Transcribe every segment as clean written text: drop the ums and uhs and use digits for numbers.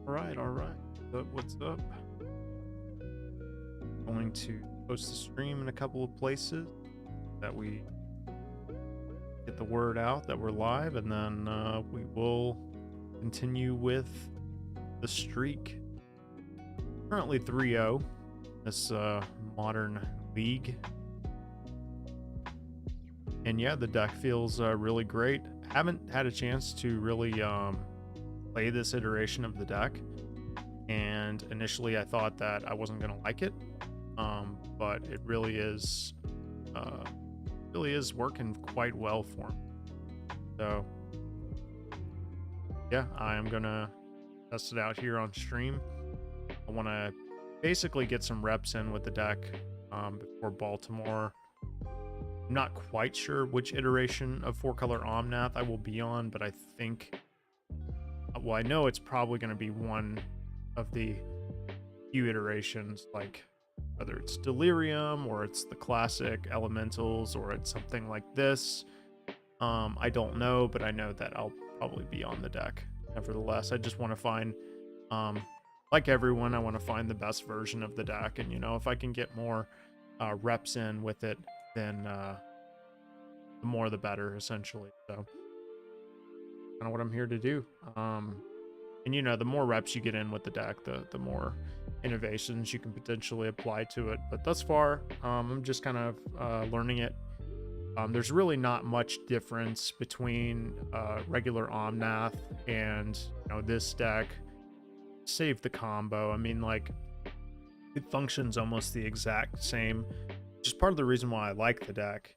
All right. What's up? Going to post a stream in a couple of places that we get the word out that we're live, and then we will continue with the streak. Currently 3-0, this modern league. And yeah, the deck feels really great. Haven't had a chance to really play this iteration of the deck, and initially I thought that I wasn't gonna like it, but it really is working quite well for me. So yeah, I am gonna test it out here on stream. I want to basically get some reps in with the deck before Baltimore. I'm not quite sure which iteration of 4-color Omnath I will be on, but I think, well, I know it's probably going to be one of the few iterations, like whether it's Delirium or it's the classic Elementals or it's something like this. I don't know, but I know that I'll probably be on the deck. Nevertheless, I just want to find, like everyone, I want to find the best version of the deck, and if I can get more reps in with it, then the more the better, essentially. So kind of what I'm here to do. And the more reps you get in with the deck, the more innovations you can potentially apply to it. But thus far, I'm just kind of learning it. There's really not much difference between regular Omnath and this deck, save the combo. I mean, like, it functions almost the exact same, which is part of the reason why I like the deck.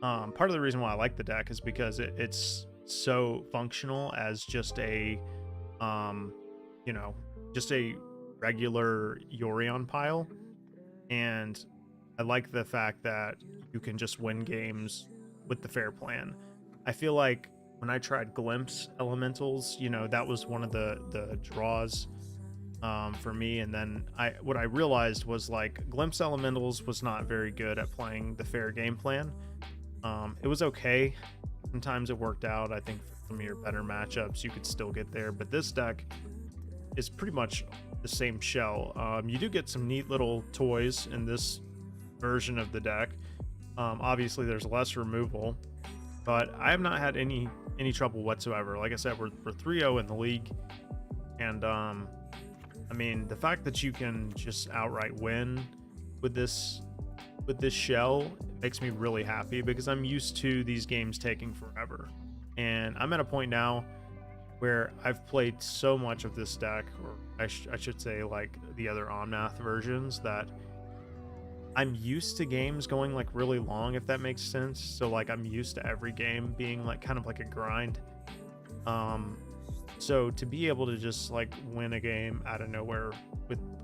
Part of the reason why I like the deck is because it's so functional as just a just a regular Yorion pile, and I like the fact that you can just win games with the fair plan. I feel like when I tried Glimpse Elementals, that was one of the draws for me, and then what I realized was, like, Glimpse Elementals was not very good at playing the fair game plan. It was okay. Sometimes it worked out. I think for some of your better matchups, you could still get there, but this deck is pretty much the same shell. You do get some neat little toys in this version of the deck. Obviously, there's less removal, but I have not had any trouble whatsoever. Like I said, we're 3-0 in the league, and I mean, the fact that you can just outright win with this shell makes me really happy, because I'm used to these games taking forever, and I'm at a point now where I've played so much of this deck, or I should say, like, the other Omnath versions, that I'm used to games going like really long, if that makes sense. So, like, I'm used to every game being like kind of like a grind. So to be able to just like win a game out of nowhere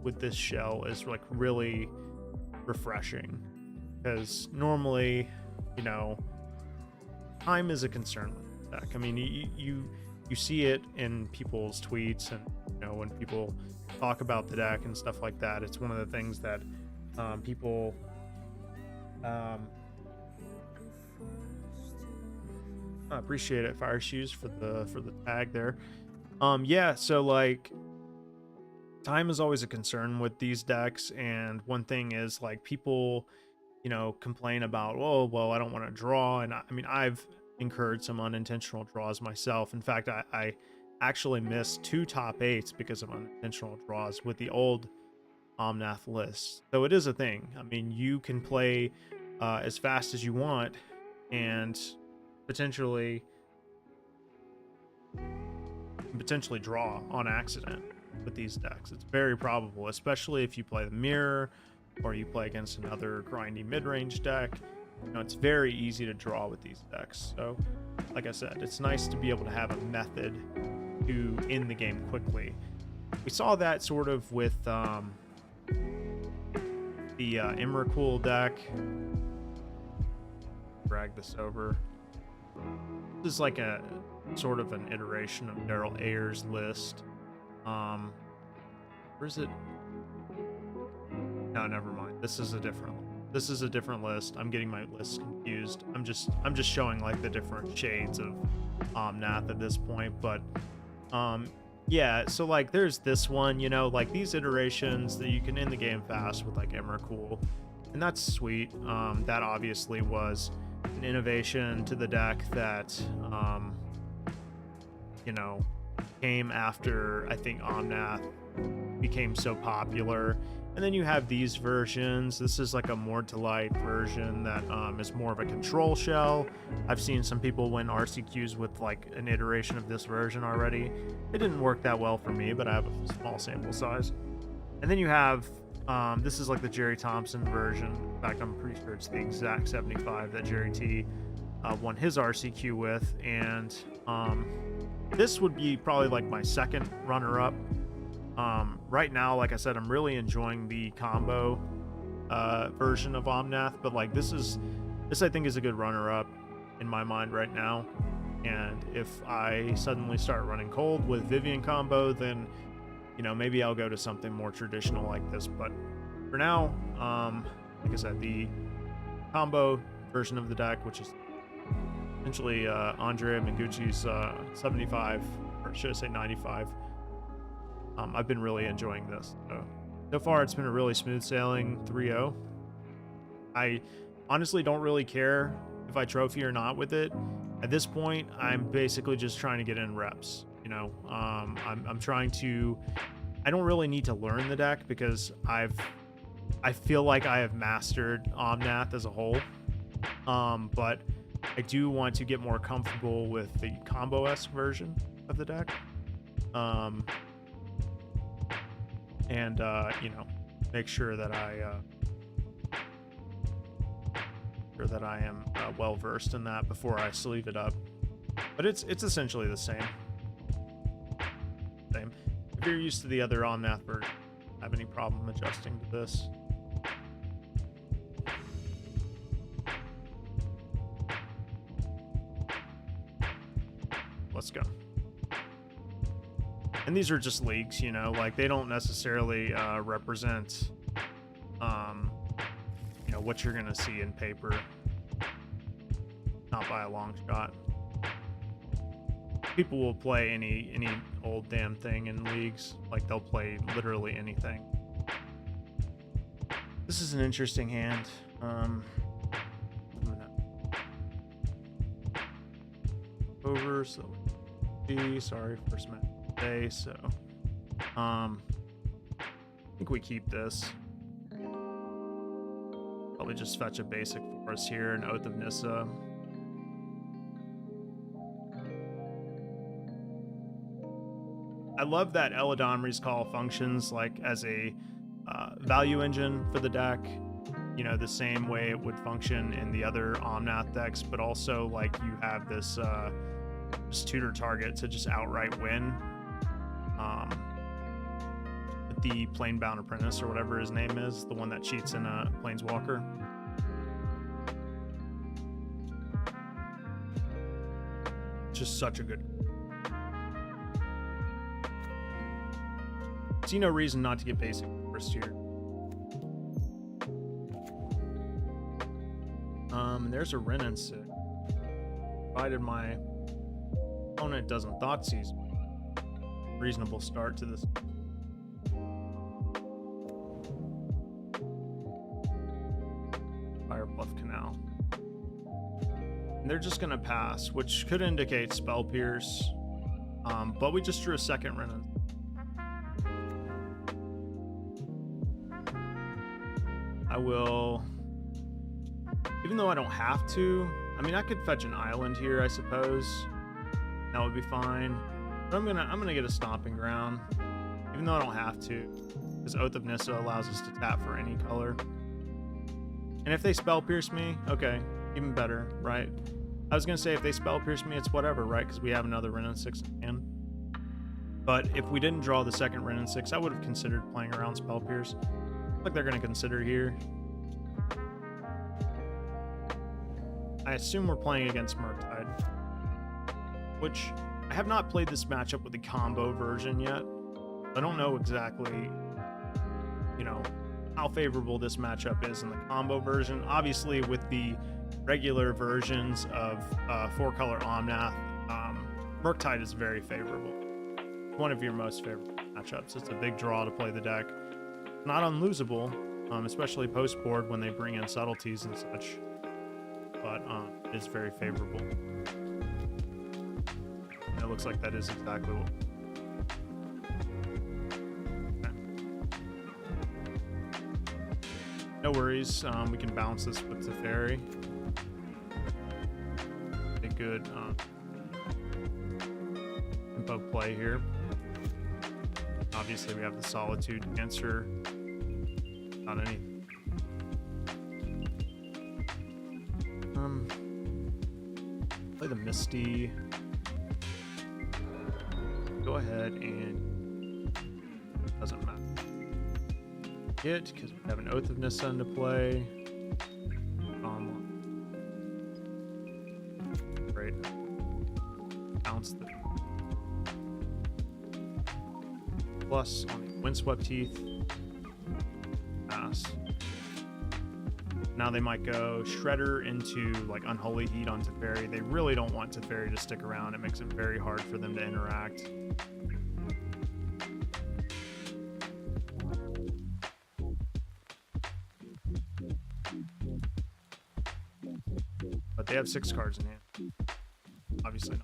with this shell is like really refreshing, because normally, time is a concern with the deck. I mean, you see it in people's tweets, and when people talk about the deck and stuff like that. It's one of the things that people I appreciate it, Fire Shoes, for the tag there. Yeah, so, like, time is always a concern with these decks, and one thing is, like, people complain about, oh, well, I don't want to draw, and I mean, I've incurred some unintentional draws myself. In fact, I actually missed 2 top 8s because of unintentional draws with the old Omnath list. So it is a thing. I mean, you can play as fast as you want and potentially draw on accident with these decks. It's very probable, especially if you play the mirror or you play against another grindy mid-range deck. It's very easy to draw with these decks. So, like I said, it's nice to be able to have a method to end the game quickly. We saw that sort of with the Emrakul deck. Drag this over. This is like a sort of an iteration of Daryl Ayer's list. Where is it? No, never mind. This is a different one. This is a different list. I'm getting my list confused. I'm just showing like the different shades of Omnath at this point. But yeah, so like there's this one, you know, like these iterations that you can end the game fast with like Emrakul, and that's sweet. That obviously was an innovation to the deck that you know, came after I think Omnath became so popular. And then you have these versions. This is like a more to light version that is more of a control shell. I've seen some people win RCQs with like an iteration of this version already. It didn't work that well for me, but I have a small sample size. And then you have this is like the Jerry Thompson version. In fact, I'm pretty sure it's the exact 75 that Jerry T won his RCQ with. And this would be probably like my second runner-up. Right now, like I said, I'm really enjoying the combo version of Omnath, but like this I think is a good runner-up in my mind right now. And if I suddenly start running cold with Vivien combo, then you know, maybe I'll go to something more traditional like this. But for now, like I said, the combo version of the deck, which is essentially Andrea Mengucci's 75, or should I say 95. I've been really enjoying this. So far, it's been a really smooth sailing 3-0. I honestly don't really care if I trophy or not with it. At this point, I'm basically just trying to get in reps. You know, I'm trying to. I don't really need to learn the deck because I feel like I have mastered Omnath as a whole. But I do want to get more comfortable with the combo-esque version of the deck. And you know, make sure that I am well versed in that before I sleeve it up. But it's essentially the same. If you're used to the other Omnath version, have any problem adjusting to this? Let's go. And these are just leagues, you know, like they don't necessarily represent, you know, what you're going to see in paper. Not by a long shot. People will play any old damn thing in leagues. Like they'll play literally anything. This is an interesting hand. Over, so sorry for smash today. So I think we keep this. Probably just fetch a basic for us here, an Oath of Nissa. I love that Eladamri's Call functions like as a value engine for the deck, you know, the same way it would function in the other Omnath decks, but also like you have this just tutor target to just outright win with the Planebound Apprentice or whatever his name is, the one that cheats in a Planeswalker. Just such a good. See no reason not to get basic first here. And there's a Wrenn and 6. Provided my opponent doesn't Thoughtseize me. Reasonable start to this. Fire Bluff Canal. And they're just gonna pass, which could indicate Spell Pierce. But we just drew a second Wrenn and I will, even though I don't have to, I mean, I could fetch an island here, I suppose. That would be fine. But I'm gonna get a Stomping Ground, even though I don't have to, because Oath of Nissa allows us to tap for any color. And if they Spell Pierce me, okay, even better, right? I was gonna say if they Spell Pierce me, it's whatever, right? Because we have another Wrenn and 6 in. But if we didn't draw the second Wrenn and 6, I would have considered playing around Spell Pierce. Like they're going to consider here. I assume we're playing against Murktide, which I have not played this matchup with the combo version yet. I don't know exactly, you know, how favorable this matchup is in the combo version. Obviously, with the regular versions of 4-color Omnath, Murktide is very favorable. One of your most favorable matchups. It's a big draw to play the deck. Not unlosable, especially post-board when they bring in subtleties and such. But it is very favorable. And it looks like that is exactly what... No worries, we can bounce this with Teferi. A good tempo play here. Obviously, we have the Solitude answer. Not any. Play the Misty. Go ahead and doesn't matter. It because we have an Oath of Nissa to play. Great. Bounce the plus on the Windswept Teeth. Pass. Now they might go Shredder into like Unholy Heat on Teferi. They really don't want Teferi to stick around. It makes it very hard for them to interact. But they have 6 cards in hand. Obviously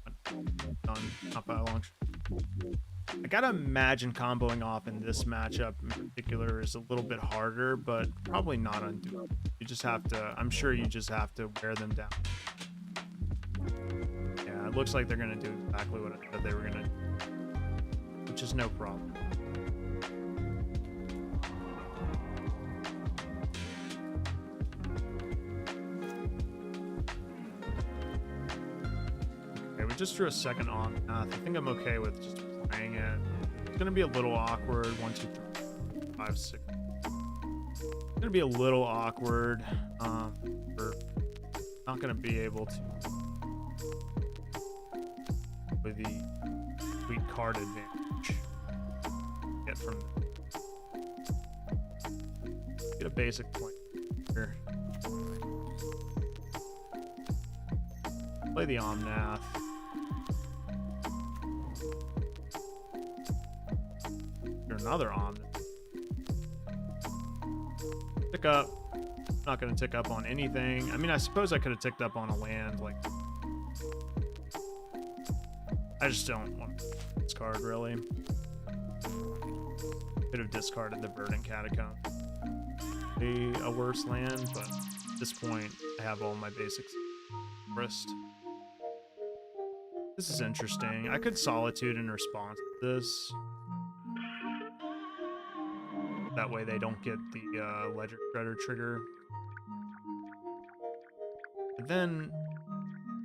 not by a long shot. I gotta imagine comboing off in this matchup in particular is a little bit harder, but probably not undoable. You just have to, I'm sure you just have to wear them down. Yeah, it looks like they're gonna do exactly what I said they were gonna do, which is no problem. Okay, we just drew a second on math. I think I'm okay with just playing it. It's gonna be a little awkward. 1, 2, 3, 5, 6. It's gonna be a little awkward. We're not gonna be able to with the sweet card advantage get from get a basic point here. Play the Omnath. Another Omnath. Tick up. Not going to tick up on anything. I mean, I suppose I could have ticked up on a land. Like, I just don't want this card, really. Could have discarded the Verdant Catacomb. Be a worse land, but at this point, I have all my basics wrist. This is interesting. I could Solitude in response to this. That way they don't get the Ledger Shredder trigger. But then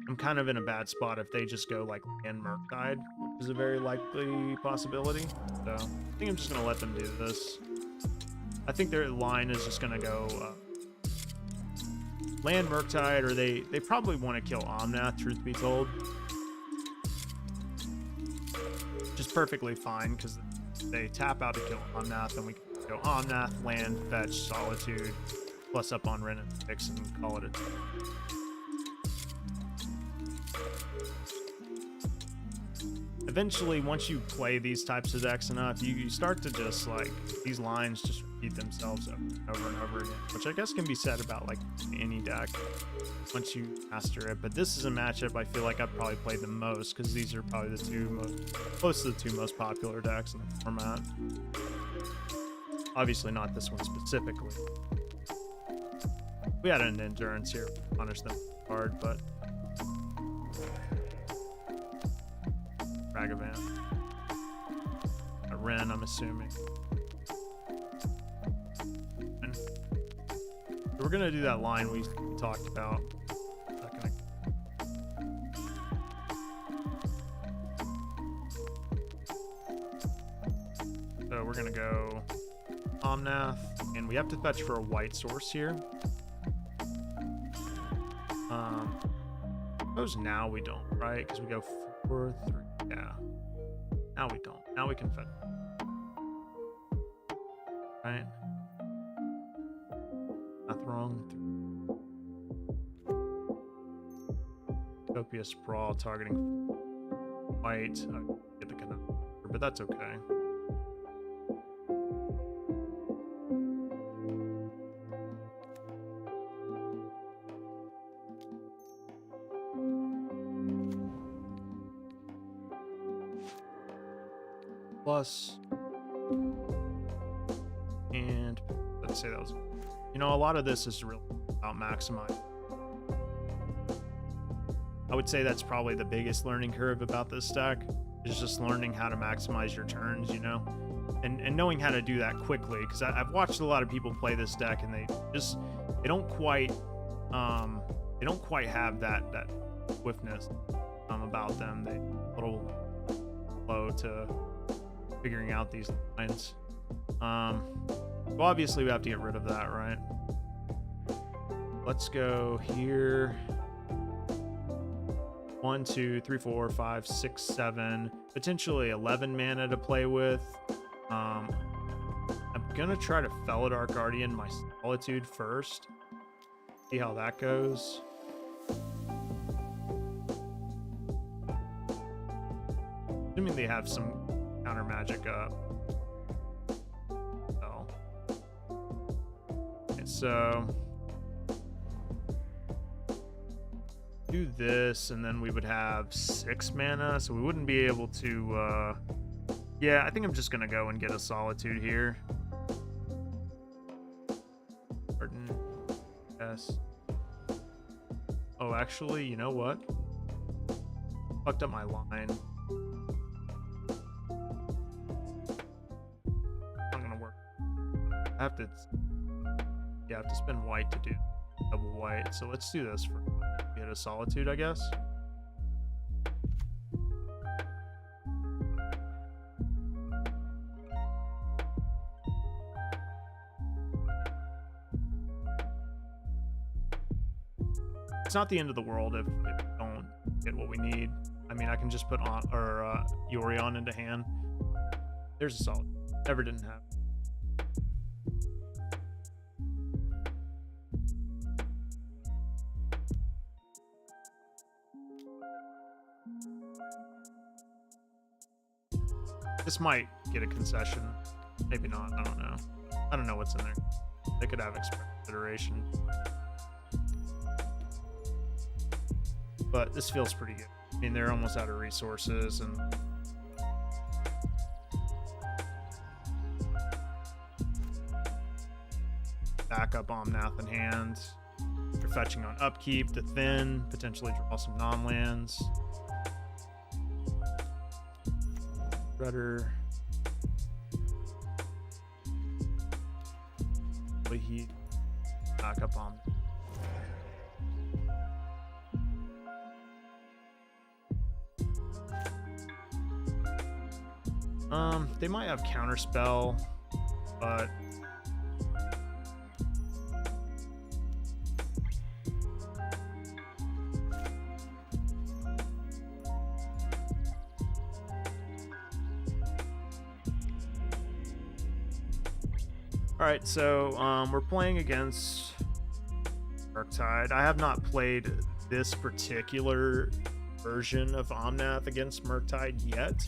I'm kind of in a bad spot if they just go like land Murktide, which is a very likely possibility. So I think I'm just going to let them do this. I think their line is just going to go land Murktide, or they probably want to kill Omnath, truth be told. Which is perfectly fine because they tap out to kill Omnath, and we can go Omnath, land, fetch, Solitude, plus up on Ren and Fix, and call it a day. Eventually, once you play these types of decks enough, you start to just like, these lines just repeat themselves over and over again, which I guess can be said about like any deck once you master it. But this is a matchup I feel like I've probably played the most, because these are probably the two most, close to the two most popular decks in the format. Obviously not this one specifically. We had an Endurance here, punish them hard, but Ragavan. A Ren, I'm assuming. And we're gonna do that line we talked about. So we're gonna go Omnath, and we have to fetch for a white source here. Suppose now we don't, right? Because we go 4, 3. Yeah. Now we don't. Now we can fetch. Right? math wrong. Utopia Sprawl targeting white. Get the canal, but that's okay. Plus, and let's say that was, you know, a lot of this is really about maximizing. I would say that's probably the biggest learning curve about this deck, is just learning how to maximize your turns, you know, and knowing how to do that quickly. Because I've watched a lot of people play this deck, and they don't quite have that swiftness about them. They a little slow to figuring out these lines. Well, obviously we have to get rid of that, right? Let's go here. 1, 2, 3, 4, 5, 6, 7, potentially 11 mana to play with. I'm gonna try to Felidar Guardian my Solitude first. See how that goes. Assuming they have some counter magic up. Okay, so do this, and then we would have 6 mana, so we wouldn't be able to yeah, I think I'm just gonna go and get a Solitude here. Pardon. Yes. Oh, actually, you know what? Fucked up my line. Not gonna work. I have to spend white to do double white, so let's do this for get a Solitude, I guess. It's not the end of the world if we don't get what we need. I mean, I can just put on or Yorion into hand. There's a Solitude. Never didn't happen. This might get a concession. Maybe not. I don't know. I don't know what's in there. They could have express consideration. But this feels pretty good. I mean, they're almost out of resources, and backup Omnath in hand. You're fetching on upkeep to thin, potentially draw some non-lands. Rudder. Heat. Backup on. They might have counterspell, but all right, so we're playing against Murktide. I have not played this particular version of Omnath against Murktide yet.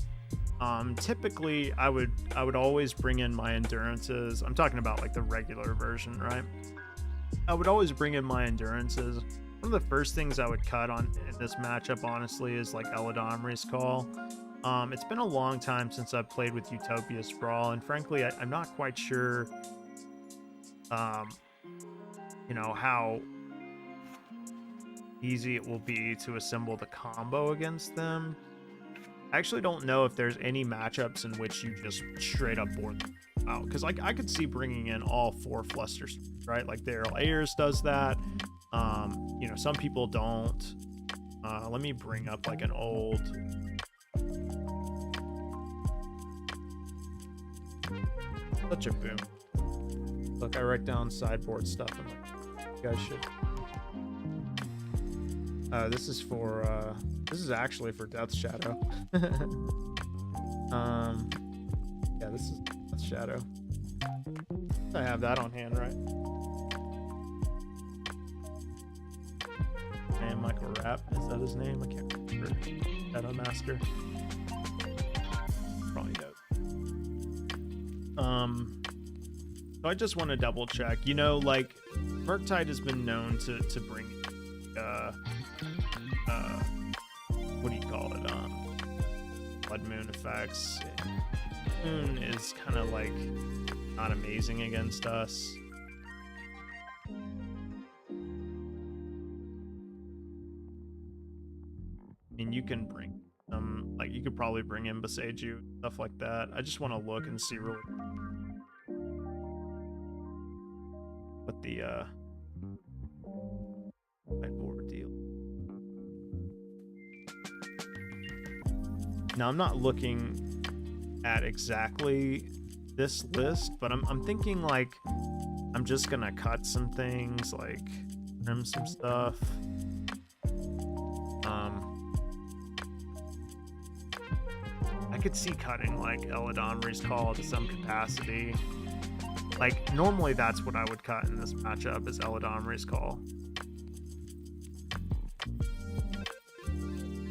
Typically I would always bring in my endurances. I'm talking about like the regular version, right? I would always bring in my endurances. One of the first things I would cut on in this matchup, honestly, is like Eladamri's Call. It's been a long time since I've played with Utopia Sprawl, and frankly, I'm not quite sure, you know, how easy it will be to assemble the combo against them. I actually don't know if there's any matchups in which you just straight up board them out, because like I could see bringing in all 4 Flusters, right? Like Daryl Ayers does that. You know, some people don't. Let me bring up like an old. Such a boom. Look, I write down sideboard stuff, and like, you guys should. This is for this is actually for Death Shadow. Yeah, this is Death Shadow. I have that on hand, right? Michael Rapp, is that his name? I can't remember. Shadow Master. Probably dope. So I just want to double check. You know, like Murktide has been known to bring what do you call it? Blood Moon effects. Moon is kind of like not amazing against us. I mean, you can bring them, like you could probably bring in Beseiju, stuff like that. I just want to look and see really what the sideboard deal. Now I'm not looking at exactly this list, but I'm thinking like I'm just gonna cut some things, like trim some stuff. I could see cutting like Eladamri's Call to some capacity. Like normally that's what I would cut in this matchup is Eladamri's Call.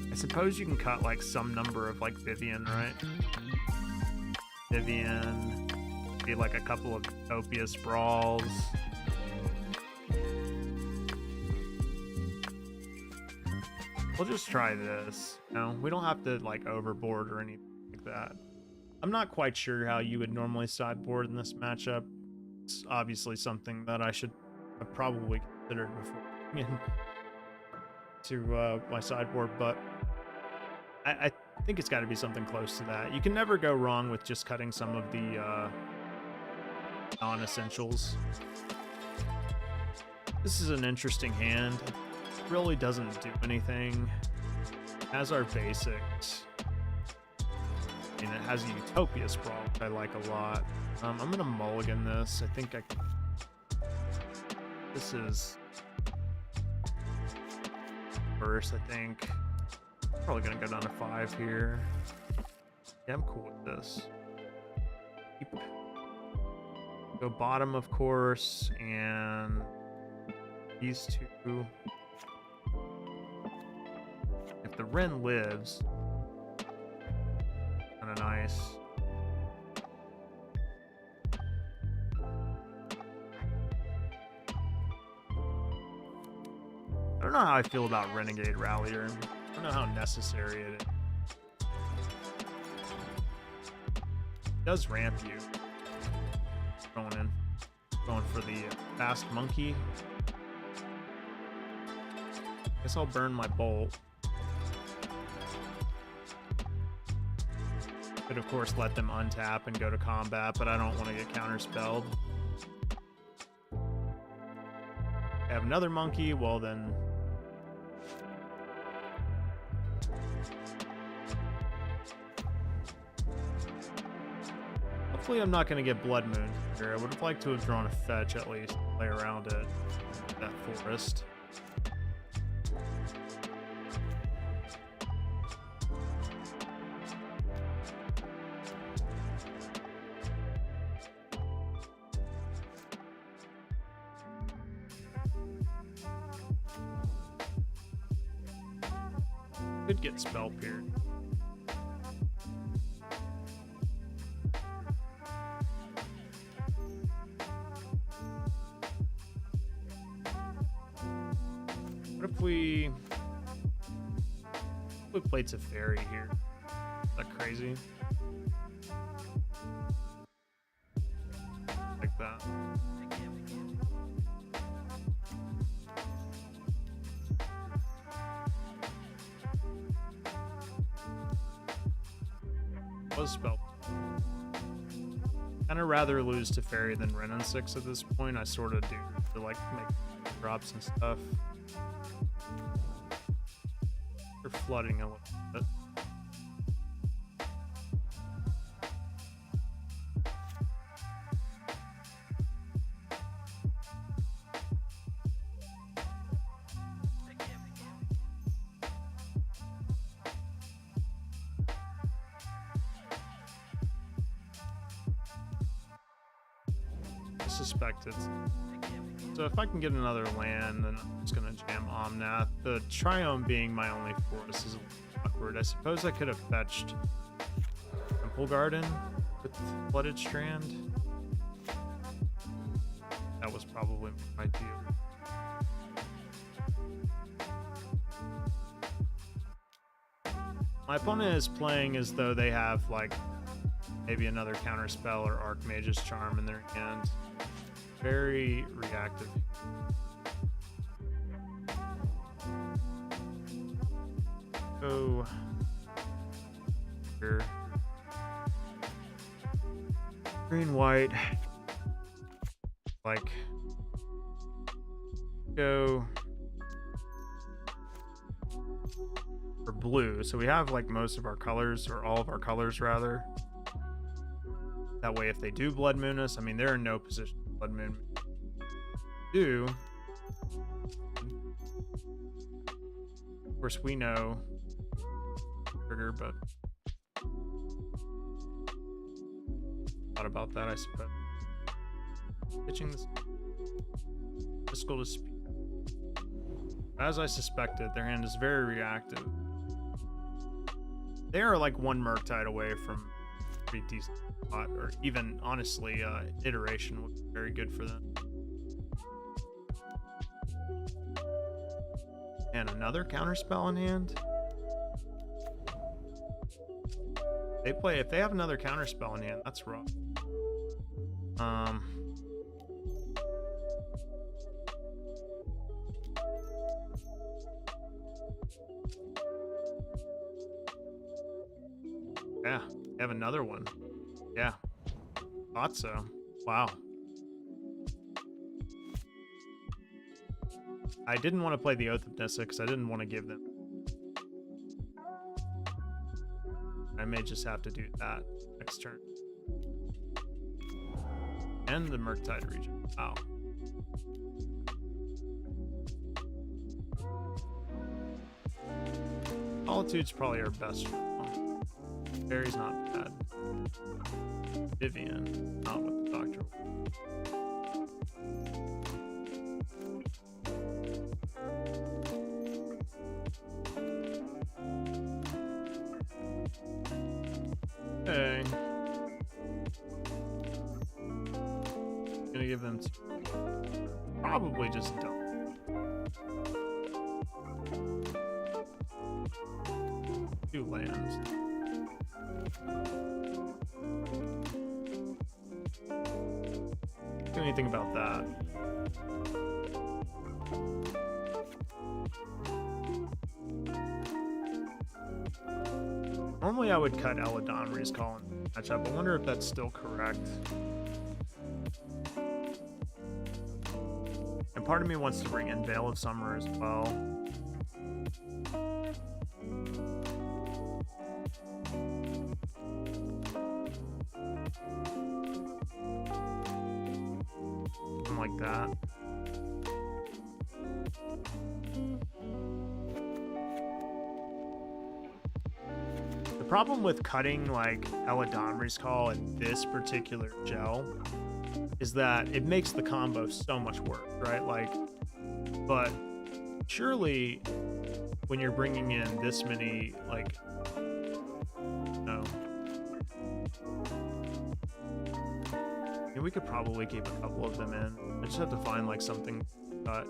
I suppose you can cut like some number of like Vivien, right? Vivien, be like a couple of Utopia Sprawls. We'll just try this. No, we don't have to like overboard or anything like that. I'm not quite sure how you would normally sideboard in this matchup. It's obviously something that I should have probably considered before getting into my sideboard, but I think it's got to be something close to that. You can never go wrong with just cutting some of the non-essentials. This is an interesting hand. It really doesn't do anything. It has our basics. And it has a Utopia Sprawl, which I like a lot. I'm gonna mulligan this. I think I can. This is first, I think. Probably gonna go down to 5 here. Yeah, I'm cool with this. Go bottom, of course, and these two. If the Wren lives, kind of nice. I don't know how I feel about Renegade Rallier. I don't know how necessary it is. It does ramp you. Going for the fast monkey. Guess I'll burn my bolt. Could of course let them untap and go to combat, but I don't want to get counterspelled. I have another monkey, well then. Hopefully I'm not going to get Blood Moon here. I would have liked to have drawn a fetch at least, play around it, that forest. Could get Spell Pierce. What if we played Teferi here? Is that crazy? Like that. Was Spell. Kind of rather lose Teferi than Wrenn and 6 at this point. I sort of do to like make drops and stuff. We're flooding a little bit. I suspect it's So if I can get another land, then I'm just gonna jam Omnath. The Triome being my only force is a little awkward. I suppose I could have fetched Temple Garden with Flooded Strand. That was probably my ideal. My opponent is playing as though they have like maybe another counterspell or Archmage's Charm in their hand. Very reactive. Go here. Green, white. Like go for blue. So we have like most of our colors, or all of our colors rather. That way if they do Blood Moon us, I mean they're in no position to Blood Moon do. Of course we know trigger, but thought about that I suppose. Pitching this Fiscal to speed. As I suspected, their hand is very reactive. They are like one Murktide away from pretty decent spot, or even honestly, iteration would be very good for them. And another counterspell in hand. If they have another counterspell in hand, that's rough. Yeah, they have another one. Yeah, thought so. Wow. I didn't want to play the Oath of Nissa because I didn't want to give them. I may just have to do that next turn. And the Murktide region. Wow. Solitude's probably our best. Barry's not bad. Vivien, not with the Doctor. Okay. Gonna give them probably just dump. Two lands. Do anything about that. Normally I would cut Eladamri's Call in matchup. I wonder if that's still correct. And part of me wants to bring in Veil of Summer as well. Something like that. The problem with cutting like Eladamri's Call in this particular gel is that it makes the combo so much work, right? Like, but surely when you're bringing in this many, like, no. Yeah, we could probably keep a couple of them in. I just have to find like something to cut.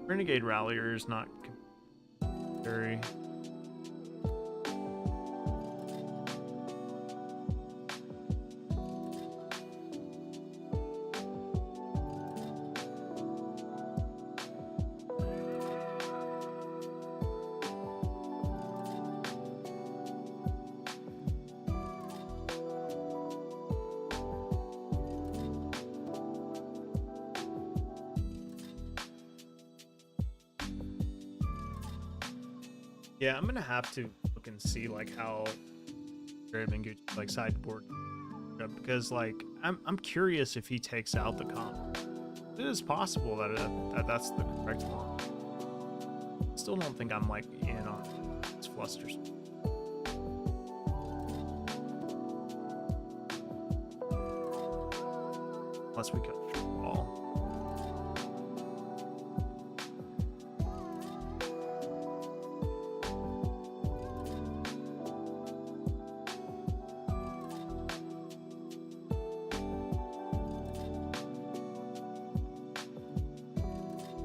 Renegade Rallier is not very... Yeah, I'm gonna have to look and see like how Manguchi like sideboard, because like I'm curious if he takes out the combo. It is possible that that's the correct one. Still don't think I'm like in on this flusters. unless we cut all.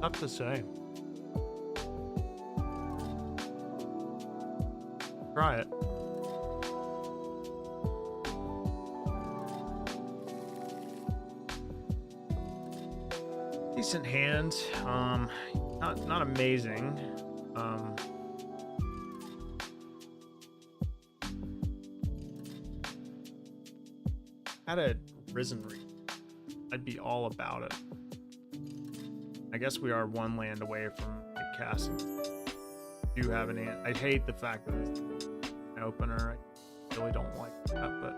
Tough to say. Try it. Decent hand. Not amazing. Had a risen reach, I'd be all about it. I guess we are one land away from like, casting. Do have an ant. I hate the fact that it's an opener. I really don't like that, but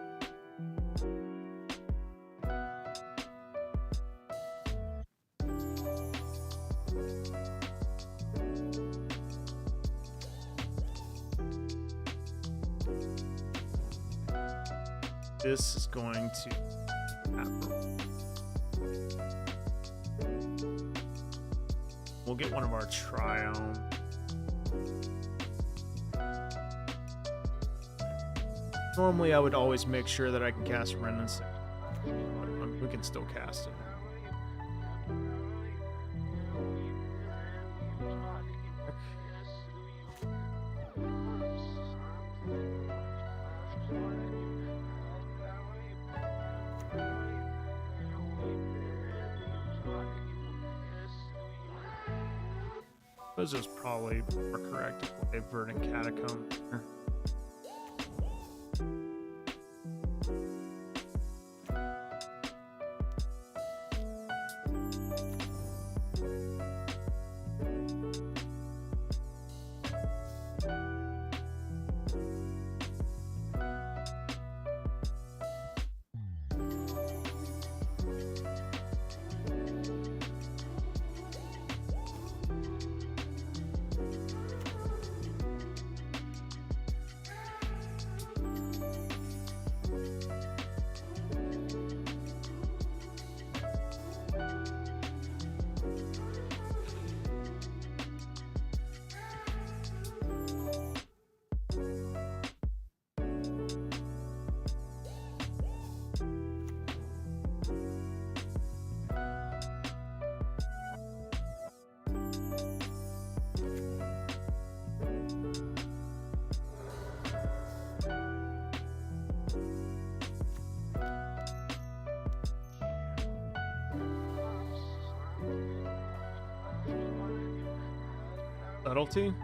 this is going to happen. We'll get one of our triome. Normally, I would always make sure that I can cast Remnants, but we can still cast it. I suppose it was probably more correct to play Verdant Catacomb. Subtlety?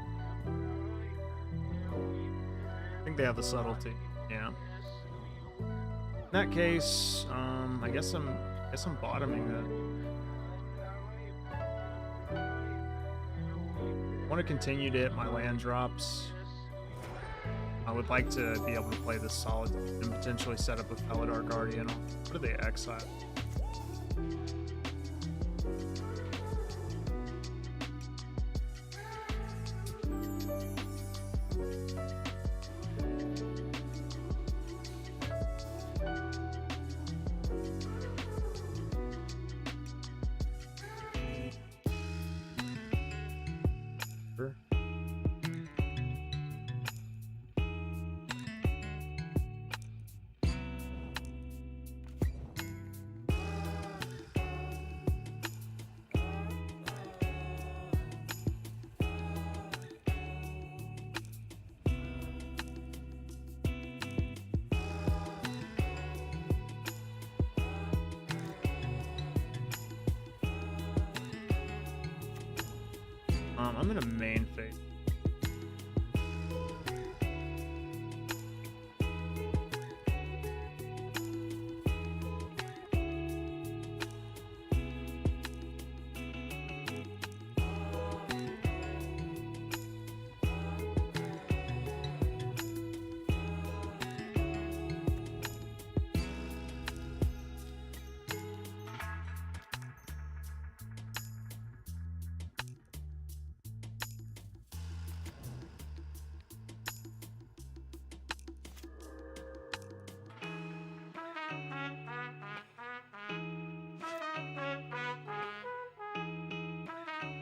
I think they have the subtlety. Yeah. In that case, I guess I'm bottoming that. I want to continue to hit my land drops. I would like to be able to play this solid and potentially set up a Felidar Guardian. What do they exile? I'm gonna main phase.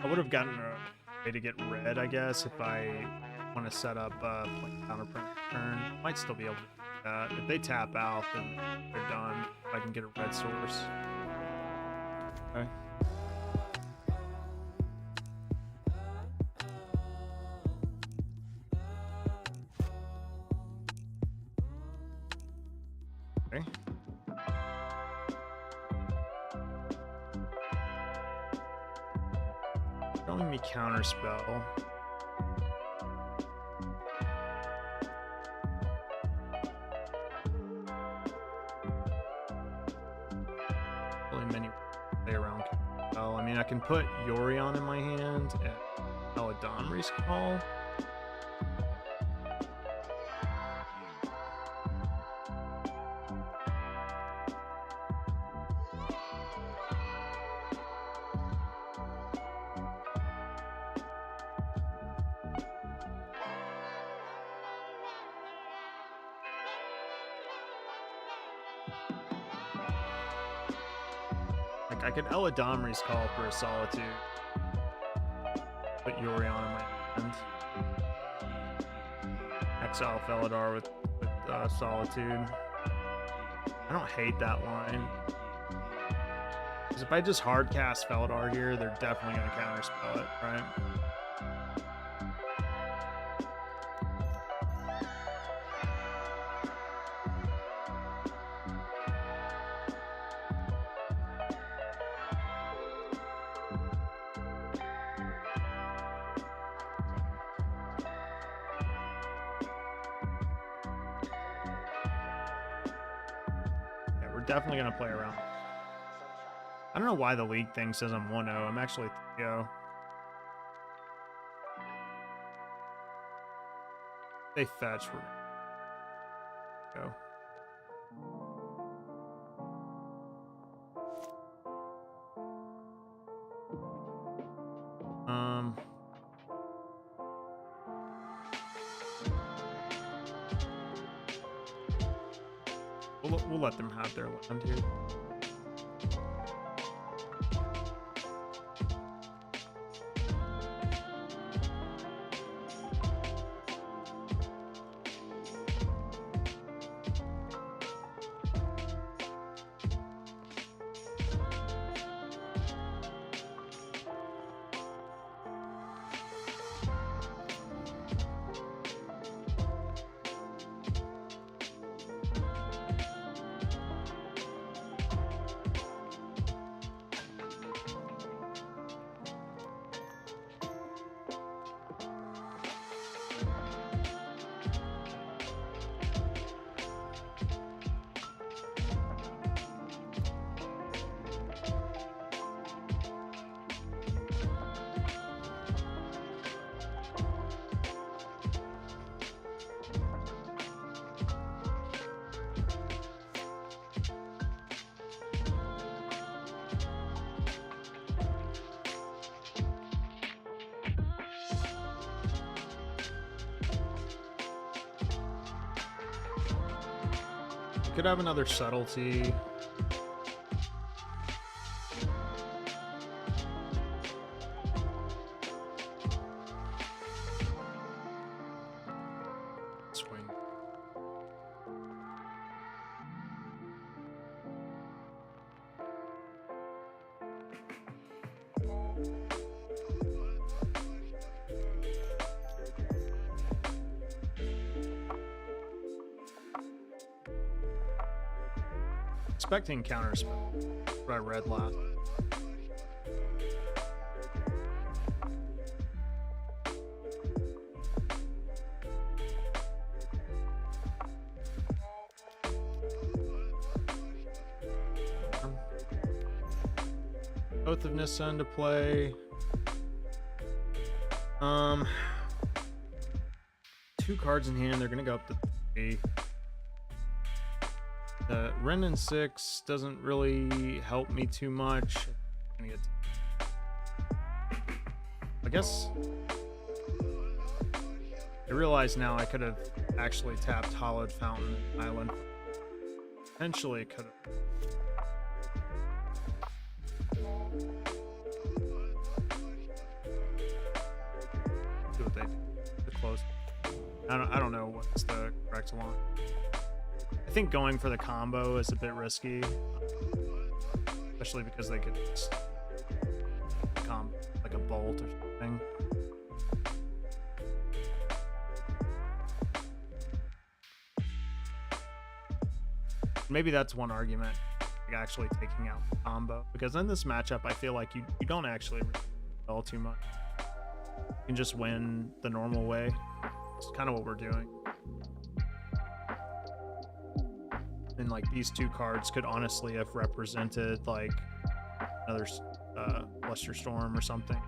I would have gotten a way to get red, I guess, if I want to set up like counterprint turn. Might still be able to do that. If they tap out, then they're done. If I can get a red source. Okay. Okay. Showing me counterspell. Really many play around counterspell. I mean, I can put Yorion in my hand and Eladamri's Call. I could Eladamri's Call for a Solitude. Put Yorion in my hand. Exile Felidar with Solitude. I don't hate that line. Because if I just hard cast Felidar here, they're definitely going to counterspell it, right? Definitely gonna play around. I don't know why the league thing says I'm 1-0. I'm actually 3-0. They fetch for me. Go. We'll let them have their land here. Could have another subtlety. Swing. Expecting counterspell. What I read last. Oath of Nissa into play. Two cards in hand. They're gonna go up to 3. Renin 6 doesn't really help me too much. I guess I realize now I could have actually tapped Hollowed Fountain Island. Potentially could have. I don't know what's the correct one. I think going for the combo is a bit risky, especially because they could just combo like a bolt or something. Maybe that's one argument, like actually taking out the combo, because in this matchup I feel like you don't actually really too much. You can just win the normal way. It's kind of what we're doing. And like these two cards could honestly have represented like another Luster Storm or something.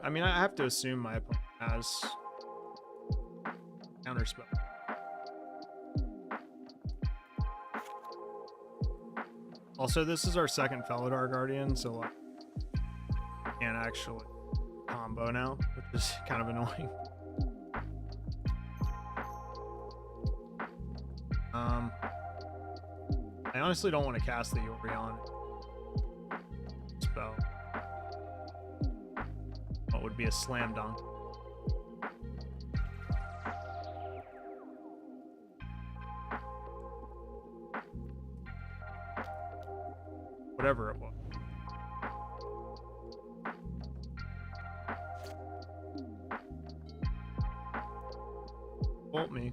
I mean, I have to assume my opponent has counterspell. Also, this is our second Felidar Guardian, so like, can't actually combo now, which is kind of annoying. I honestly don't want to cast the Yorion spell. What would be a slam dunk. Whatever it was. Bolt me.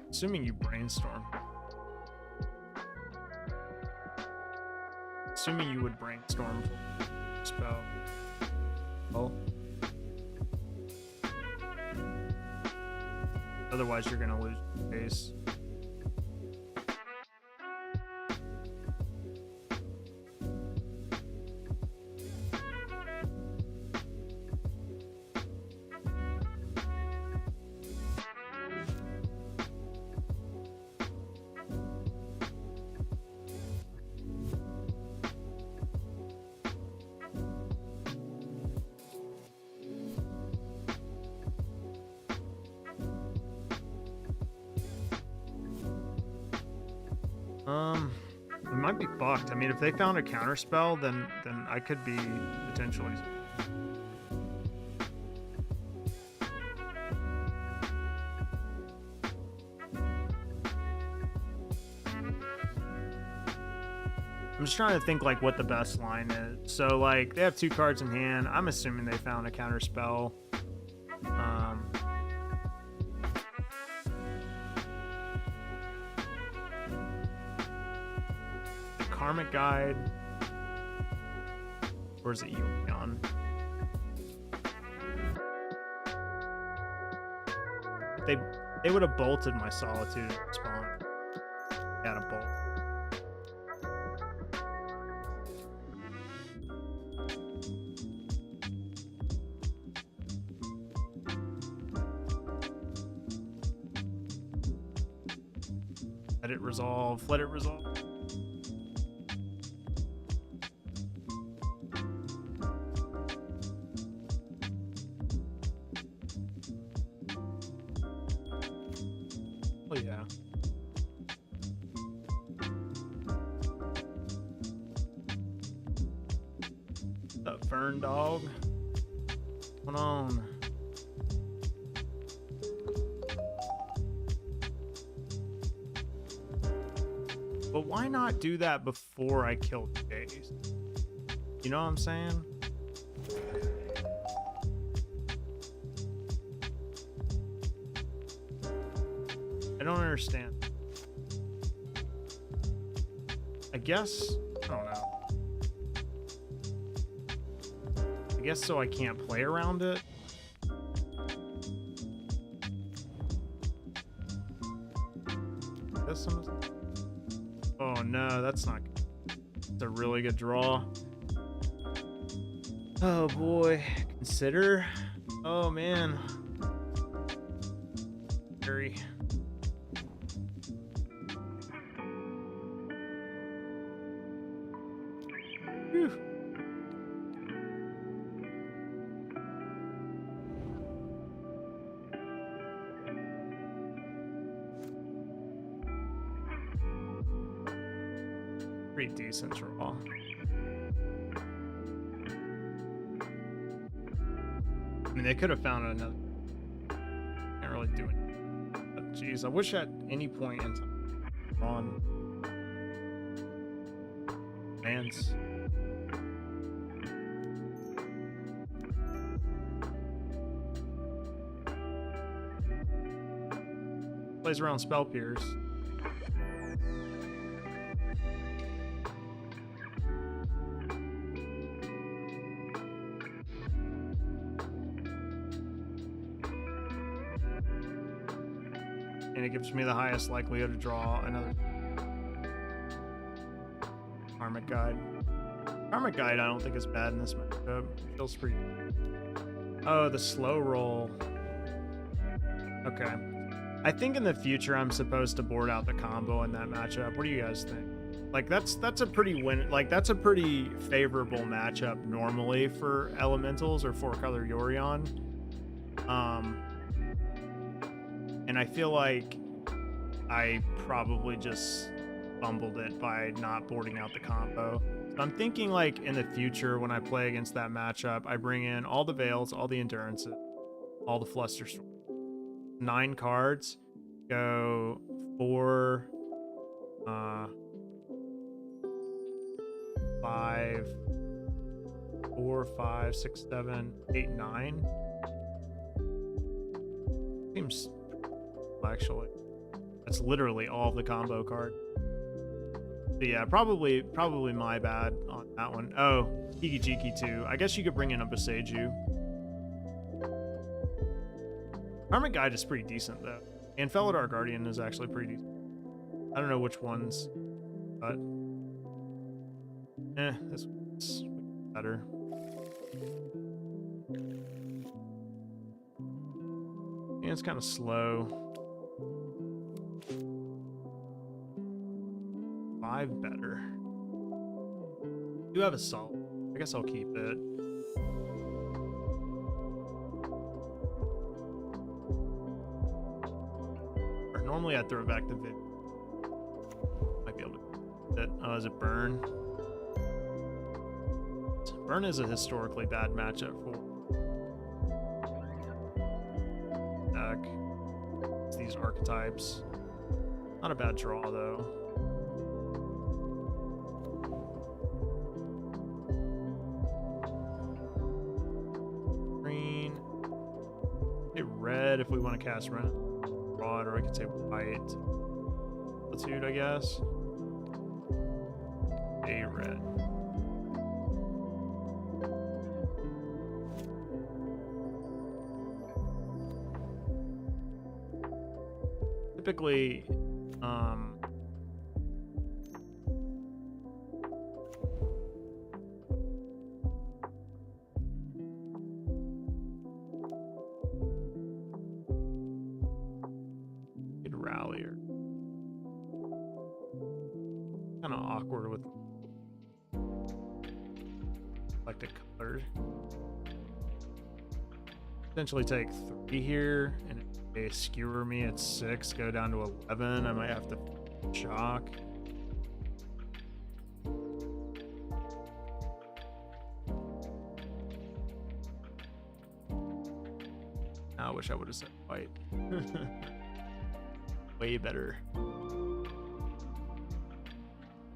Assuming you brainstorm. Assuming you would brainstorm for spell. Oh. Otherwise you're gonna lose your base. It might be fucked. I mean, if they found a counterspell, then I could be potentially. I'm just trying to think like what the best line is. So like they have two cards in hand. I'm assuming they found a counterspell. Karmic Guide, or is it Yorion? They would have bolted my Solitude at spawn. Got a bolt. Let it resolve. Let it resolve. Oh yeah. What's up, Fern Dog? What's going on? But why not do that before I kill Jace? You know what I'm saying? I don't understand. I guess, I don't know. I guess so I can't play around it. Oh no, that's not good. It's a really good draw. Oh boy, consider. Oh man, very. Whew. Pretty decent draw. I mean, they could have found another. Can't really do it. But geez, I wish at any point in time on Lance. Plays around Spell Pierce. And it gives me the highest likelihood to draw another Karmic Guide. Karmic Guide I don't think is bad in this matchup. It feels pretty. Oh, the slow roll. Okay. I think in the future I'm supposed to board out the combo in that matchup. What do you guys think? Like that's a pretty that's a pretty favorable matchup normally for elementals or 4-color Yorion. And I feel like I probably just fumbled it by not boarding out the combo. So I'm thinking like in the future when I play against that matchup, I bring in all the Veils, all the Endurances, all the Flusterstorm. 9 cards, go 4, 5, 4, 5, 6, 7, 8, 9. Seems actually. That's literally all of the combo card. But yeah, probably my bad on that one. Oh, Hiki Jiki too. I guess you could bring in a Boseiju. Karmic Guide is pretty decent though. And Felidar Guardian is actually pretty decent. I don't know which ones, but this one's better. Yeah, it's kind of slow. 5 better. Do have a salt. I guess I'll keep it. Or normally I'd throw it back to Vivien. Might be able to keep it. Oh, is it Burn? Burn is a historically bad matchup for deck. It's these archetypes. Not a bad draw though. Red if we want to cast Ren Rod, or I could say white. Altitude, I guess. A red. Typically, kind of awkward with like the colors. Potentially take 3 here, and if they skewer me at 6, go down to 11. I might have to shock. I wish I would have said white. Way better.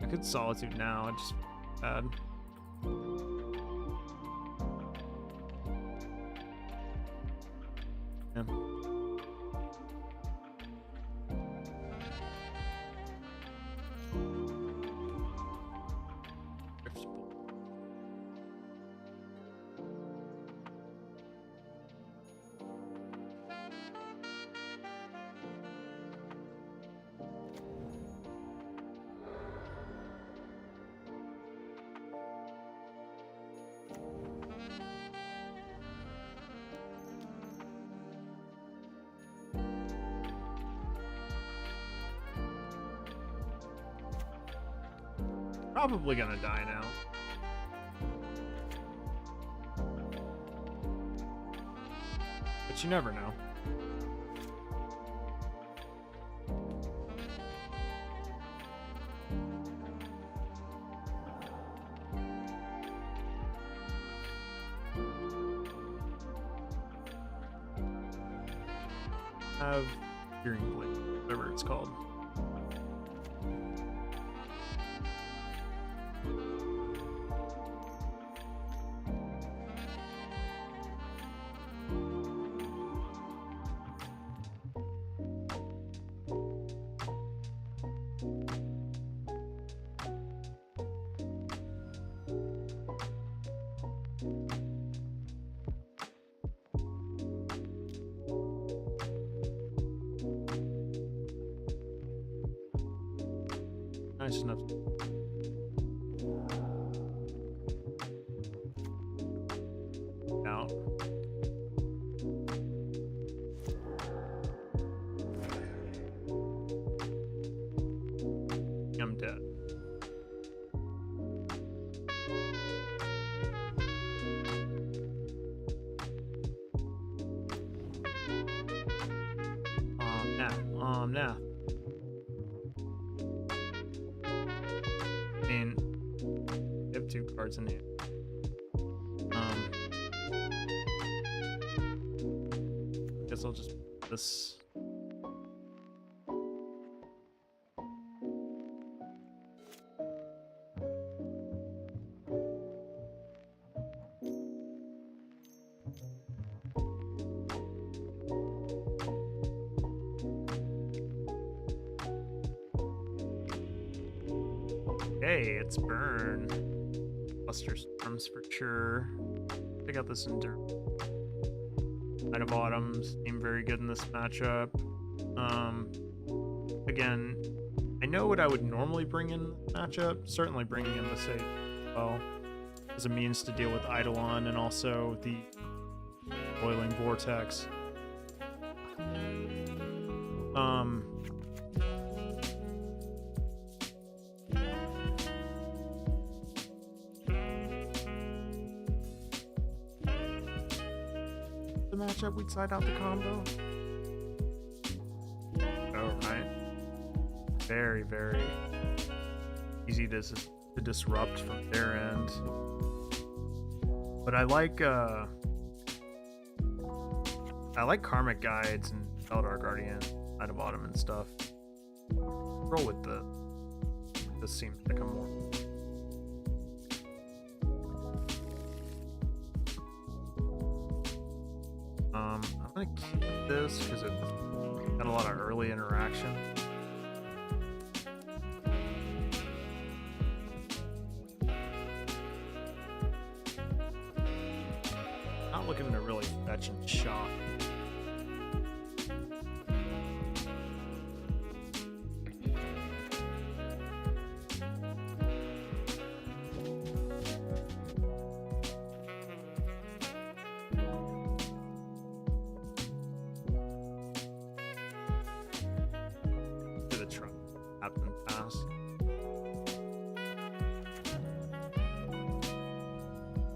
I could Solitude now, I just feel bad. Yeah. probably gonna die now. But you never know. Have hearing blade, whatever it's called. Nice enough. Out. I'm dead. Nah. I mean, you have 2 cards in here. Guess I'll just put this. Hey, it's burn. Buster Storms for sure. Check out this Endure. Knight of Autumns seem very good in this matchup. Again, I know what I would normally bring in the matchup. Certainly bringing in the Sage as well as a means to deal with Eidolon and also the Boiling Vortex. The matchup, we'd side out the combo. Oh, right. Very, very easy to disrupt from their end. But I like Karmic Guides and Eldar Guardian, Knight of Autumn and stuff. Roll with the. This seems like a more. I'm gonna keep this because it's got a lot of early interaction. Not looking to really fetch and shock.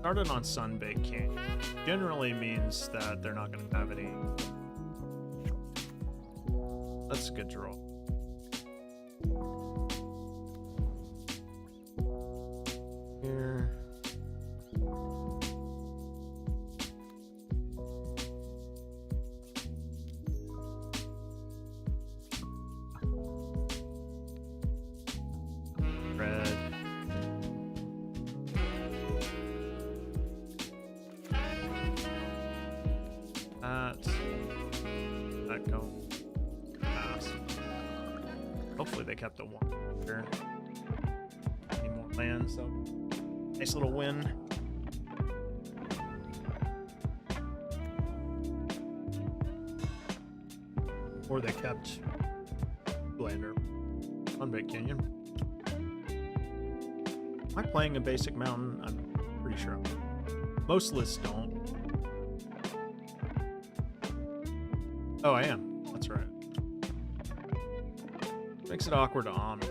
Started on Sunbaked Canyon generally means that they're not going to have any. That's a good draw. Here. Red. That go pass. Hopefully they kept the one here. Need more land, so nice little win. Or they kept Blander on Big Canyon. Am I playing a basic mountain? I'm pretty sure. Most lists don't. Oh, I am. That's right. Makes it awkward to honor.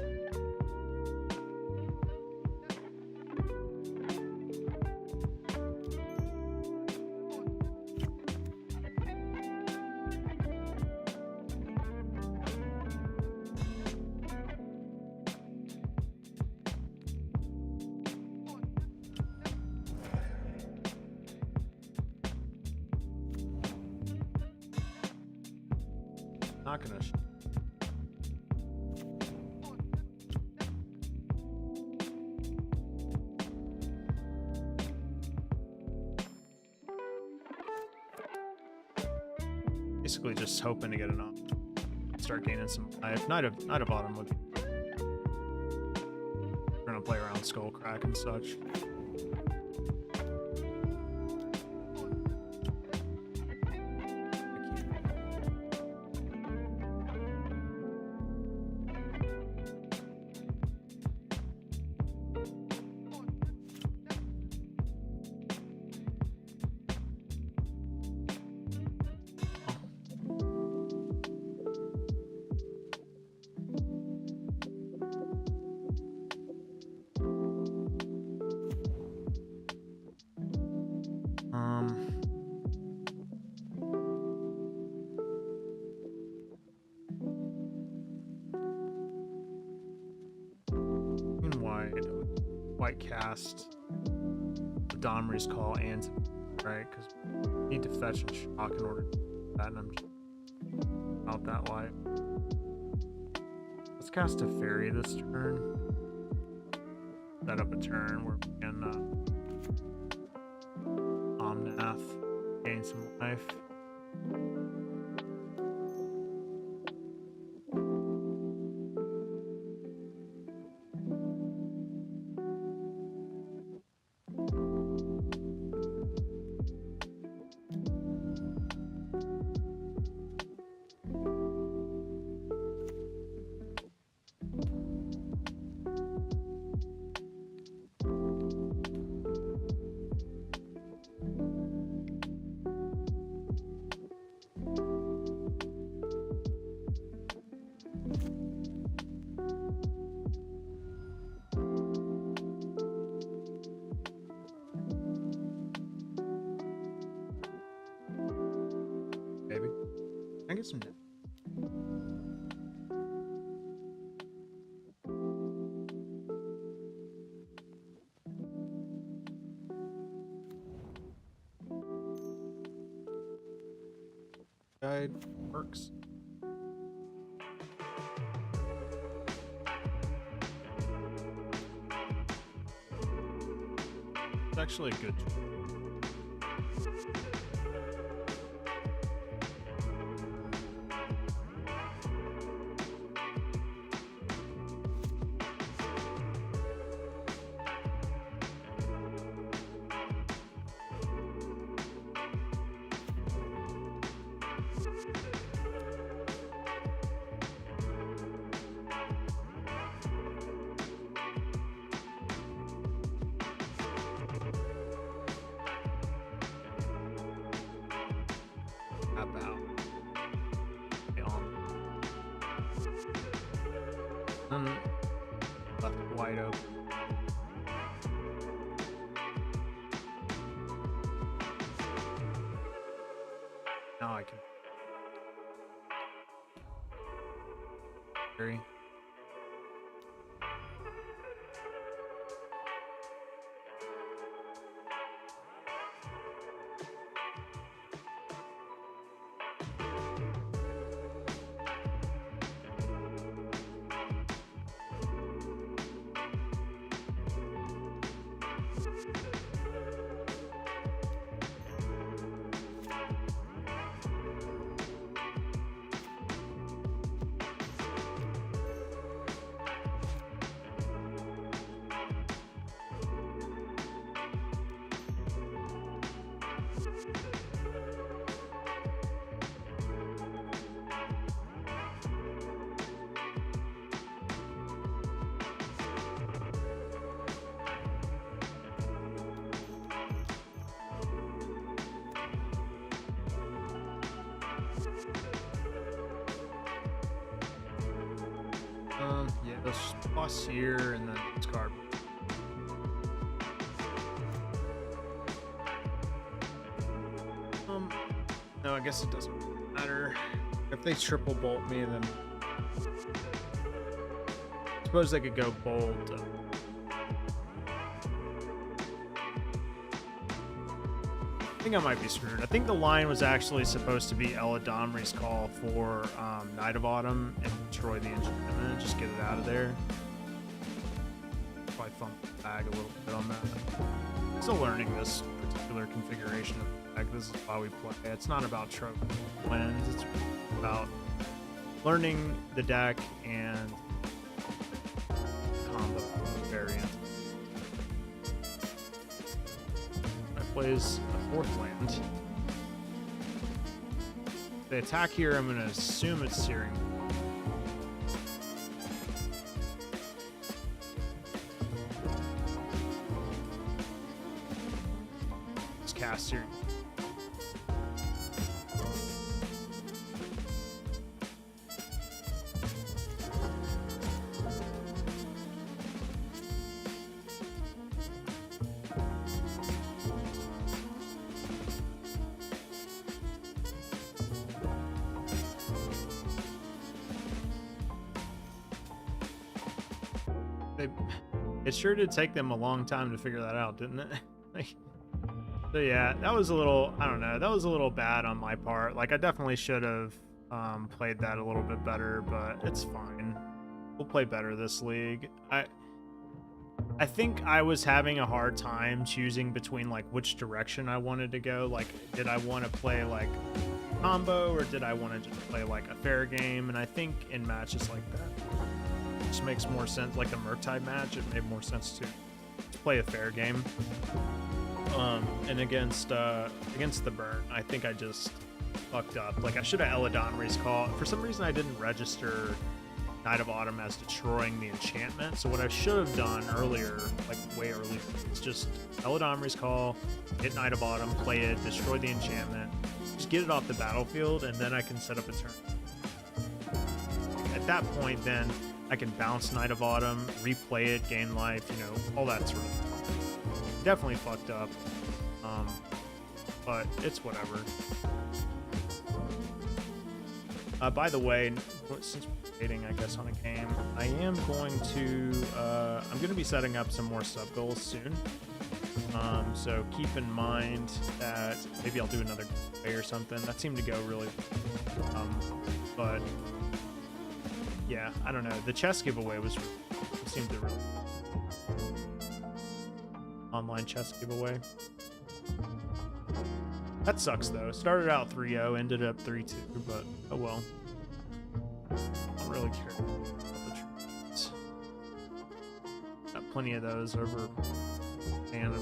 not gonna. Basically, just hoping to get enough. Start gaining some life. Knight of Autumn would. We're gonna play around Skullcrack and such. White cast the Domri's Call and right because we need to fetch and shock in order to do that, and I'm just out that life. Let's cast a fairy this turn. Set up a turn where we can Omnath, gain some life. I get some. Guide works. It's actually a good. About left wide open. Now I can carry. Yeah, let's plus here and then discard. No, I guess it doesn't matter. If they triple bolt me, then I suppose they could go bolt. think I might be screwed. I think the line was actually supposed to be Ella Domri's call for Night of Autumn and destroy the enchantment, just get it out of there. Probably fumble the bag a little bit on that. Still learning this particular configuration of the deck. This is why we play. It's not about trope wins. It's about learning the deck and combo variant. Plays a 4th land. They attack here, I'm going to assume it's Searing. Just cast Searing. It sure did take them a long time to figure that out, didn't it? So yeah, that was a little, I don't know, that was a little bad on my part. Like, I definitely should have played that a little bit better, but it's fine. We'll play better this league. I think I was having a hard time choosing between like which direction I wanted to go. Like, did I want to play like combo or did I want to just play like a fair game? And I think in matches like that, just makes more sense. Like a Murktide match, it made more sense to play a fair game. And against the burn, I think I just fucked up. Like, I should have Ella Domri's call. For some reason, I didn't register Night of Autumn as destroying the enchantment. So what I should have done earlier, like way earlier, is just Ella Domri's call, hit Night of Autumn, play it, destroy the enchantment, just get it off the battlefield, and then I can set up a turn. At that point, then I can bounce Night of Autumn, replay it, gain life, you know, all that sort of thing. Definitely fucked up, but it's whatever. By the way, since we're waiting, I guess, on a game, I am going to, I'm going to be setting up some more sub goals soon. So keep in mind that maybe I'll do another giveaway or something. That seemed to go really, but yeah, I don't know. The chess giveaway it seemed to really online chess giveaway. That sucks though. Started out 3-0, ended up 3-2, but oh well. I don't really care about the trades. Got plenty of those over and a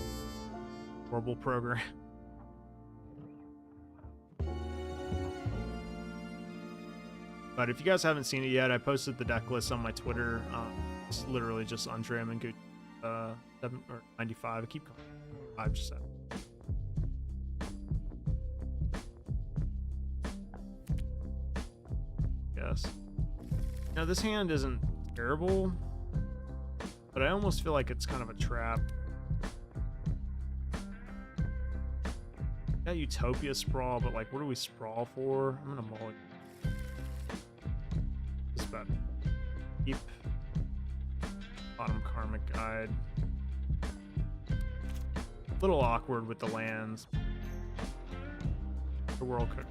horrible program. But if you guys haven't seen it yet, I posted the deck list on my Twitter. It's literally just Andre and Good 7 or 95. I keep calling 5 just 7. Yes. Now this hand isn't terrible, but I almost feel like it's kind of a trap. Got Utopia Sprawl, but like, what do we sprawl for? I'm gonna mull it. This is about keep bottom Karmic Guide. A little awkward with the lands. The World Cook.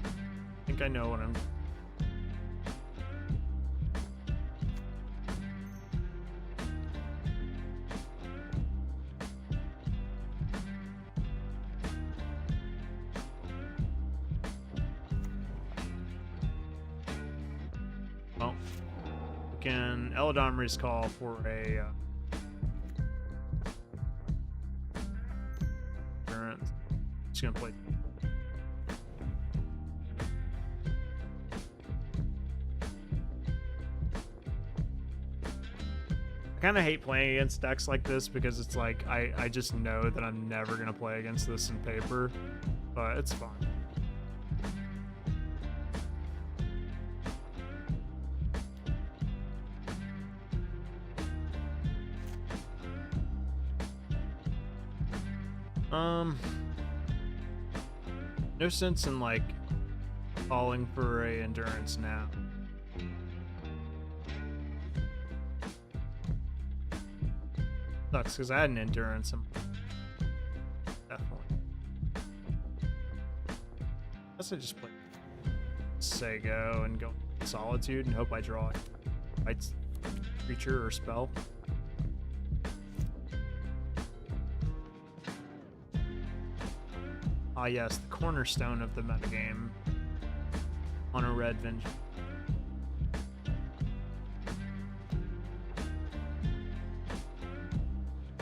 I think I know what I'm. Well, we can Ella Domri's call for a just gonna play. I kind of hate playing against decks like this because it's like I just know that I'm never gonna play against this in paper, but it's fun. No sense in like calling for a endurance now. Sucks because I had an endurance. Definitely. guess I just play Sago and go Solitude and hope I draw a right creature or spell. Ah, yes, the cornerstone of the metagame. On a red Vengeance.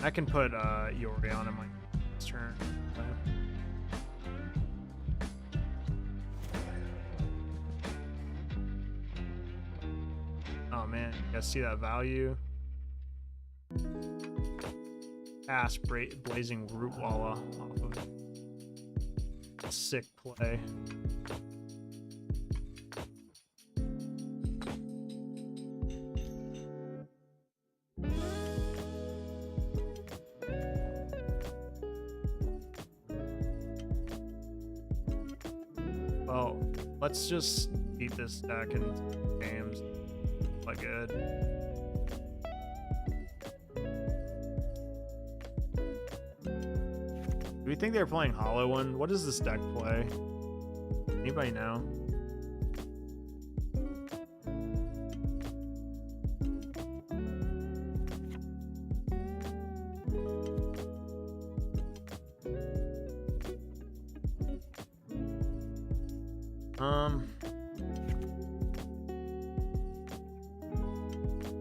I can put Yorion in my turn. Oh man, you guys see that value? Pass Blazing Rootwalla off of a sick play. Well, let's just beat this deck in games. Quite good. Do we think they're playing Hollow One? What does this deck play? Anybody know?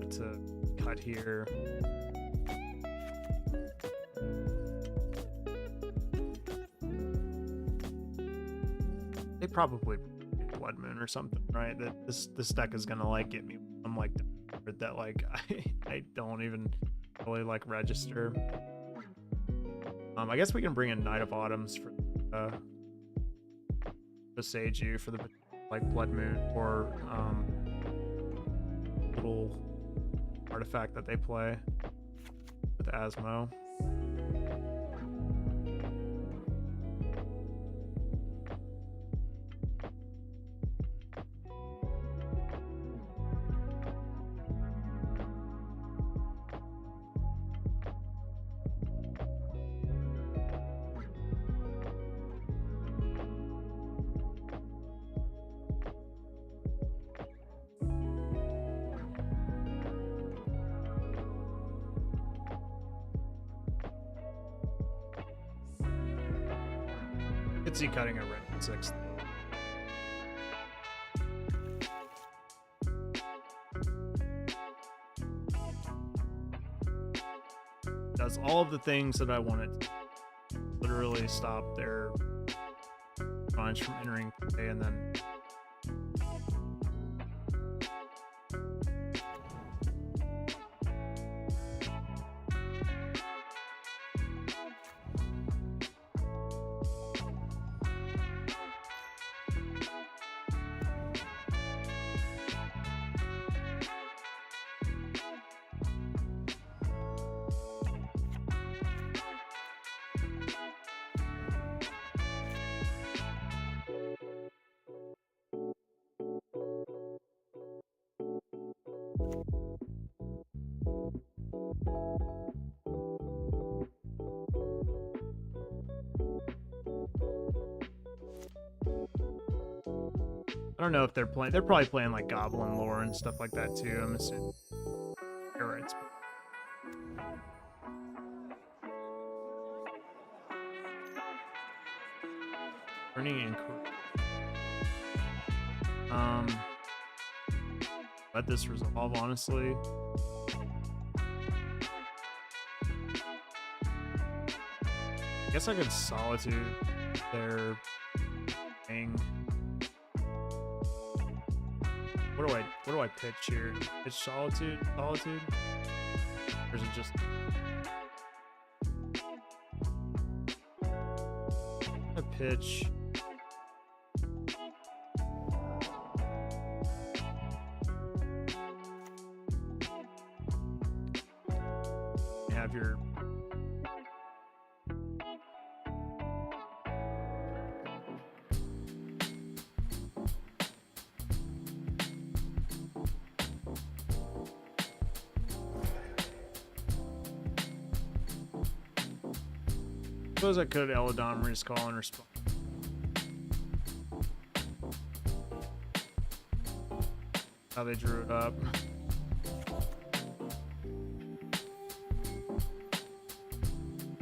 To cut here. They probably Blood Moon or something, right? That this deck is gonna like get me. I'm like that like I don't even really like register. I guess we can bring in Knight of Autumns for the Seiju for the like Blood Moon or little artifact that they play with Asmo. Could see cutting a red 6th. Does all of the things that I wanted to literally stop their bunch from entering play, and then I don't know if they're playing. They're probably playing like Goblin lore and stuff like that too. I'm assuming. You're right. Burning Inquiry. Let this resolve, honestly. I guess I could Solitude their thing. What do I pitch here? Pitch Solitude? Or is it just a pitch? You have your suppose I could Eladamri's call and respond. How they drew it up.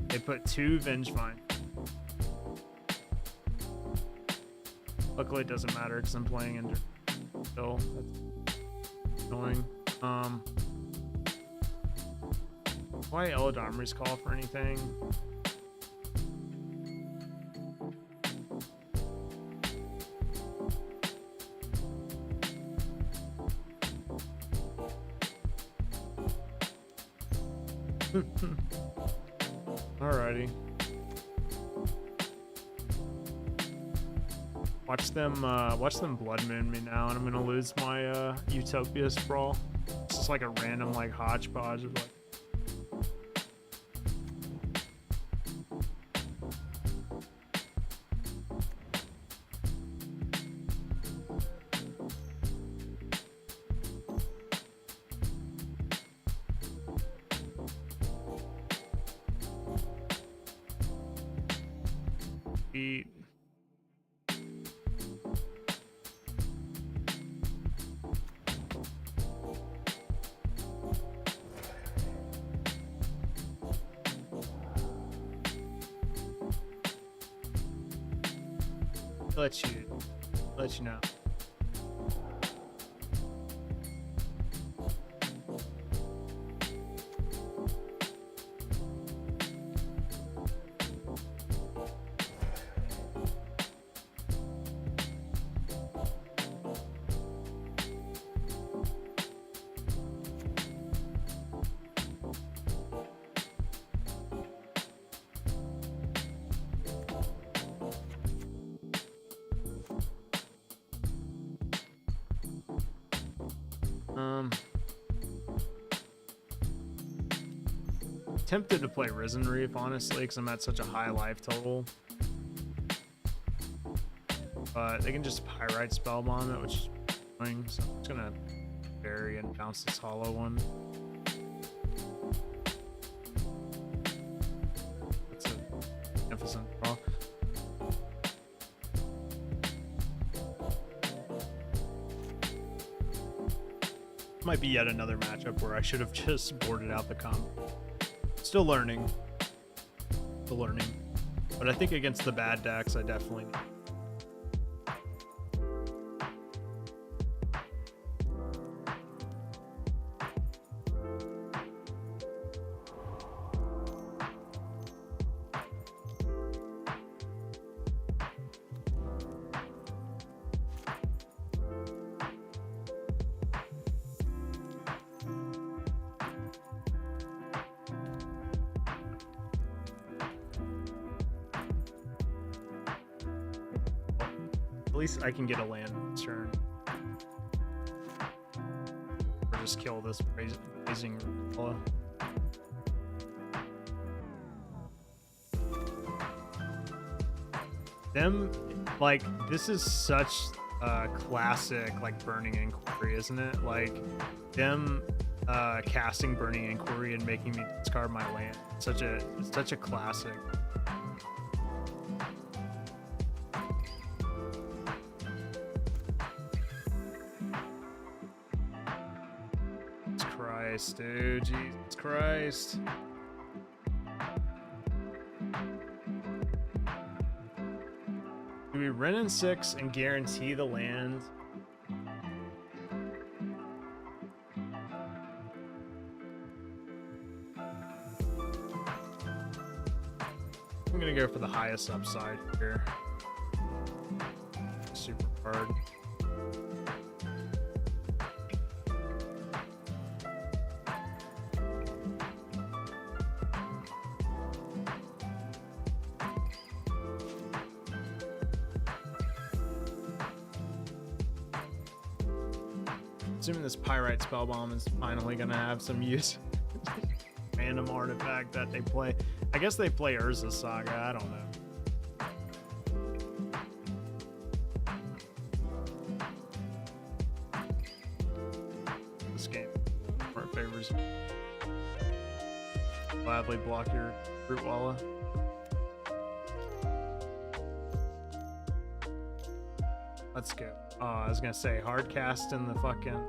They put 2 Vengevine. Luckily, it doesn't matter because I'm playing into still. That's annoying. Why Eldritch Armory's call for anything? Alrighty. Watch them blood moon me now, and I'm gonna lose my Utopia Sprawl. It's just like a random like hodgepodge of like. Eat. Let you know. Tempted to play Risen Reef, honestly, because I'm at such a high life total. But they can just Pyrite Spellbomb it, which is annoying, so I'm just gonna bury and bounce this hollow one. That's a magnificent draw. Might be yet another matchup where I should have just boarded out the comp. Still learning. But I think against the bad decks, I definitely need. At least I can get a land this turn. Or just kill this blazing Rutella. Them, like, this is such a classic, like, Burning Inquiry, isn't it? Like, them casting Burning Inquiry and making me discard my land. It's such a classic. Dude, Jesus Christ. Do we run in 6 and guarantee the land? I'm gonna go for the highest upside here. Super hard. Assuming this Pyrite Spellbomb is finally gonna have some use. Random artifact that they play. I guess they play Urza Saga, I don't know. This game more favors you. Gladly block your Root Walla. Let's go. I was gonna say hard cast in the fucking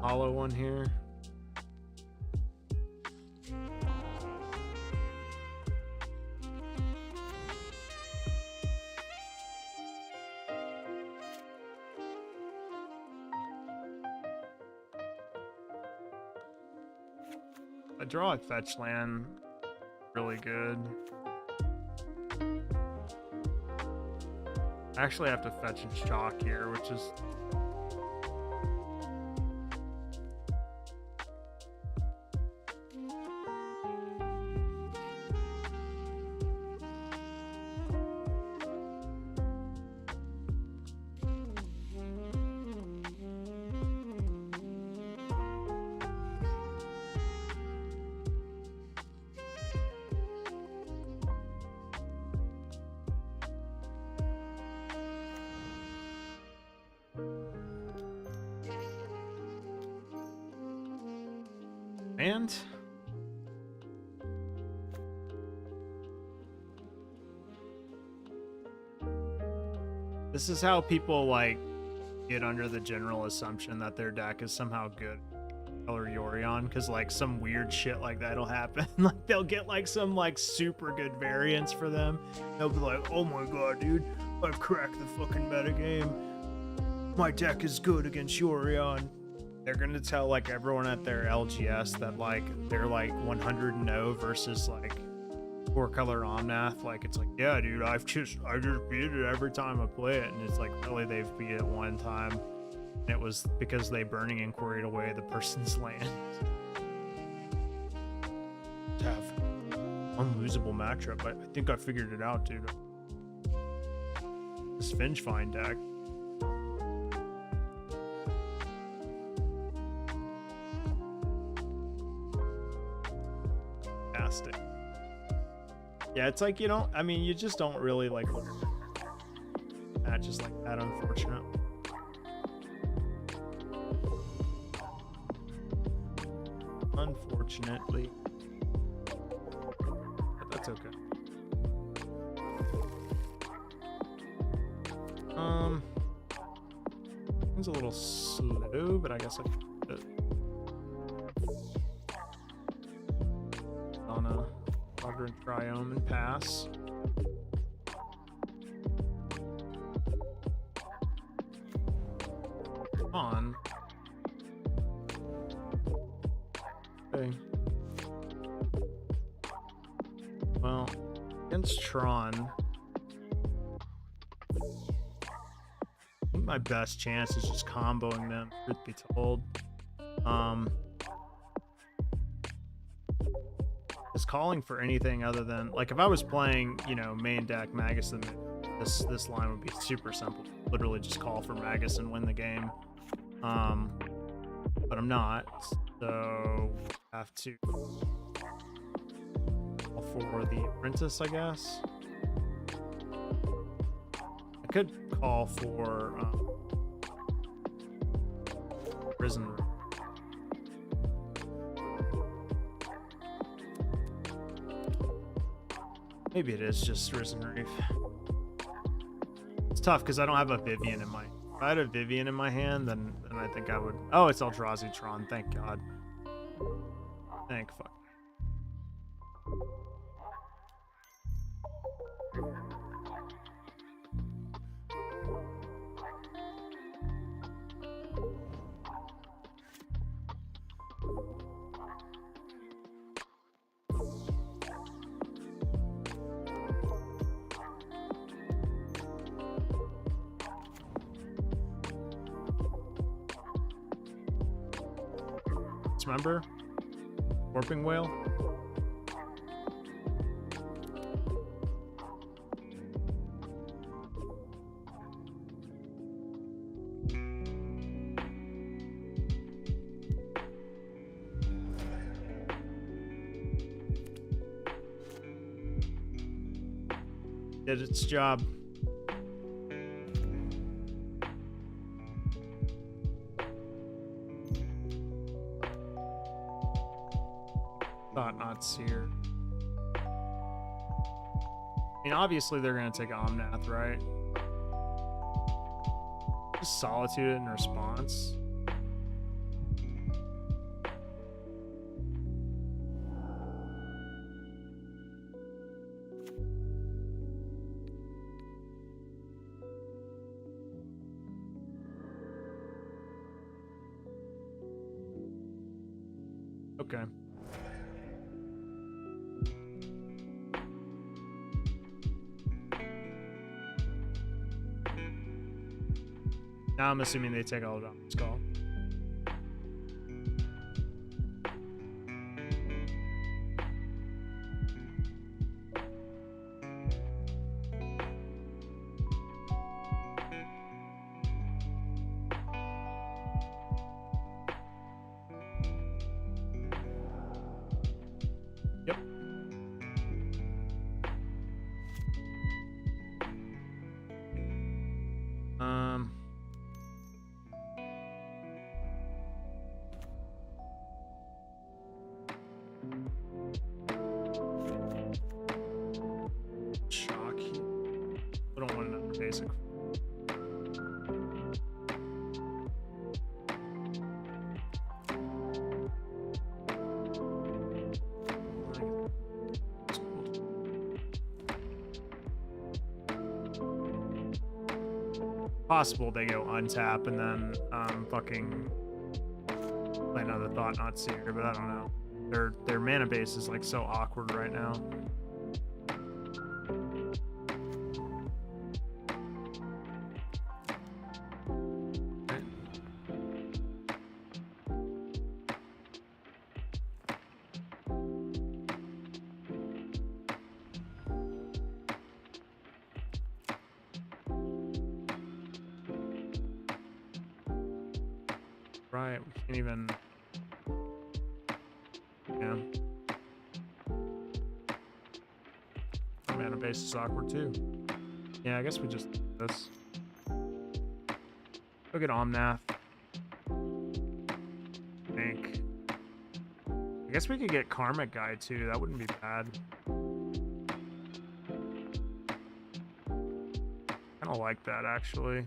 hollow one here. I draw a fetch land really good. I actually have to fetch and shock here, which is and this is how people like get under the general assumption that their deck is somehow good color Yorion, because like some weird shit like that'll happen. Like they'll get like some like super good variants for them. They'll be like, oh my god, dude, I've cracked the fucking metagame. My deck is good against Yorion. They're gonna tell like everyone at their LGS that like they're like 100-0 versus like 4-color Omnath. Like it's like, yeah, dude, I just beat it every time I play it, and it's like really they've beat it one time, and it was because they Burning Inquiry away the person's land. To have unlosable matchup. I think I figured it out, dude. This Vengefine deck. Fantastic. Yeah, it's like you don't. I mean, you just don't really like look at matches like that, unfortunately. Unfortunately, but that's okay. It's a little slow, but I guess I can put it on a Quadrant Triome and pass. On. Okay. Well, against Tron, I think my best chance is just comboing them, truth be told. Is calling for anything other than, like, if I was playing, you know, main deck Magus, then this line would be super simple. Literally just call for Magus and win the game. But I'm not, so I have to call for the Apprentice, I guess. I could call for Prison. Maybe it is just Risen Reef. It's tough because I don't have a Vivien in my. If I had a Vivien in my hand, then I think I would. Oh, it's Eldrazi Tron. Thank God. Thank fuck. Remember? Warping Whale? Did its job. Thought-Knots here. I mean, obviously they're gonna take Omnath, right? Just solitude in response. Okay. Now I'm assuming they take all of Dom's call. Yep. Shock. I don't want another basic. Possible they go untap and then fucking play another Thought-Knot Seer, but I don't know. Their mana base is like so awkward right now. Right, we can't even. Yeah. Mana base is awkward too. Yeah, I guess we just do this. Look at Omnath. I guess we could get Karmic Guy too. That wouldn't be bad. Kind of like that actually.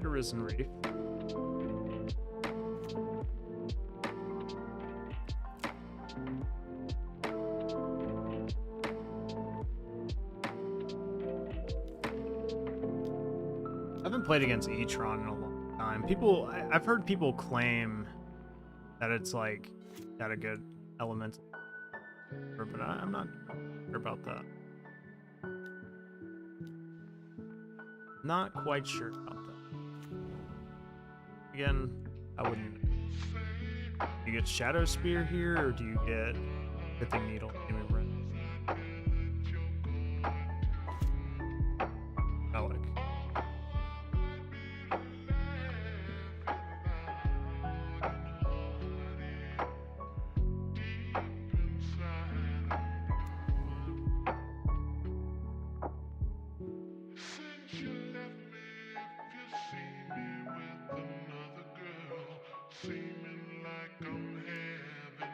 Arisen Reef. I haven't played against E-Tron in a long time. I've heard people claim that it's like got a good elemental, but I'm not sure about that. Not quite sure about that. Again, I wouldn't. Do you get Shadow Spear here, or do you get Pithing Needle? Relic.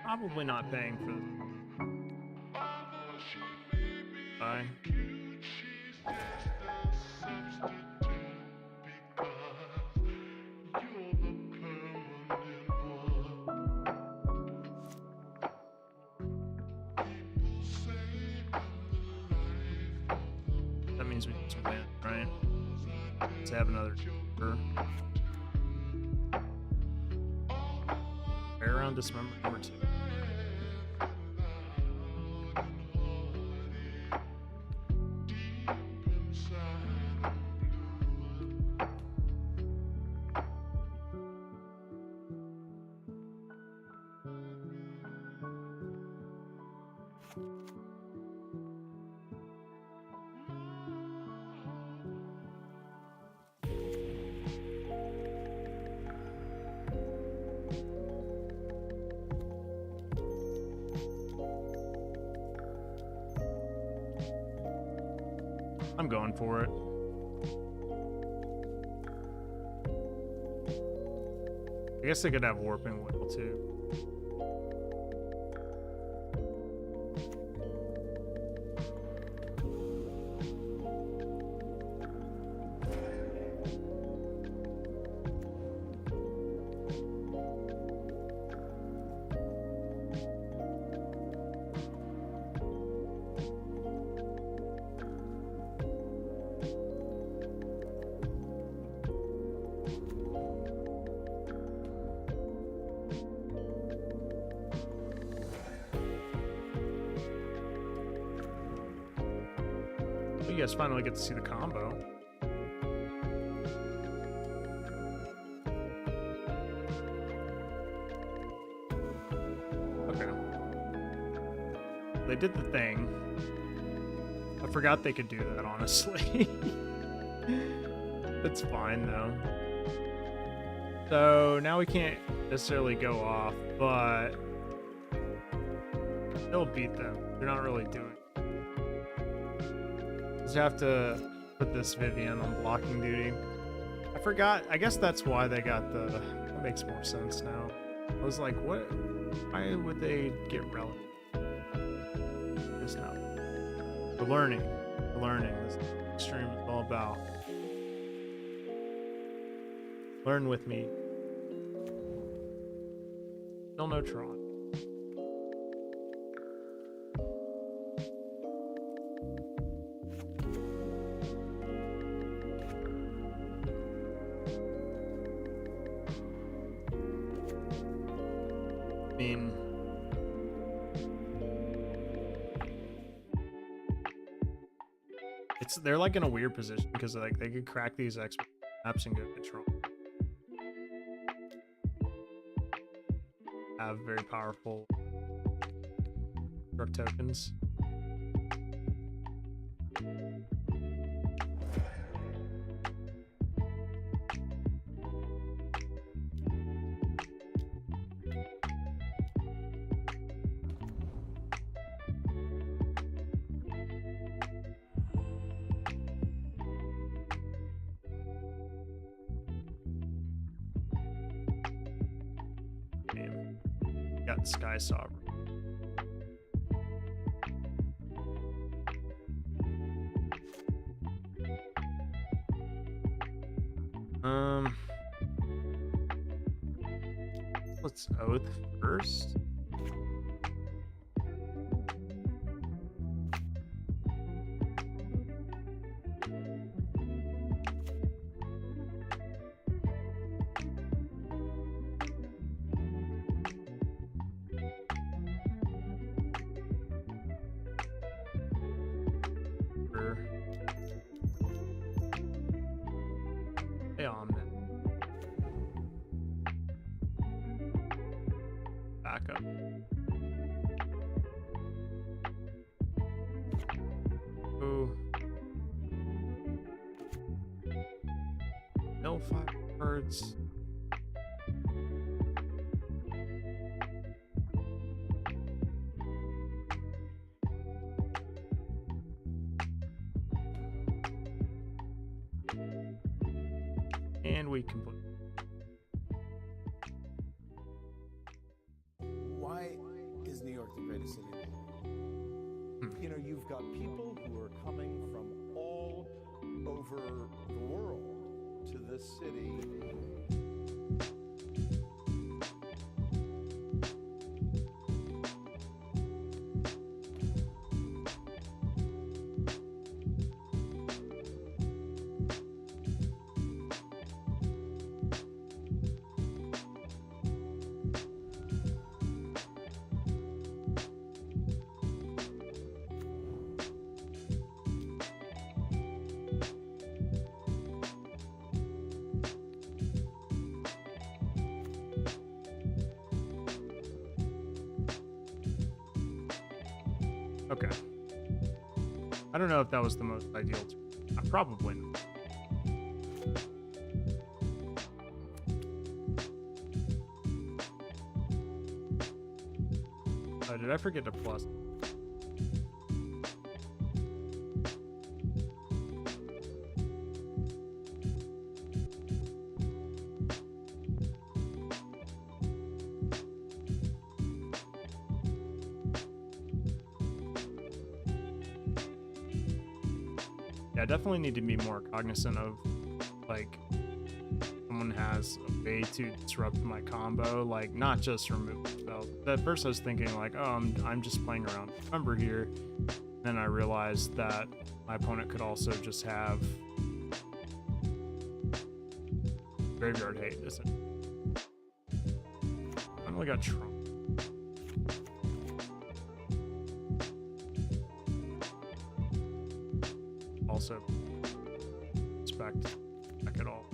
Probably not paying for this. Bye. That means we just win, right? Let's have another Joker. Right around Dismember number 2. I'm going for it. I guess they could have warping wheel too. You guys finally get to see the combo. Okay. They did the thing. I forgot they could do that, honestly. That's fine, though. So now we can't necessarily go off, but still beat them. They're not really doing it. Just have to put this Vivien on blocking duty. I forgot. I guess that's why they got the... That makes more sense now. I was like, what? Why would they get relevant? Just now. We're learning. We're learning. This stream is all about. Learn with me. Still no Tron. I mean, they're like in a weird position because like they could crack these expert maps and go control. Have very powerful drug tokens. Got Sky Sovereign. Let's Oath first. Hey, Omni. Back up. Ooh. No 5 cards. And we complete. Why is New York the greatest city in the world? You know, you've got people who are coming from all over the world to this city. Okay. I don't know if that was the most ideal. Probably not. Did I forget to plus? I definitely need to be more cognizant of, like, someone has a way to disrupt my combo, like not just remove spells. At first I was thinking like, oh, I'm just playing around with number here. Then I realized that my opponent could also just have graveyard hate. I only got Trump. Also, respect back at all.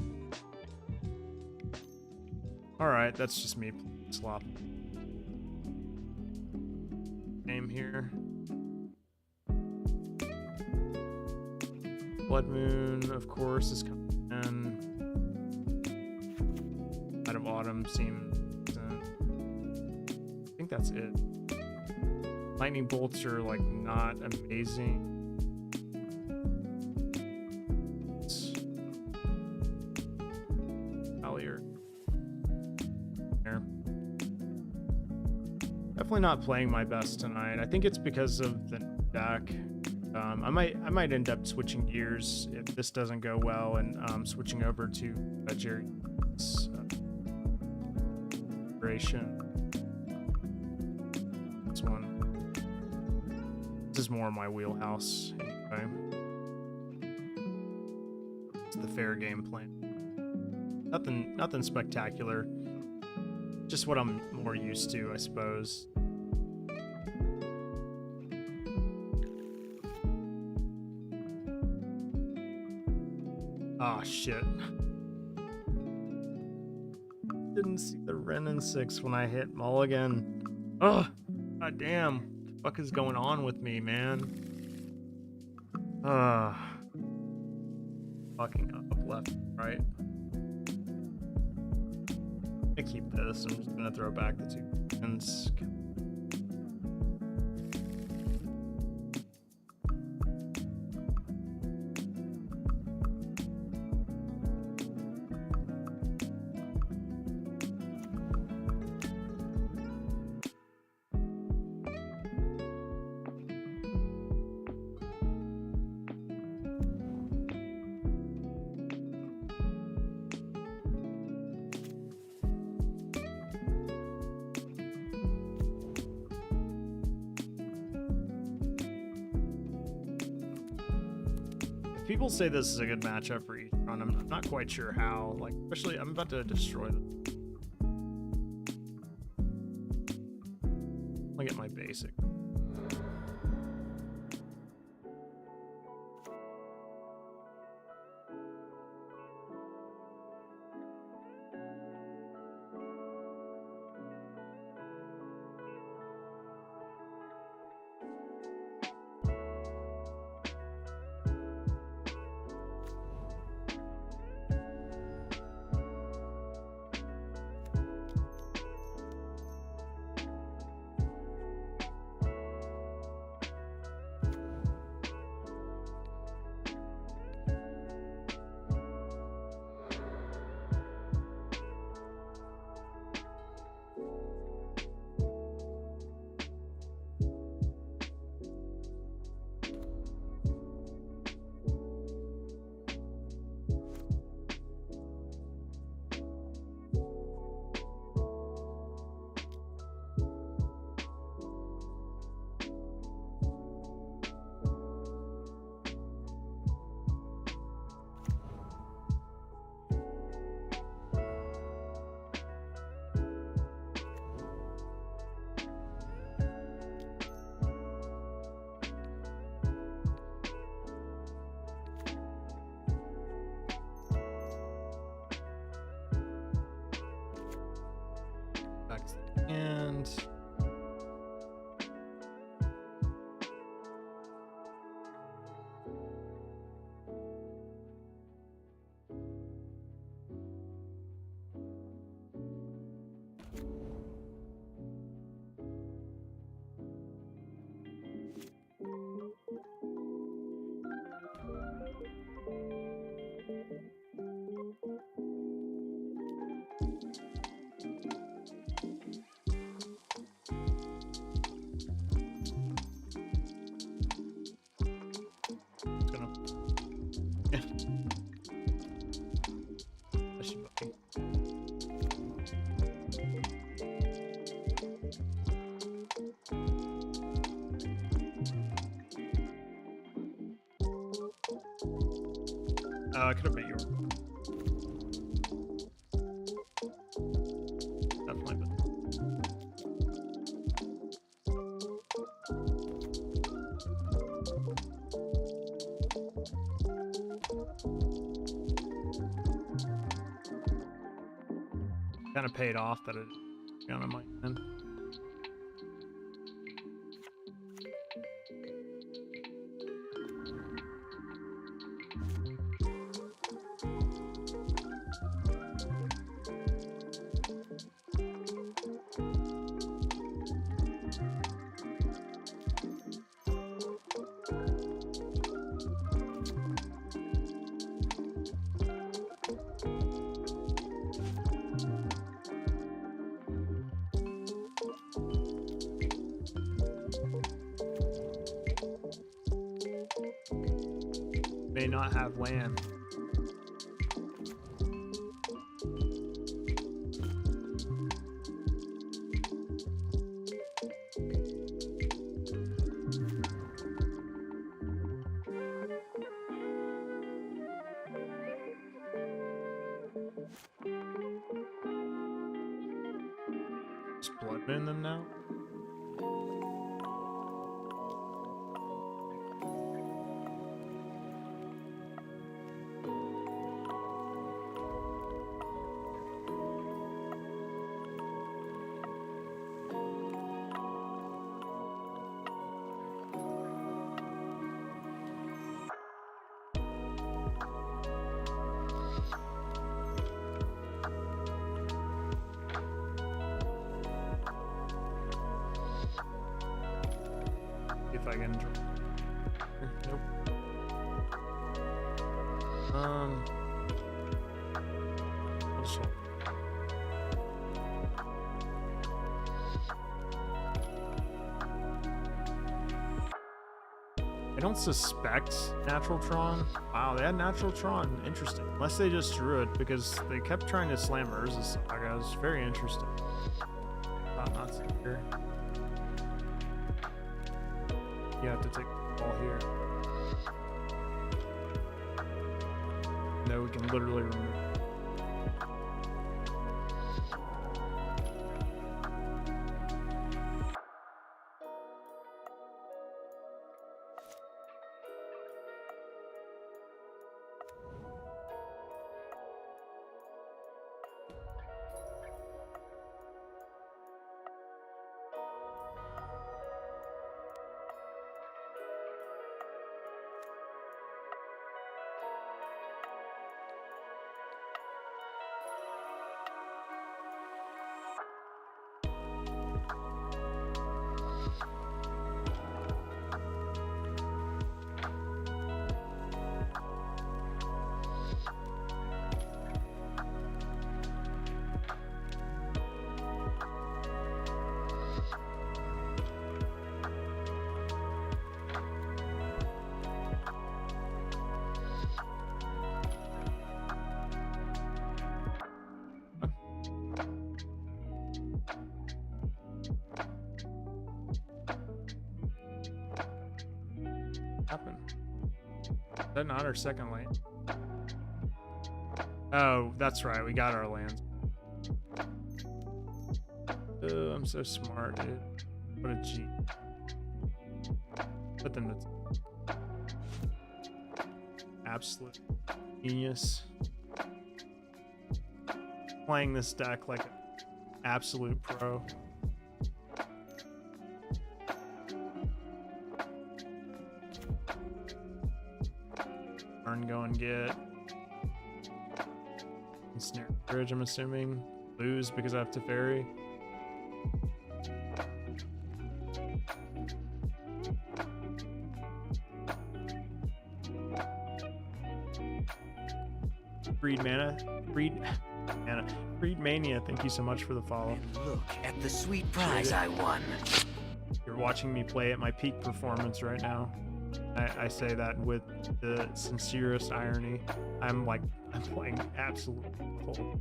All right, that's just me slop. Game here. Blood Moon, of course, is coming in. Out of Autumn seems. I think that's it. Lightning bolts are like not amazing. Definitely not playing my best tonight. I think it's because of the deck. I might end up switching gears if this doesn't go well and switching over to Jerry's operation. This one. This is more my wheelhouse anyway. It's the fair game plan. Nothing spectacular. Just what I'm more used to, I suppose. Ah, shit. Didn't see the Ren and 6 when I hit mulligan. Ugh! God damn. What the fuck is going on with me, man? Fucking up, left, right. I keep this. I'm just gonna throw back the 2 pins. People say this is a good matchup for each run. I'm not quite sure how. Like, especially, I'm about to destroy them. I'll get my basic. Back to the end. Oh, I could have bet you. Definitely. Kind of paid off that it got on my end. May not have land. Just blood in them now. If I can. Nope. Also. I don't suspect Natural Tron. Wow, they had Natural Tron. Interesting. Unless they just drew it because they kept trying to slam Urza's Saga. It was very interesting. Not secure. You have to take the ball here. No, we can literally remove. Happen. Is that not our second lane? Oh, that's right. We got our lands. Oh, I'm so smart, dude. What a G. Put them to absolute genius. Playing this deck like an absolute pro. Go and get Snare Bridge, I'm assuming. Lose because I have Teferi. Freed Mana. Freed Mania, thank you so much for the follow. And look at the sweet prize I won. You're watching me play at my peak performance right now. I say that with the sincerest irony. I'm playing absolutely full.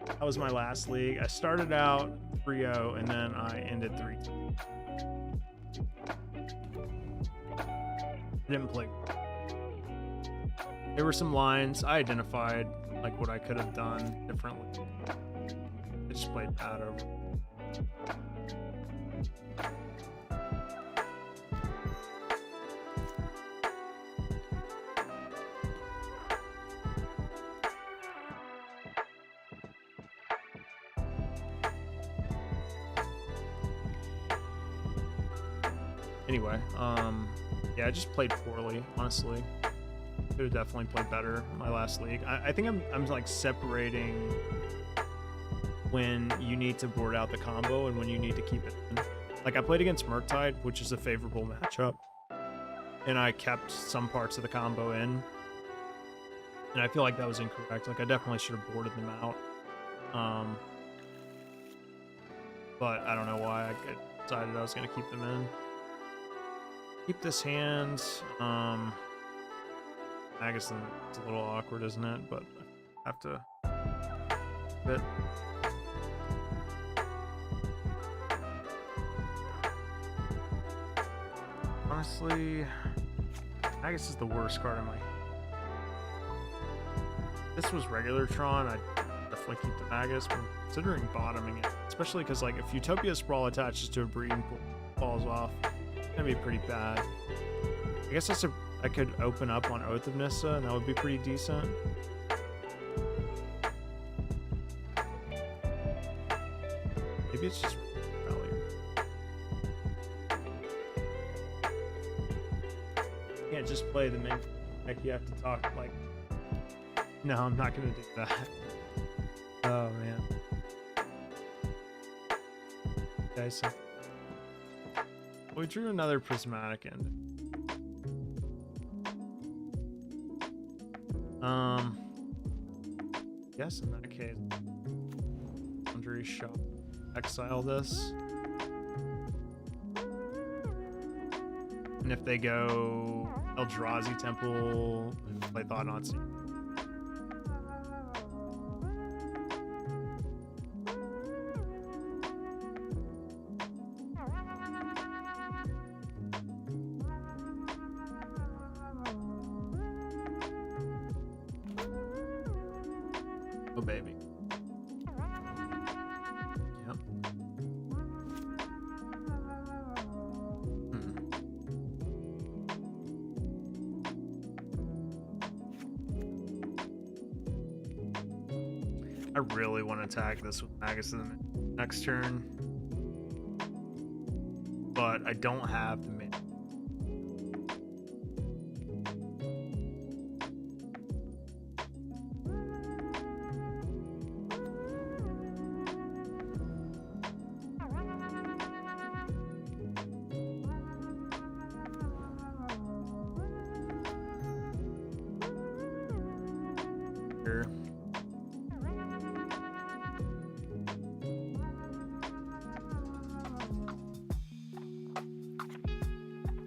That was my last league. I started out 3-0 and then I ended 3-2. I didn't play. there were some lines I identified, like what I could have done differently. I just played bad over. Anyway, yeah, I just played poorly, honestly. Could have definitely played better in my last league. I think I'm like separating when you need to board out the combo and when you need to keep it in. Like I played against Murktide, which is a favorable matchup, and I kept some parts of the combo in, and I feel like that was incorrect. Like I definitely should have boarded them out. But I don't know why I decided I was gonna keep them in. Keep this hand. I guess it's a little awkward, isn't it? But I have to bit. Honestly, I guess is the worst card in my. This was regular Tron. I'd definitely keep the Magus, but considering bottoming it, especially because like if Utopia Sprawl attaches to a breeding pool, falls off, it's gonna be pretty bad. I guess I could open up on Oath of Nissa, and that would be pretty decent. Maybe it's just value. You can't just play the main deck, you have to talk like. No, I'm not gonna do that. Oh man. Okay, so we drew another prismatic end. Guess in that case, Boundary Shop, exile this, and if they go Eldrazi Temple, play Thought Nazi. Oh baby. Yep. I really want to attack this with Magus in the next turn, but I don't have the mana.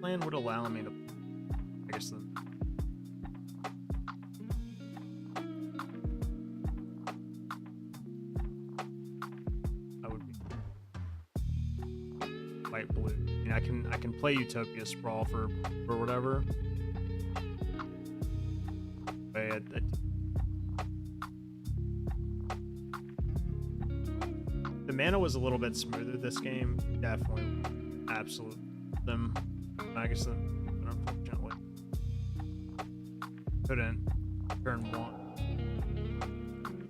Plan would allow me to, I guess, I would be white blue. I mean, I can play Utopia Sprawl for whatever. The mana was a little bit smoother this game. Definitely, absolutely. Them, I guess, but unfortunately, couldn't turn one.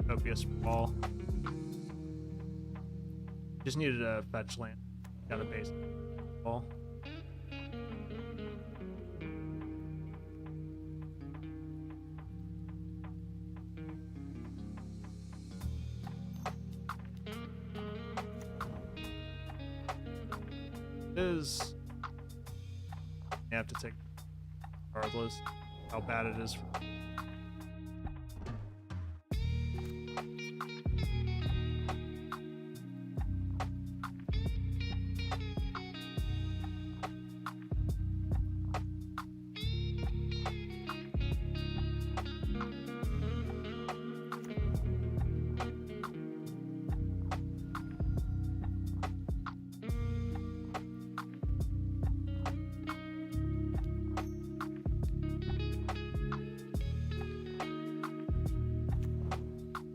Utopia Sprawl. Just needed a fetch land. Got a base ball. Is you have to take regardless how bad it is.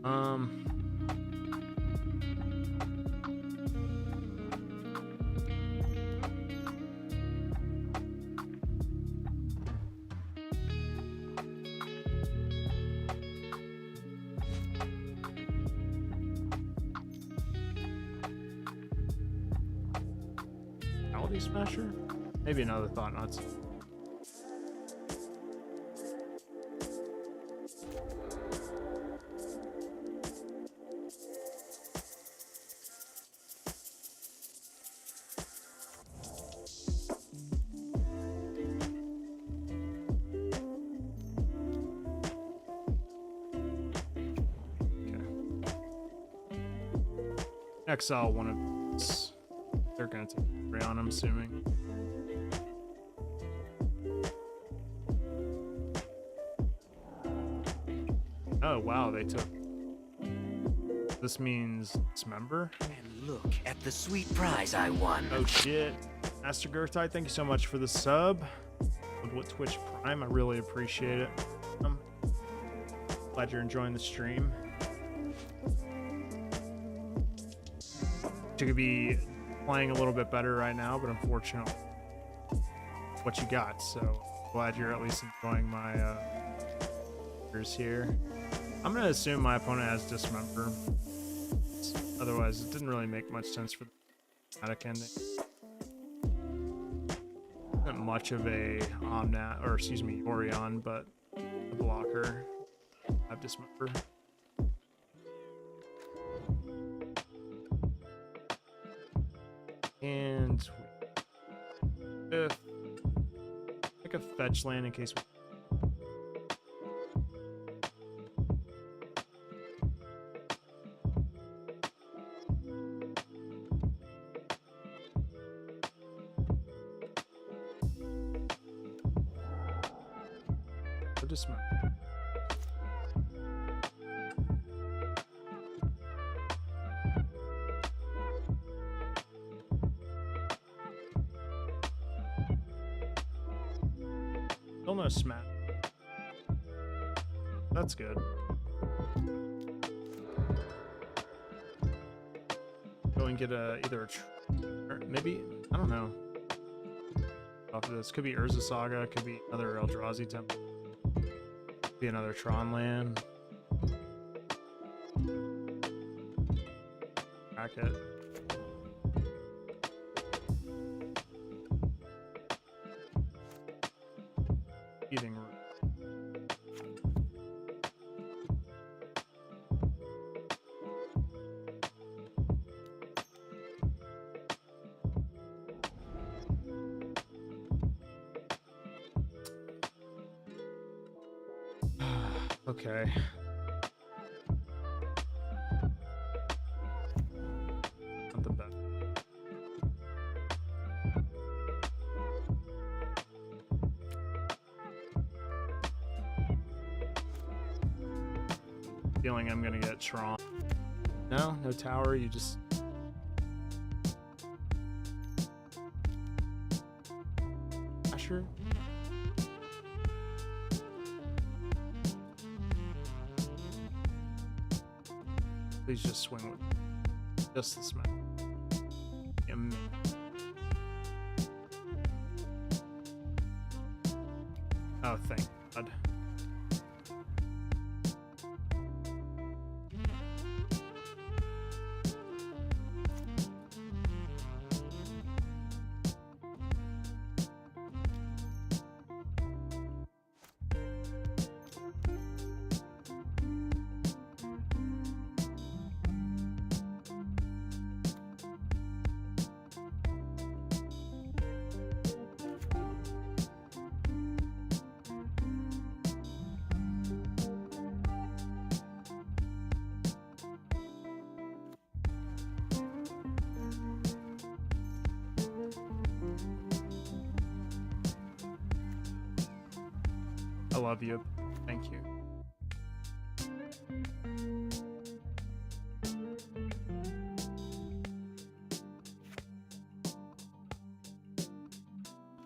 Um, Reality Smasher? Maybe another Thought Nuts. Exile one of these. They're gonna take three on, I'm assuming. Oh wow, they took. This means dismember. And look at the sweet prize I won. Oh shit. Master Gertide, thank you so much for the sub. With Twitch Prime, I really appreciate it. Glad you're enjoying the stream. You could be playing a little bit better right now, but unfortunately, what you got. So glad you're at least enjoying my years here. I'm gonna assume my opponent has Dismember. Otherwise, it didn't really make much sense for the dramatic ending. Not much of a Omnat, or excuse me, Orion, but a blocker. I have Dismember. And if like a fetch land in case we dismount. Still no smack. That's good. Go and get either or maybe, I don't know. Off of this, could be Urza Saga, could be another Eldrazi temple, could be another Tron land. Crack it. Eating room. Okay. Not the best. Feeling I'm gonna get Tron. No tower, you just Asher. Please just swing with just the smack. Oh, thank God. I love you. Thank you.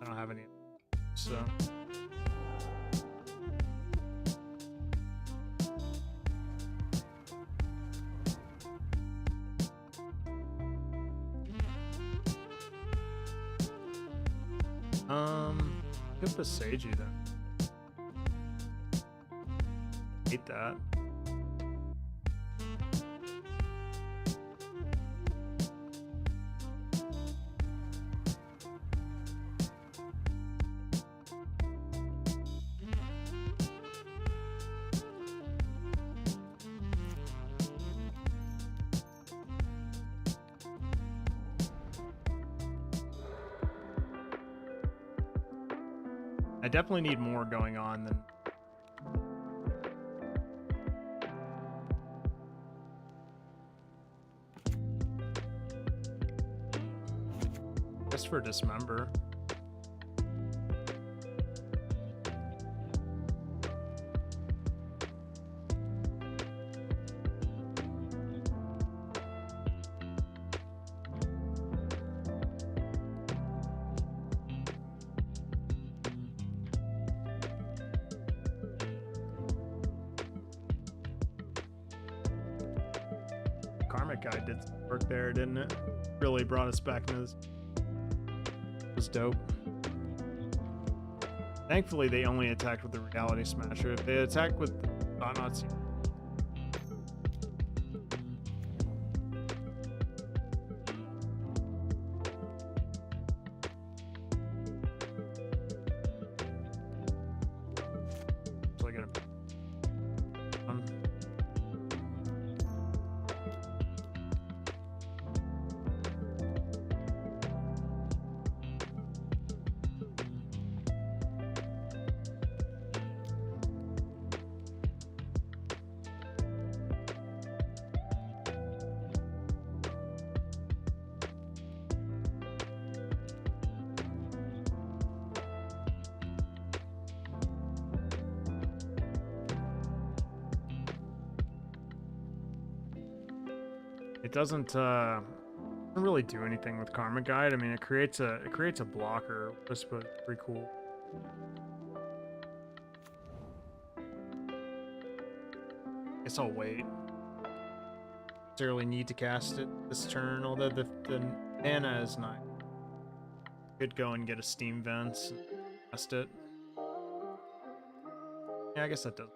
I don't have any, so. Good Beseiji then. Hate that. I definitely need more going on than just for Dismember. Karmic Guy did some work there, didn't it? Really brought us back into this. It was dope. Thankfully, they only attacked with the Reality Smasher. If they attacked with Thought-Knot Seer, so I gotta It doesn't really do anything with Karmic Guide. I mean, it creates a blocker. That's pretty cool. Guess I'll wait. Necessarily need to cast it this turn, although the mana is nice. Could go and get a Steam Vents and cast it. Yeah, I guess that does.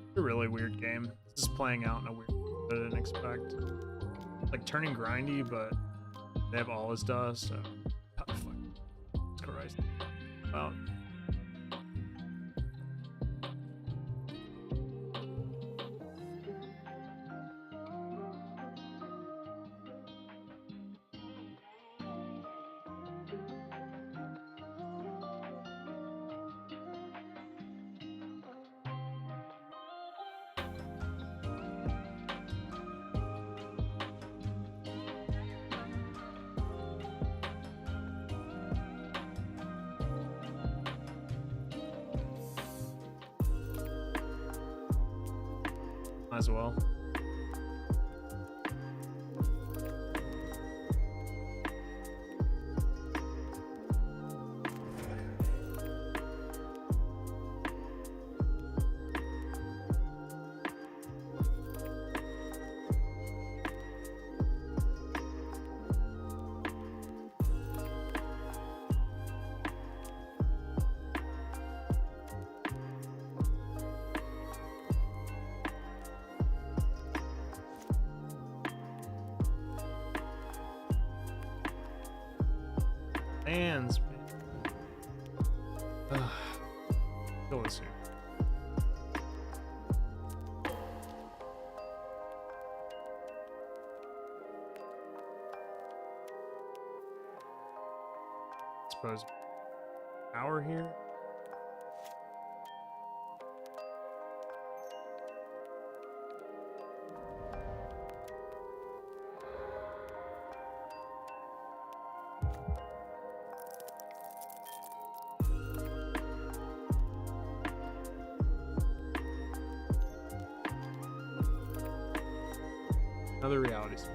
It's a really weird game. This is playing out in a weird way that I didn't expect. Like turning grindy, but they have all his dust, so oh, fuck. Christ. Wow. Might as well. Hands. Kill this here. suppose power here. Another reality spin.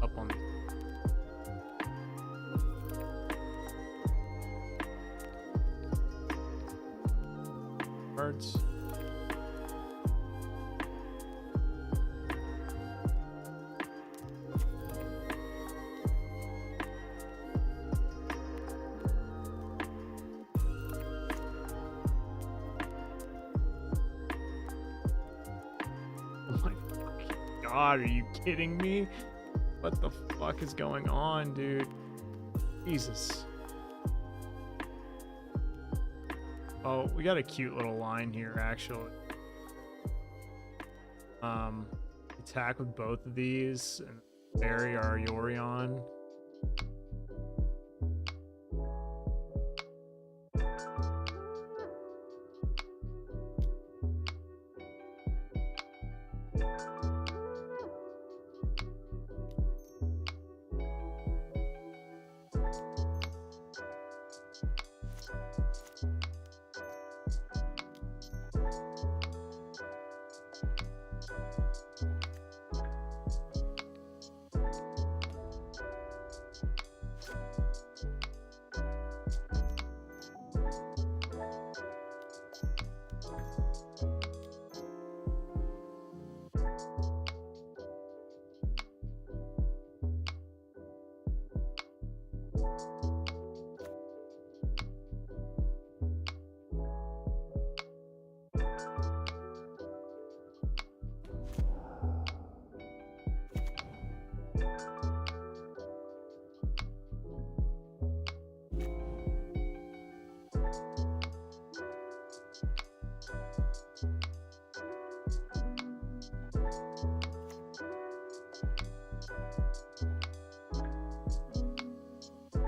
Up on cards. Oh my fucking god, are you kidding me? What the fuck is going on, dude? Jesus. Oh, we got a cute little line here, actually. Attack with both of these and bury our Yorion.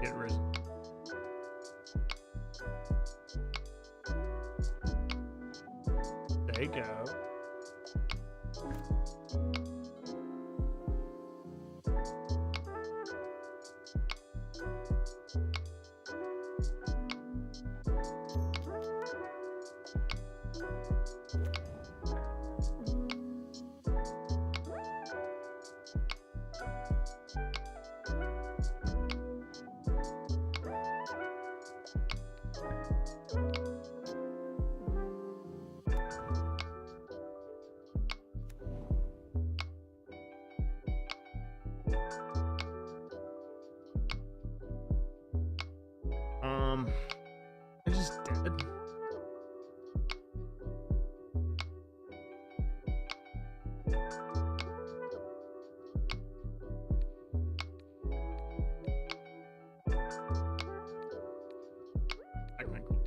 Get risen. There you go. I just did. Technical.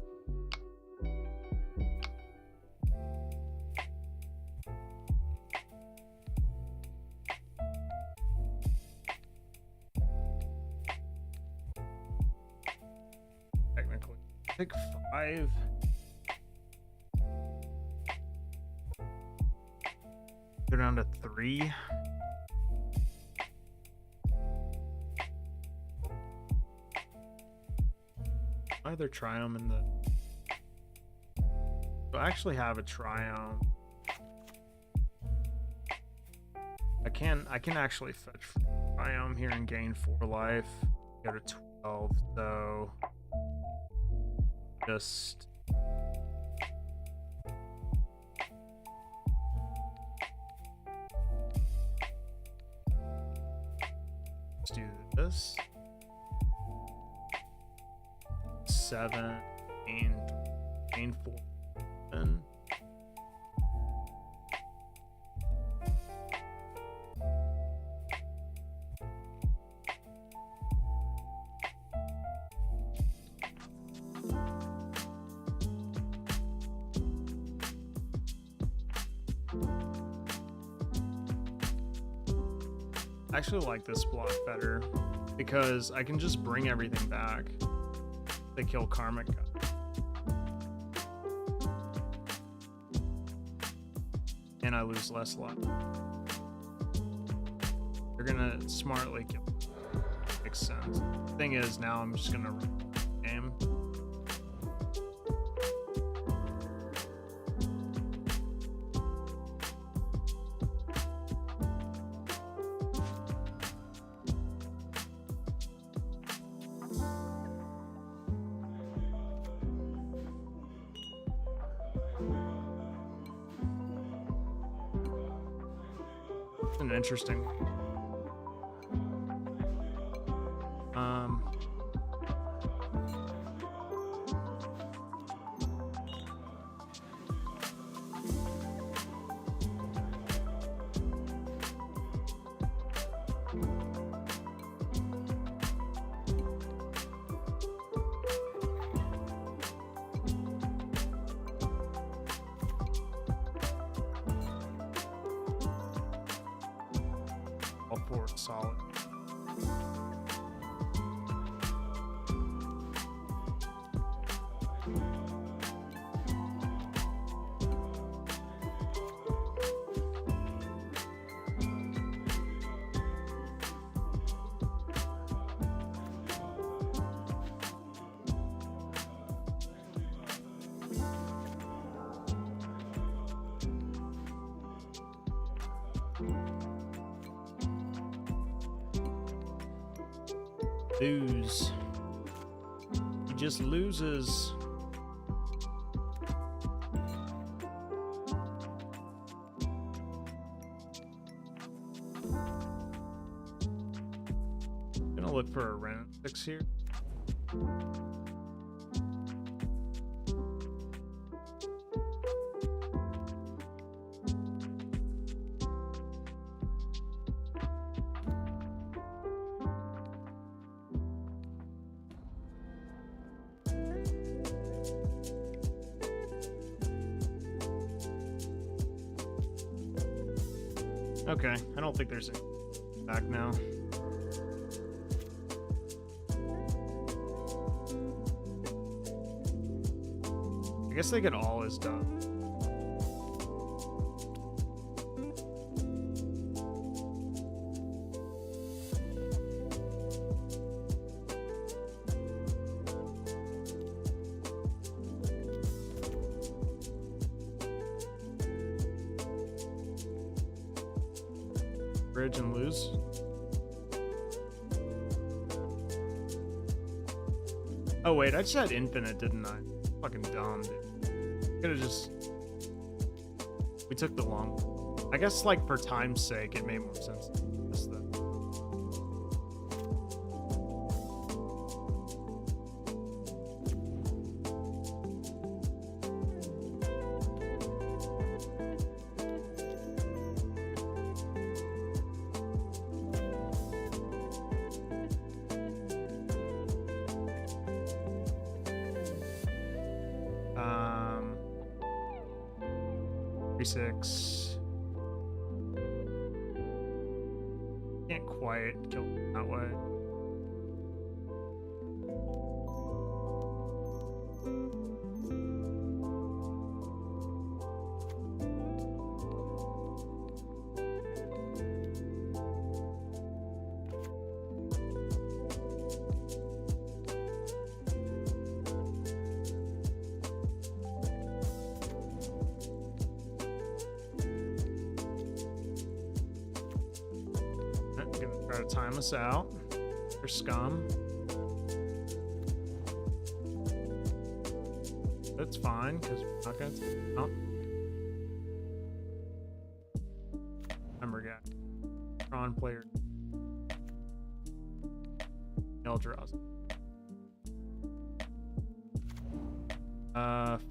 Technically. Take 5. Go down to 3. Either Triome in the... So I actually have a Triome. I can actually fetch Triome here and gain 4 life. Go to 12, so just let's do this. 7 gain 4 and I actually like this block better because I can just bring everything back. They kill Karmic. And I lose less luck. They're gonna smartly kill. Makes sense. Thing is, now I'm just gonna game. An interesting. All four solid. Lose. He just loses. Gonna look for a Ren 6 here. Okay, I don't think there's a back now. I guess they get all is done. Bridge and lose. Oh wait, I just had infinite, didn't I? Fucking dumb, dude. Could have just. We took the long. I guess like for time's sake, it made more sense. Just the... Um, 3-6. Can't quite kill him that way. I'm gonna try to time us out. For scum. That's fine, because we're not gonna. Oh. Remember, guy. Tron player. Eldrauz.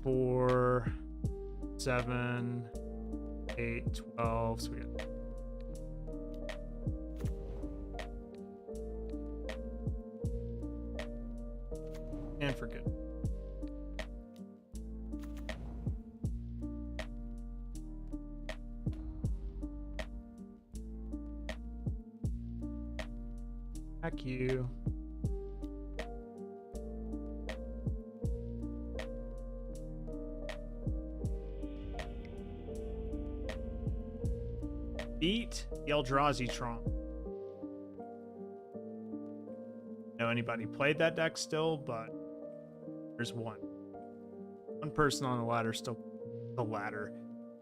4, 7, 8, 12. So we got. And for good. Heck you. Beat the Eldrazi Tron. Know anybody played that deck still, but there's one person on the ladder still. The ladder,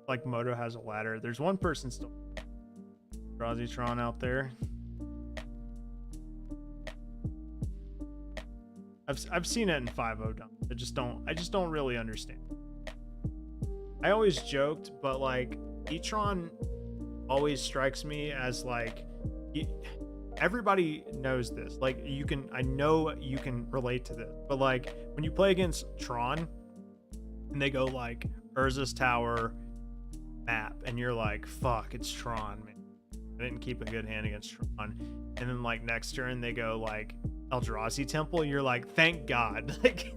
like Moto has a ladder. There's one person still. Eldrazi Tron out there. I've seen it in 5.0 done. I just don't really understand. I always joked, but like E-Tron always strikes me as like everybody knows this. Like I know you can relate to this, but like when you play against Tron and they go like Urza's Tower map and you're like, fuck, it's Tron, man. I didn't keep a good hand against Tron. And then like next turn they go like Eldrazi Temple, you're like, thank God. Like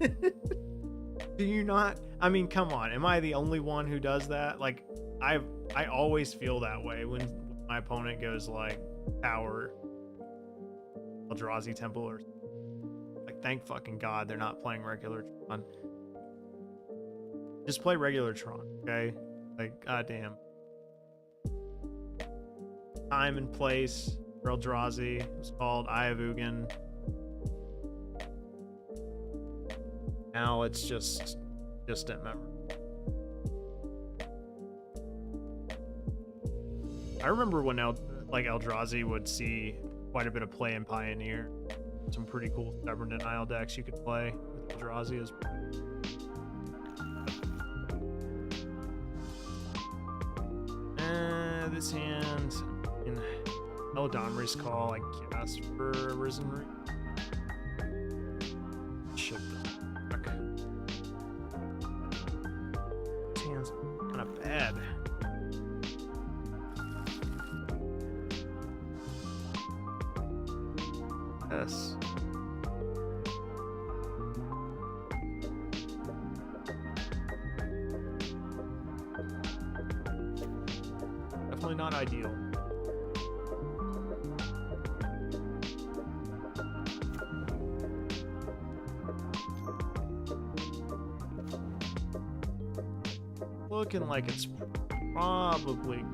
do you not? I mean, come on. Am I the only one who does that? Like I always feel that way when my opponent goes like Tower, Eldrazi Temple, or like, thank fucking God they're not playing regular Tron. Just play regular Tron, okay? Like, goddamn. Time and place for Eldrazi. It was called Eye of Ugin. Now it's just distant memory. I remember when Eldrazi would see quite a bit of play in Pioneer. Some pretty cool Stubborn Denial decks you could play with Eldrazi as well. This hand in Eldamri's Call, I guess, for Risen Reach. Ship this back. This hand's kind of bad. Yes. Definitely not ideal. Looking like it's probably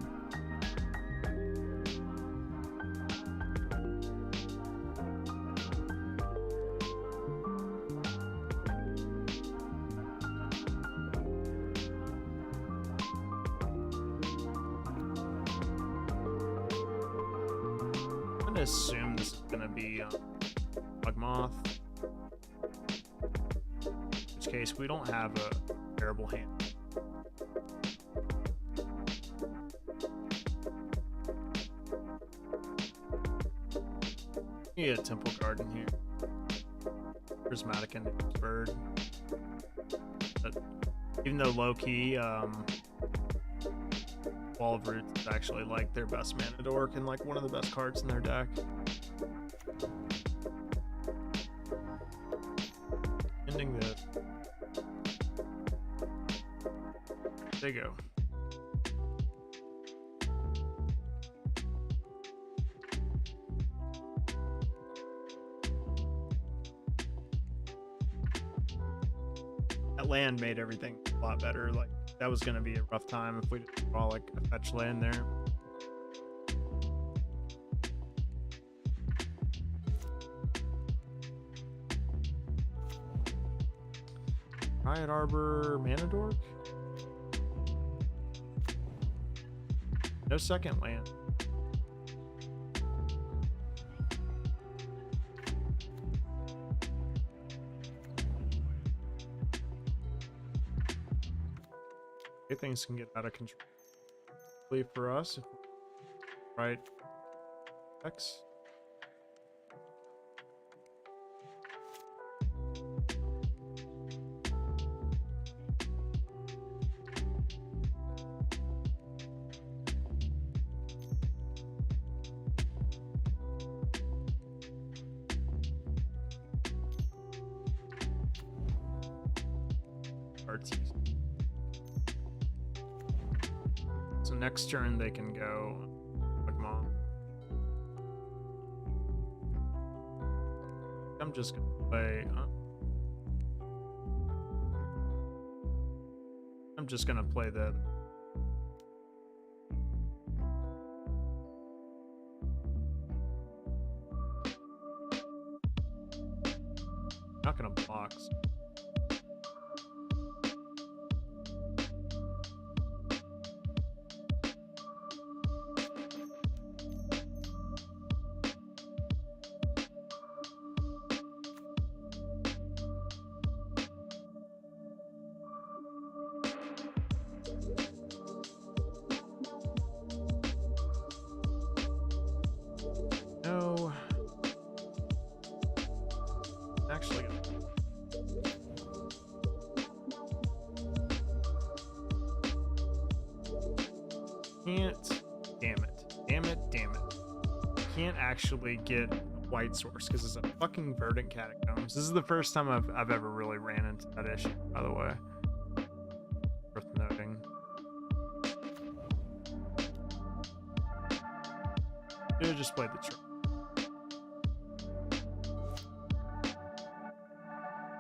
assume this is gonna be Bugmoth. In which case, we don't have a terrible hand. Yeah, Temple Garden here. Prismatic and Bird. But even though low key, Wall of Roots is actually like their best mana dork and like one of the best cards in their deck. Ending the. There you go. That land made everything a lot better. Like that was gonna be a rough time if we didn't draw like a fetch land there. Riot Arbor, Mana Dork? No second land. Things can get out of control for us if we right X. So next turn they can go Bugmoth. I'm just gonna play. I'm just gonna play the. Not gonna box. No. Actually. Can't. Damn it. Damn it. Damn it. Can't actually get white source because it's a fucking verdant catacombs. This is the first time I've ever really ran into that issue, by the way. Worth noting. Should have just played the trick.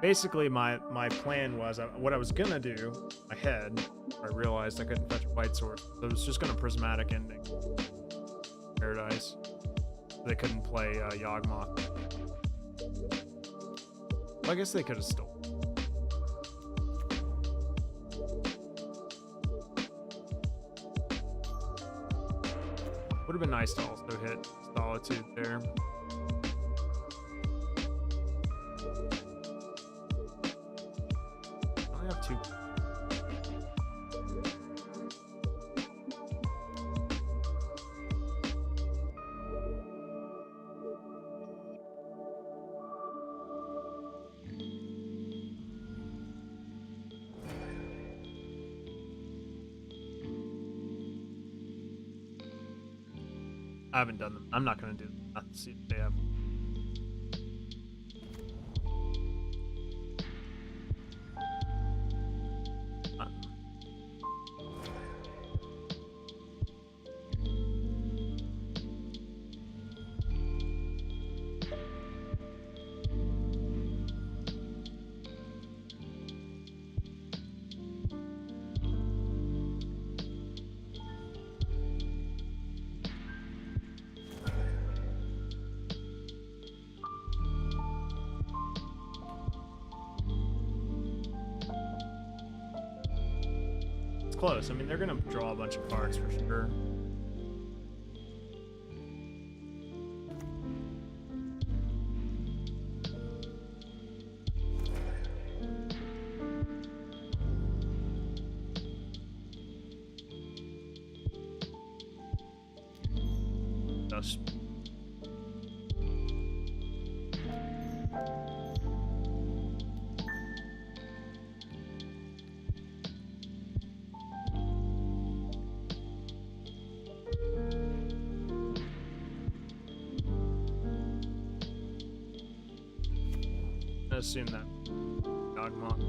Basically, my plan was what I was gonna do. My head, I realized I couldn't touch a white source, so I was just gonna prismatic ending Paradise. They couldn't play Yawgmoth. Well, I guess they could have still. Would have been nice to also hit Solitude there. I only have 2. I haven't done them. I'm not gonna do them. Not to see if they have. Close. I mean, they're gonna draw a bunch of cards for sure. Just assume that Yawgmoth.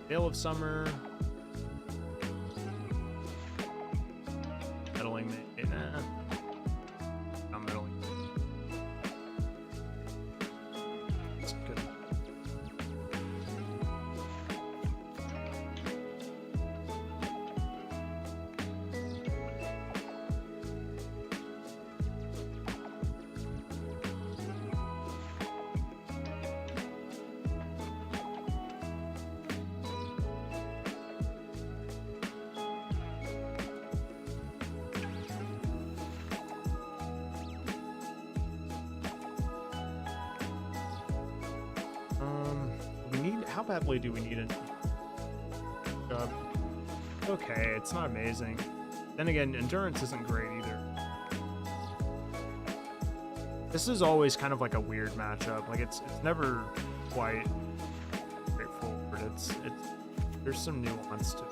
Veil of Summer. Meddling. Nah. I'm meddling. That's good. How badly do we need it? Okay, it's not amazing. Then again, endurance isn't great either. This is always kind of like a weird matchup. Like it's never quite straightforward. There's some nuance to it.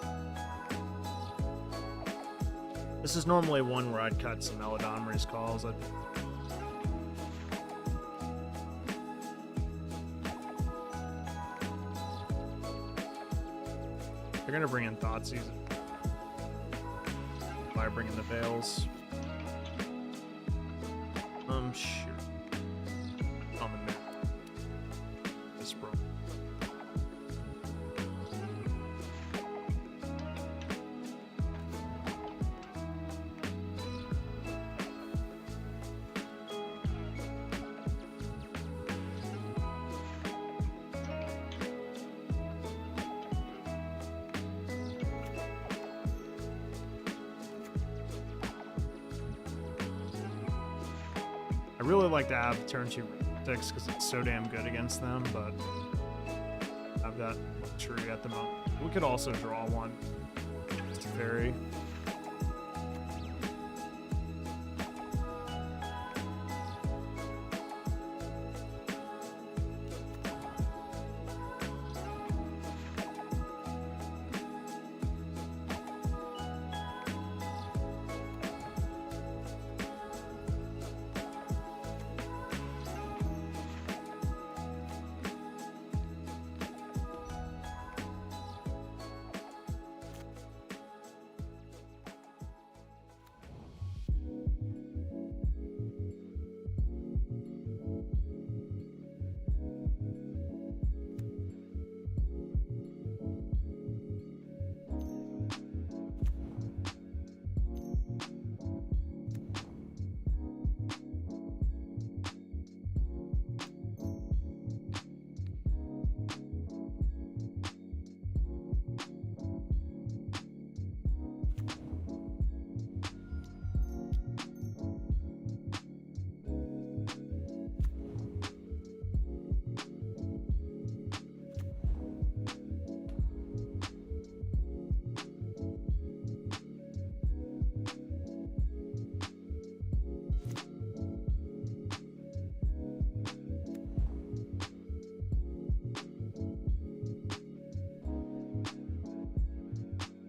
This is normally one where I'd cut some Eladomri's calls. They're gonna bring in Thoughtseize. By bringing the Veils. Sure. On the map. This bro. I really like to have turn 2 six because it's so damn good against them, but I have that luxury at the moment. We could also draw one. Just a fairy.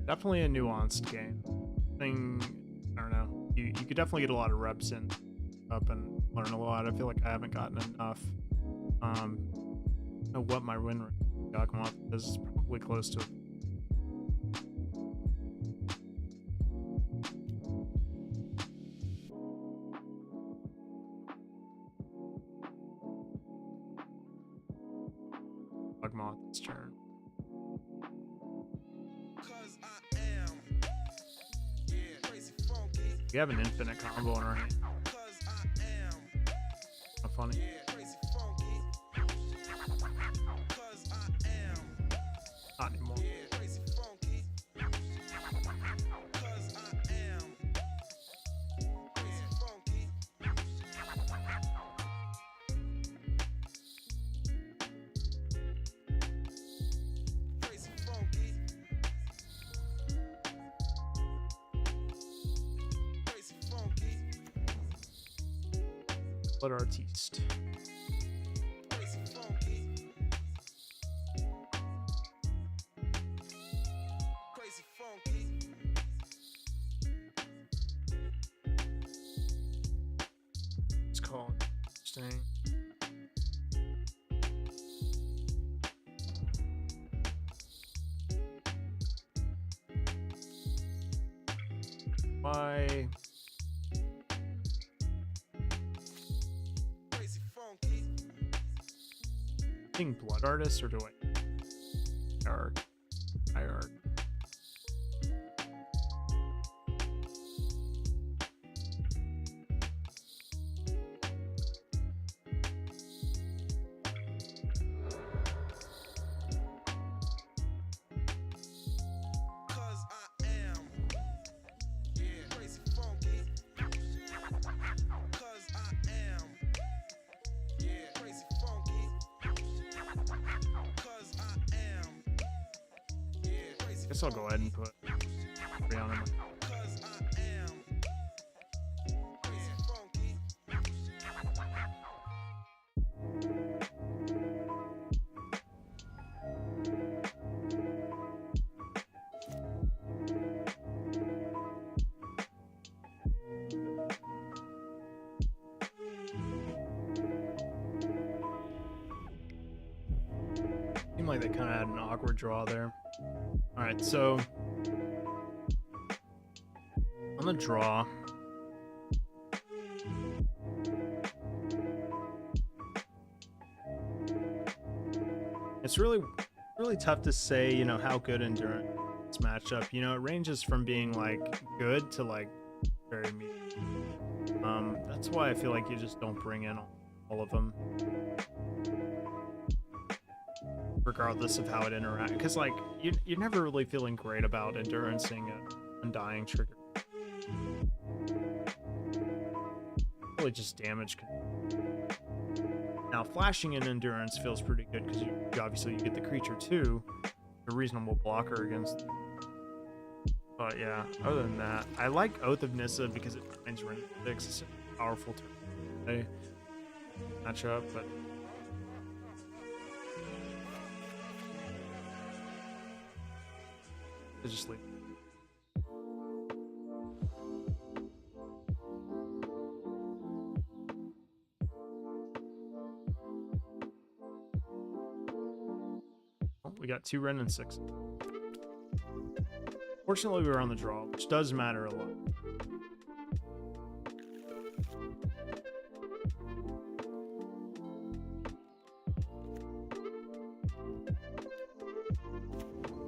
Definitely a nuanced game. I don't know. You could definitely get a lot of reps in up and learn a lot. I feel like I haven't gotten enough. Know what my win rate Gakmoth is probably close to. Gakmoth's turn. We have an infinite combo in our hand. How funny. Not anymore. Blood Artiste. It's called interesting. Why? Blood Artist, or do I art? I art. Guess I'll go ahead and put Brianna in my... like they kind of had an awkward draw there. All right, so on the draw, it's really tough to say, you know, how good endurance matchup. You know, it ranges from being like good to like very medium. That's why I feel like you just don't bring in all of them, regardless of how it interacts. Because like you're never really feeling great about endurancing an undying trigger. Really just damage. Now flashing in endurance feels pretty good because you obviously you get the creature too, a reasonable blocker against. But yeah, other than that, I like Oath of Nissa because it finds Ren 6. It's a powerful matchup, but I just leave. Oh, we got 2 Ren and 6. Fortunately, we were on the draw, which does matter a lot.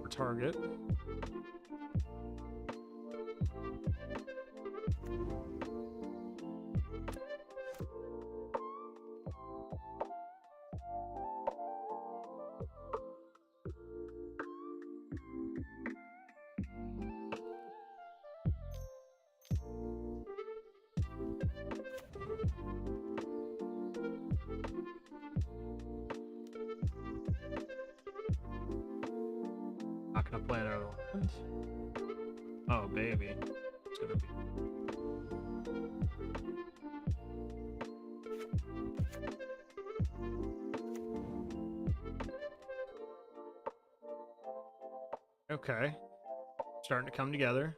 For target. Not gonna play another one. Oh baby, it's gonna be. Okay, starting to come together.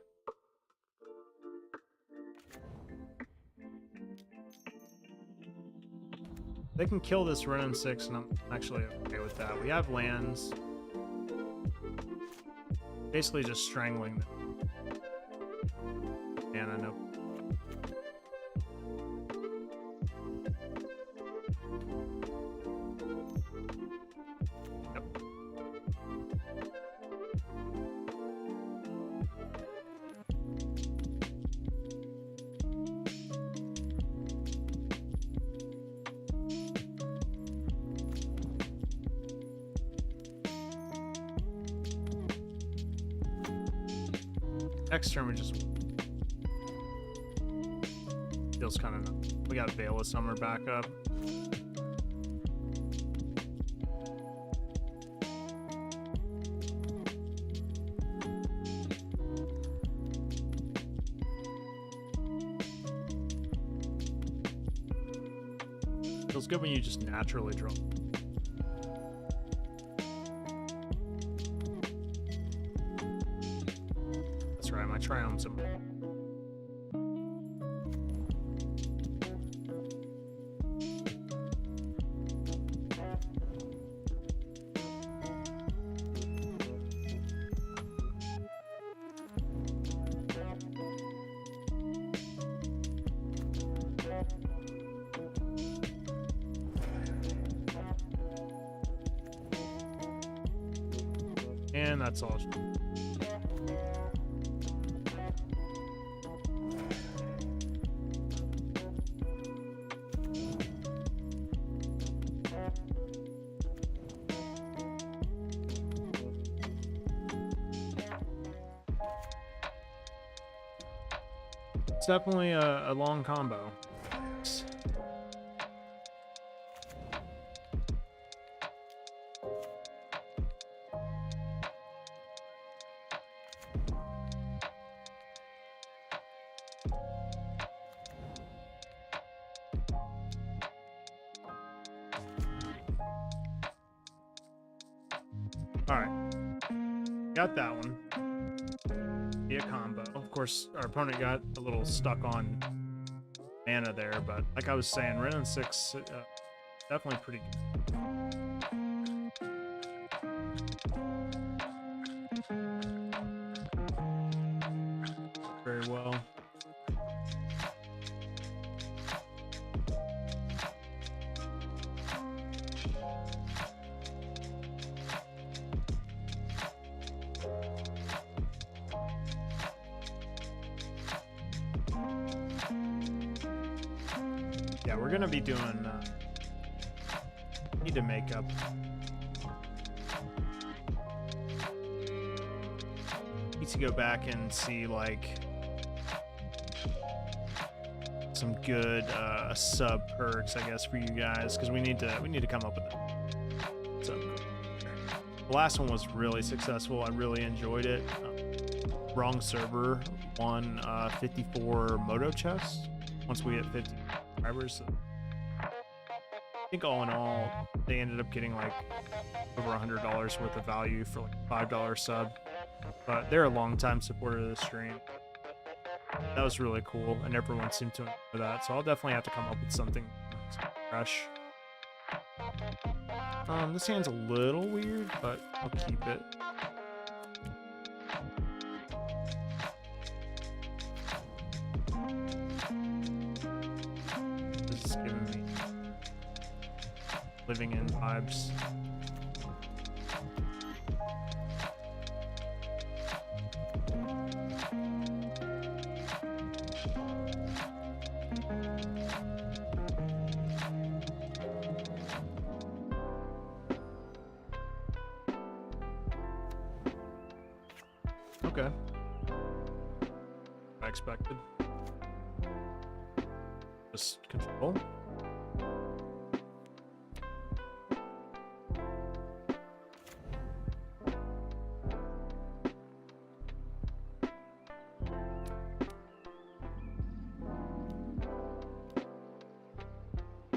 They can kill this Ren and 6, and I'm actually okay with that. We have lands. Basically just strangling them. And I know. Yep. Next turn we just feels kind of. We got Veil of Summer back up. Feels good when you just naturally draw. Right, my Triomes. And that's all. It's definitely a long combo. All right, got that one. Be a combo. Of course, our opponent got a little stuck on mana there, but like I was saying, Ren and 6 definitely pretty good. Very well. Yeah, we're gonna be doing need to make up need to go back and see like some good sub perks, I guess, for you guys, because we need to come up with it. So the last one was really successful. I really enjoyed it. Wrong server won 54 moto chests once we hit 50 subscribers. So I think all in all, they ended up getting like over $100 worth of value for like a $5 sub. But they're a long-time supporter of the stream. That was really cool, and everyone seemed to enjoy that. So I'll definitely have to come up with something fresh. This hand's a little weird, but I'll keep it. This is giving me living in vibes. Okay. I expected. Just control.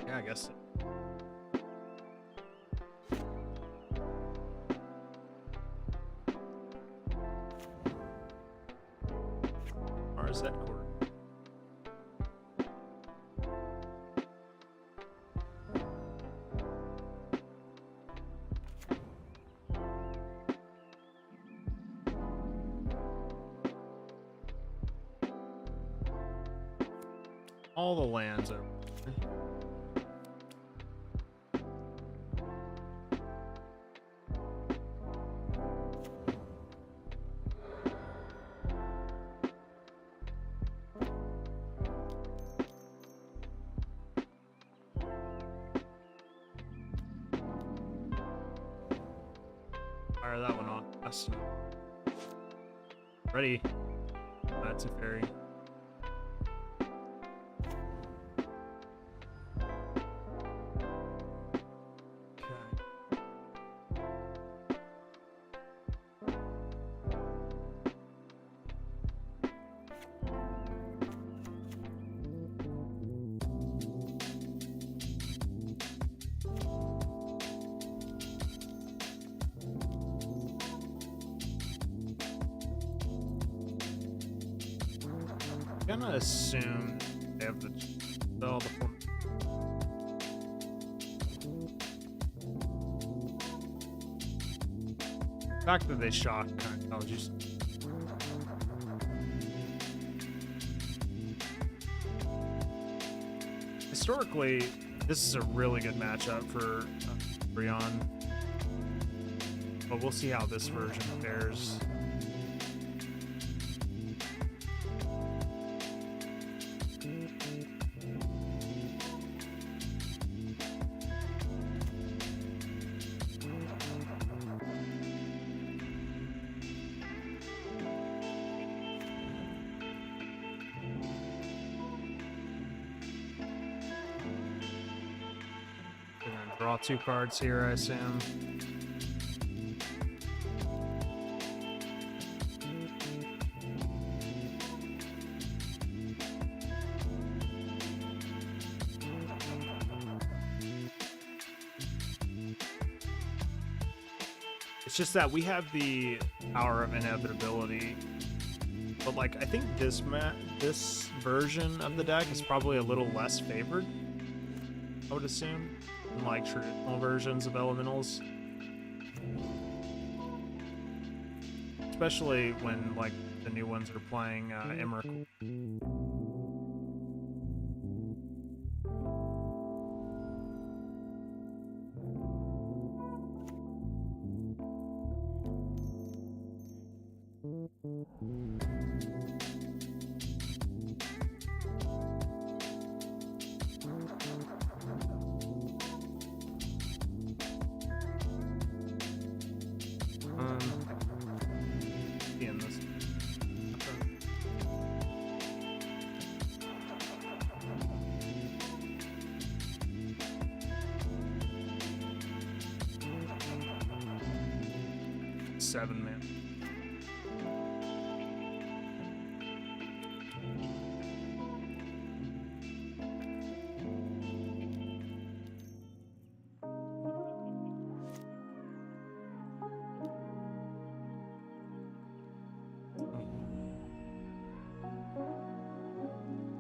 Yeah, I guess. That quarter. All the lands over. Fire that one on. Yes. Ready. That's a fairy. I'm gonna assume they have the form. The fact that they shock kind of tells you something. Historically, this is a really good matchup for Vivien, but we'll see how this version fares. Draw 2 cards here, I assume. It's just that we have the power of inevitability, but like I think this version of the deck is probably a little less favored, I would assume, than like traditional versions of elementals. especially when like the new ones are playing Emmerich. In this. Seven, man.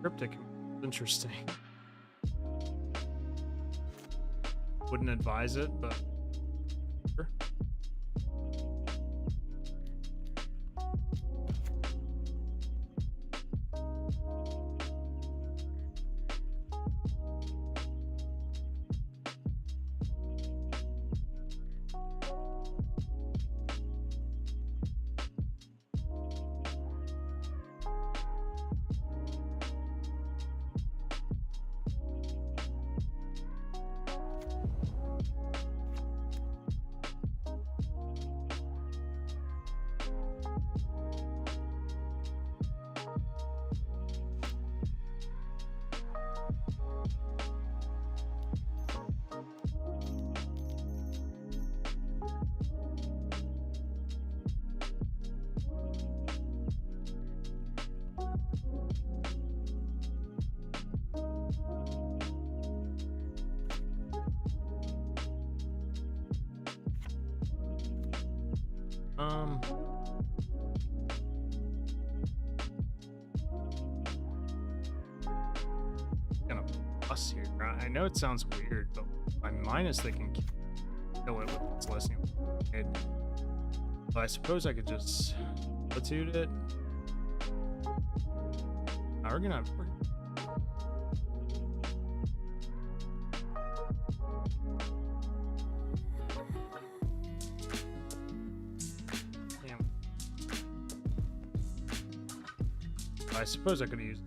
Cryptic. Interesting. Wouldn't advise it, but sure. Kind of plus here. I know it sounds weird, but my minus they can kill it with its listening. But I suppose I could just substitute it. We're gonna. Damn. I suppose I could use.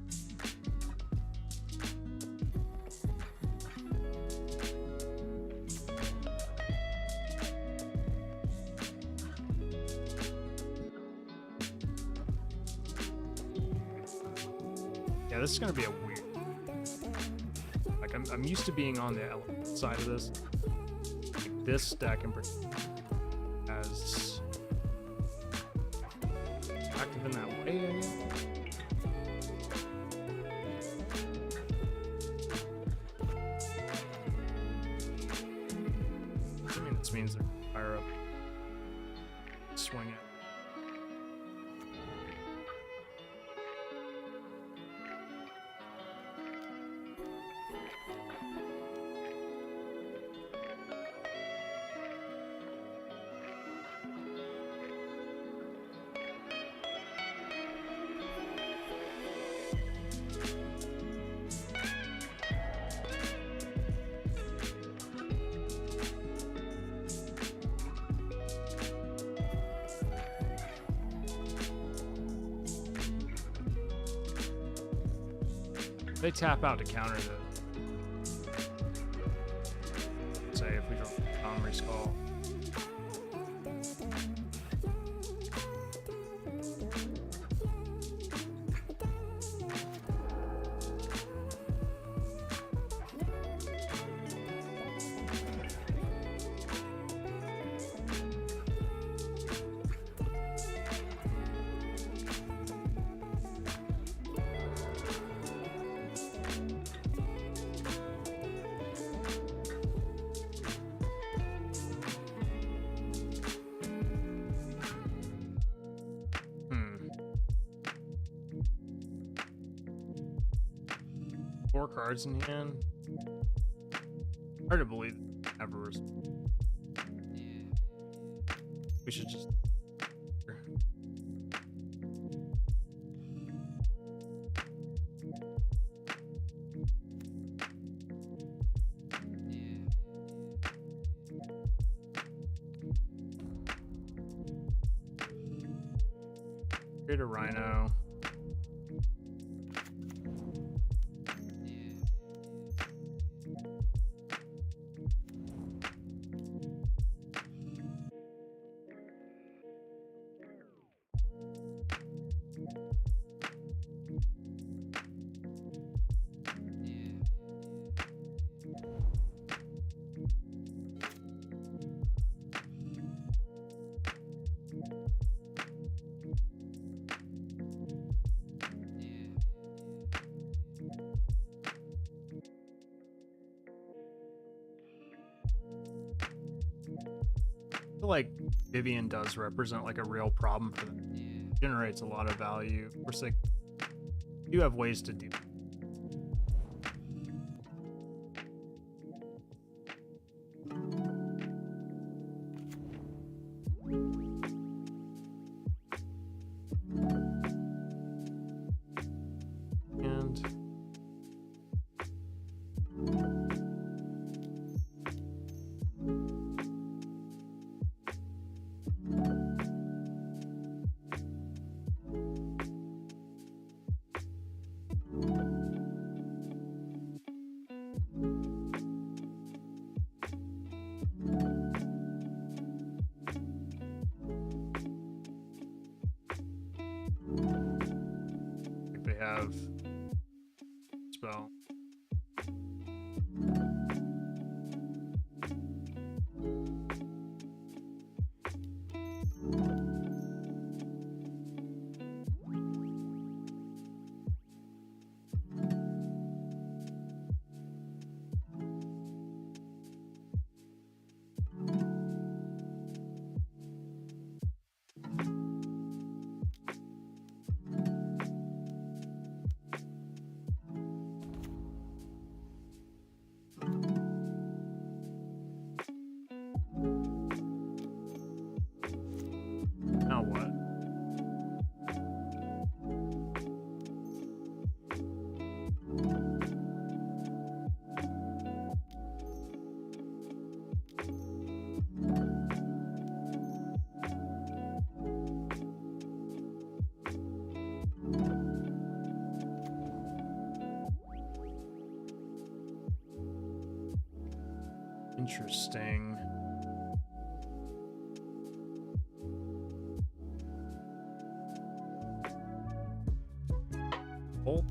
Yeah, this is gonna be a weird. Like I'm used to being on the element side of this. Like this deck in particular as active in that way. I guess. I mean, this means they're higher up. Swing it. They tap out to counter the. Say if we don't Connery's call. Four cards in hand. Hard to believe ever. We should just. Create a rhino. I feel like Vivien does represent like a real problem for them. It generates a lot of value. Of course, like you have ways to do. And if they have spell. Now what? Interesting. Oh.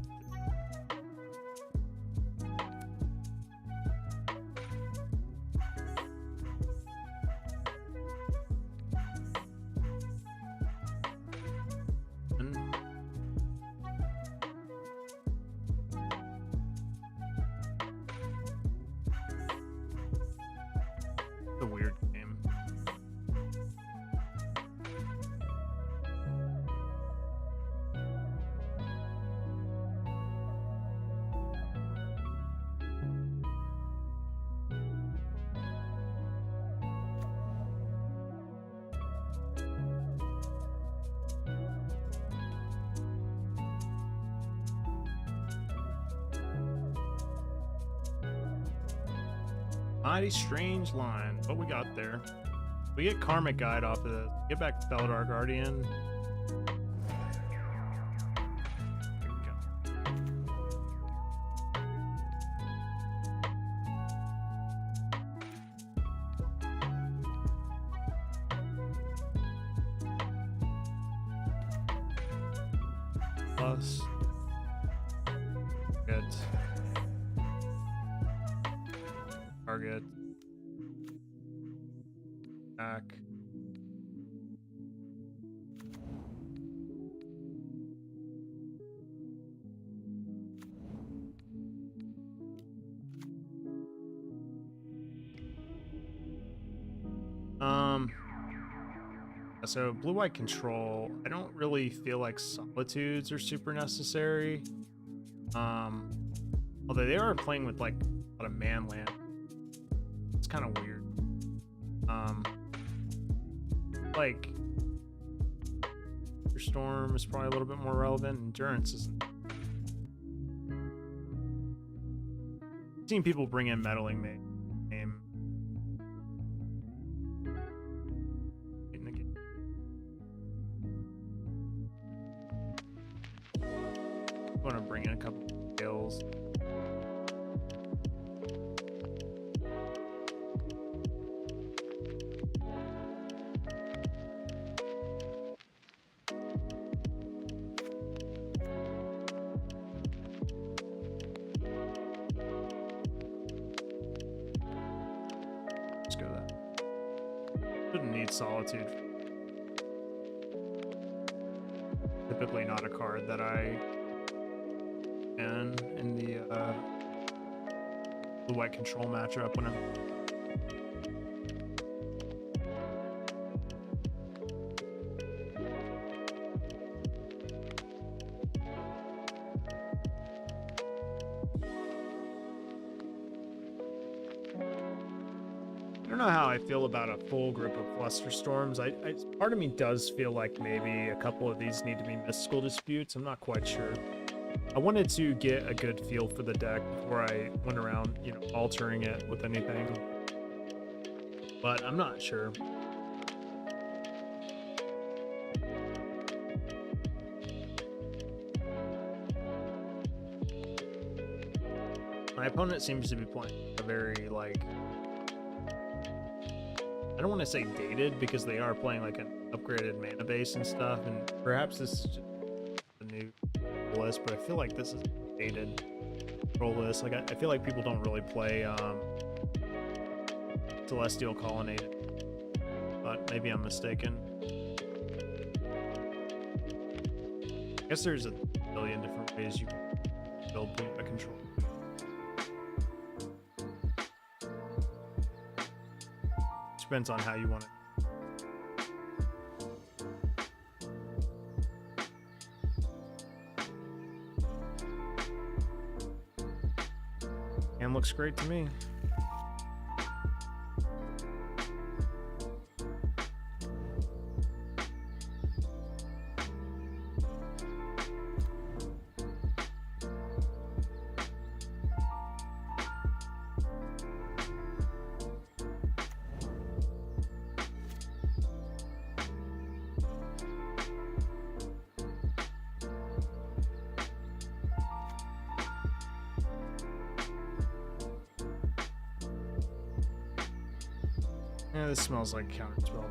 A weird game. Mighty strange line, but we got there. We get Karmic Guide off of this. Get back to Felidar Guardian. There we go. Plus, good. Target. Back. So blue-white control, I don't really feel like solitudes are super necessary. Although they are playing with like a lot of man land. It's kind of weird. Like your storm is probably a little bit more relevant. Endurance isn't. I've seen people bring in meddling game. Let's go that. Shouldn't need Solitude. Typically not a card that I can in the white control matchup when I'm. I don't know how I feel about a full group of Flusterstorms. Part of me does feel like maybe a couple of these need to be Mystical Disputes. I'm not quite sure. I wanted to get a good feel for the deck before I went around, you know, altering it with anything. But I'm not sure. My opponent seems to be playing a very, like, I don't want to say dated, because they are playing like an upgraded mana base and stuff, and perhaps this is just a new list, but I feel like this is a dated role list. Like I feel like people don't really play Celestial Colonnade, but maybe I'm mistaken. I guess there's a billion different ways you can build a control. Depends on how you want it. And looks great to me. Yeah, this smells like counterspell.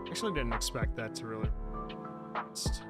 Actually didn't expect that to really last.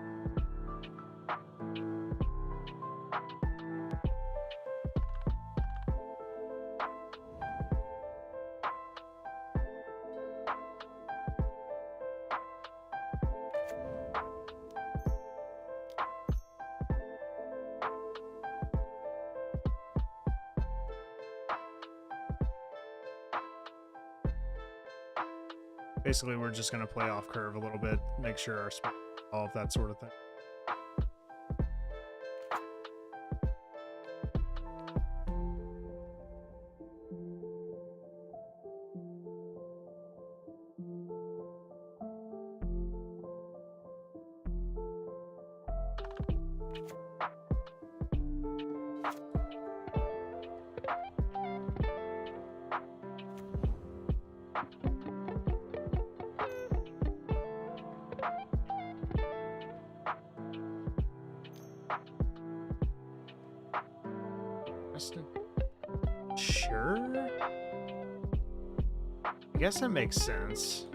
Basically, we're just going to play off curve a little bit, make sure our spell, all of that sort of thing. Sure. I guess that makes sense.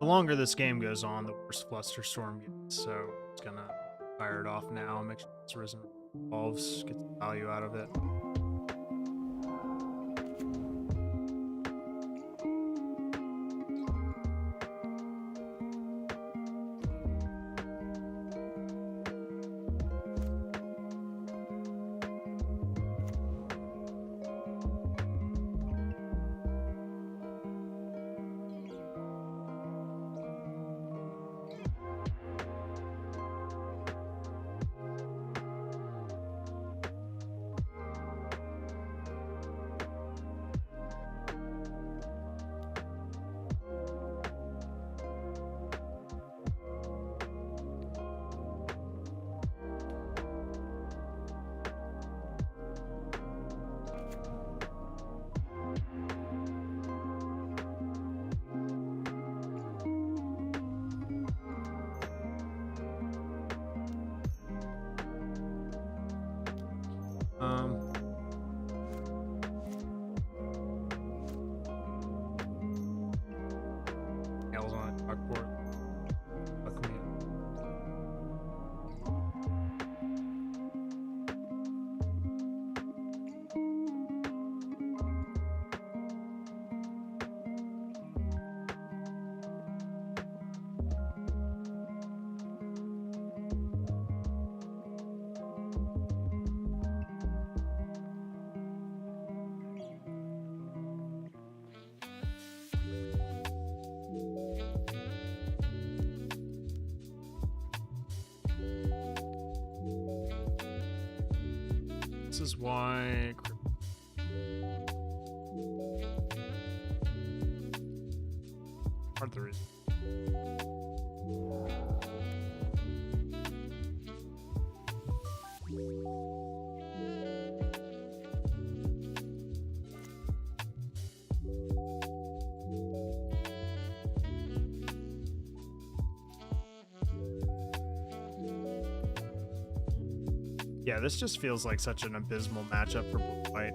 The longer this game goes on, the worse Flusterstorm gets, so it's gonna fire it off now, make sure it's risen, evolves, gets the value out of it. Nails on a chalkboard. Fuck me. This is why. Part the reason. Yeah, this just feels like such an abysmal matchup for blue white.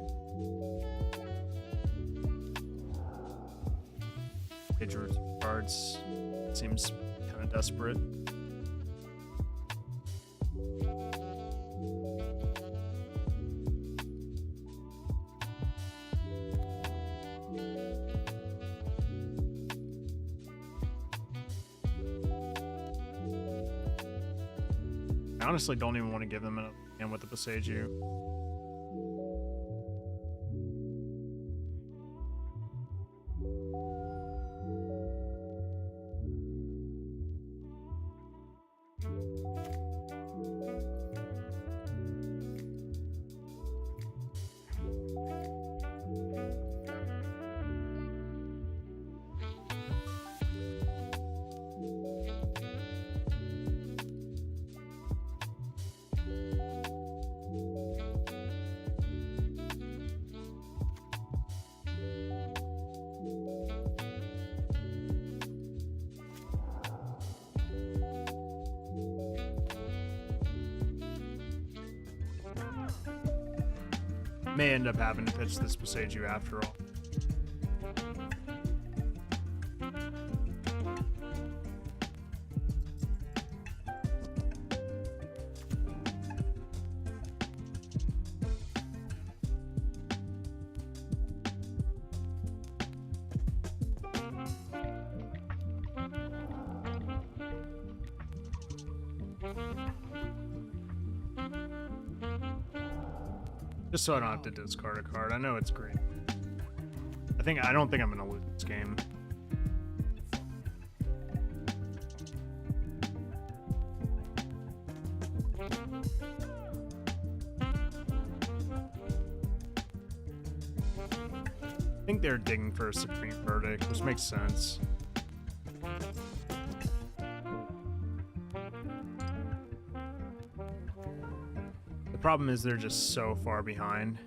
They drew 2 cards. Seems kind of desperate. I honestly don't even want to give them a hand with the Boseiju. May end up having to pitch this Boseiju after all. Just so I don't have to discard a card. I know it's green. I don't think I'm gonna lose this game. I think they're digging for a supreme verdict, which makes sense. The problem is they're just so far behind.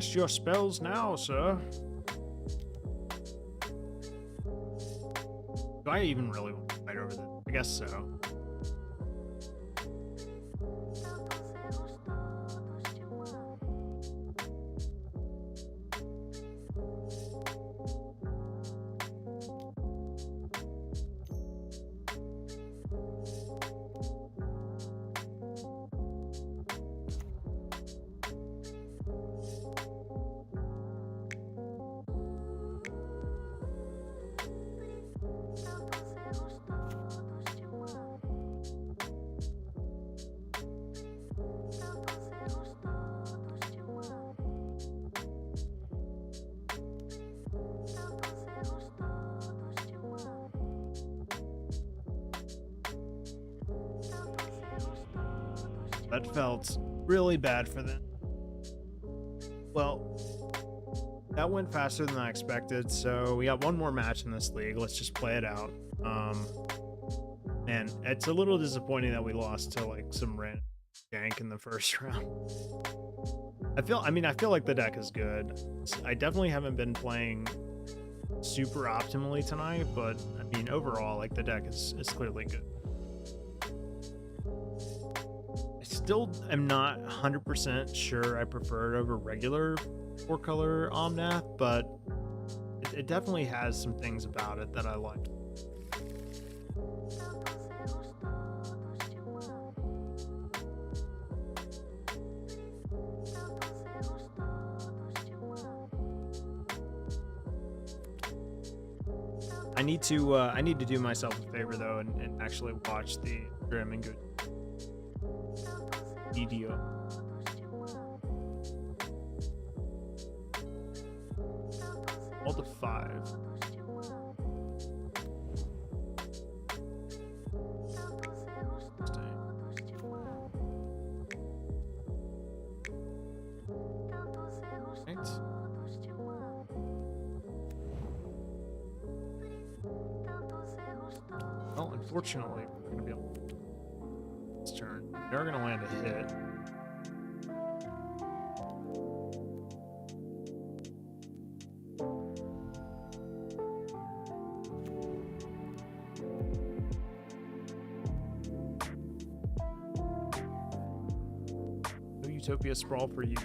Cast your spells now, sir. Do I even really want to fight over this? I guess so. That felt really bad for them. Well, that went faster than I expected, so we got one more match in this league. Let's just play it out. And it's a little disappointing that we lost to like some random jank in the first round. I feel like the deck is good. I definitely haven't been playing super optimally tonight, but I mean overall, like the deck is clearly good. Still am not 100% sure I prefer it over regular 4-color Omnath, but it definitely has some things about it that I like. I need to do myself a favor though and actually watch the Grim and Good video. All to 5. Right. Well, unfortunately, we're going to be able to this turn. They're going to land a hit. No Utopia Sprawl for you.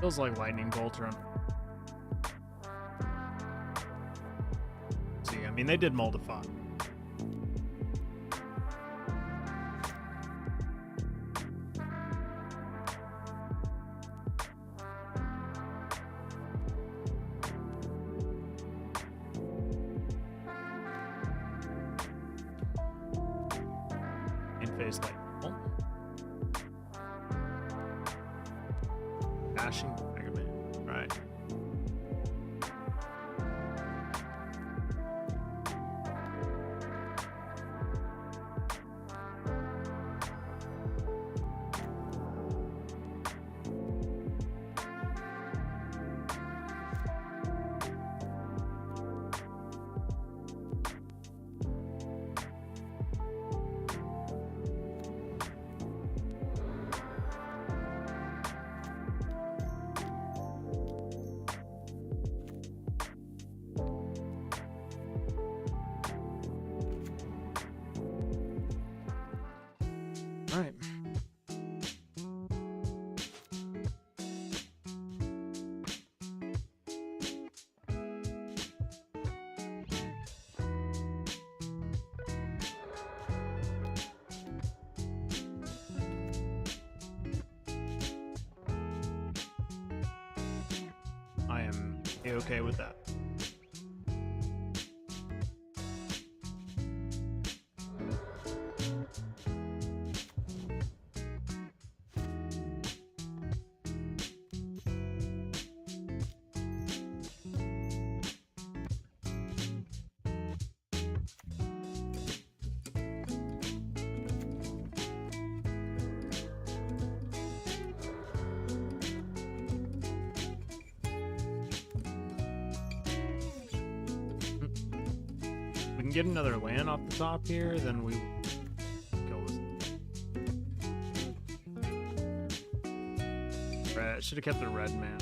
Feels like lightning bolt run. See, I mean, they did moldify. In phase light. Oh. Dashing Mega Man. Right. All right. be okay with that. We can get another land off the top here, then we kill this. Red. Should have kept the red man.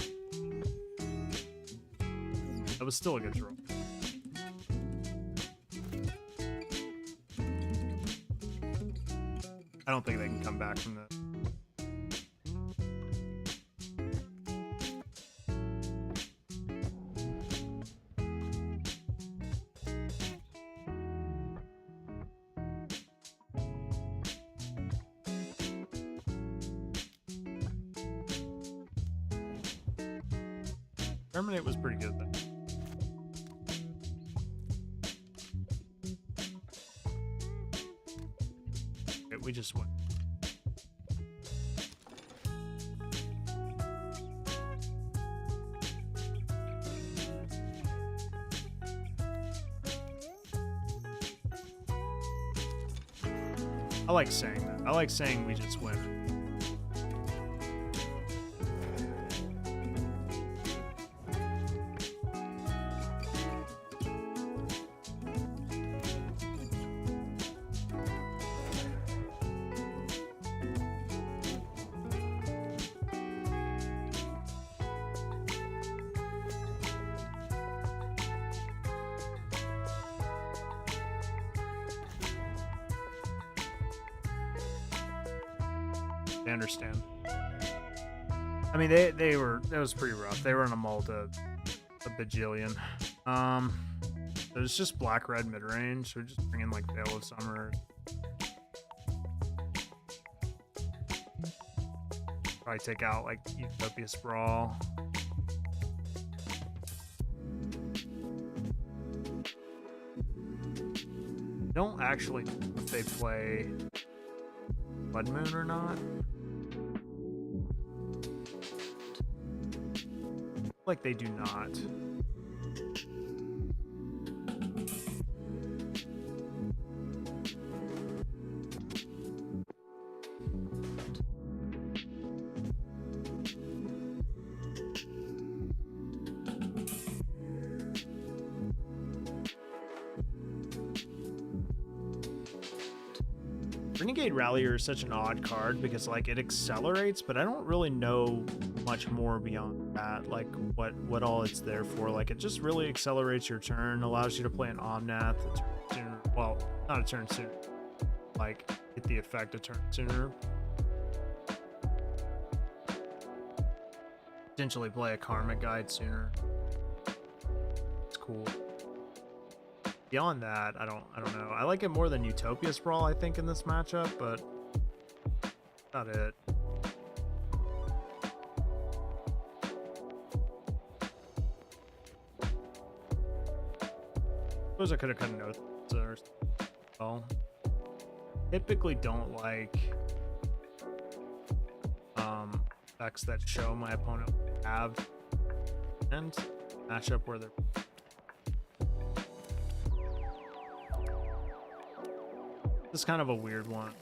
That was still a good draw. I don't think they can come back from that. Terminate was pretty good then. Okay, we just went. I like saying that. I like saying we just win. I understand. I mean, they were, that was pretty rough. They were in a Malta a bajillion. It was just black red mid range. So we're just bringing like Veil of Summer. Probably take out like Utopia Sprawl. Don't actually know if they play Blood Moon or not. Like they do not. Renegade Rallier is such an odd card because like it accelerates, but I don't really know much more beyond that, like what all it's there for. Like it just really accelerates your turn, allows you to play an Omnath a turn sooner. Well, not a turn sooner, like get the effect a turn sooner. Potentially play a Karmic Guide sooner. It's cool. Beyond that, I don't know. I like it more than Utopia Sprawl, I think, in this matchup, but not it. Suppose I could have cut a note or well. Typically don't like effects that show my opponent have and matchup where they're. This is kind of a weird one.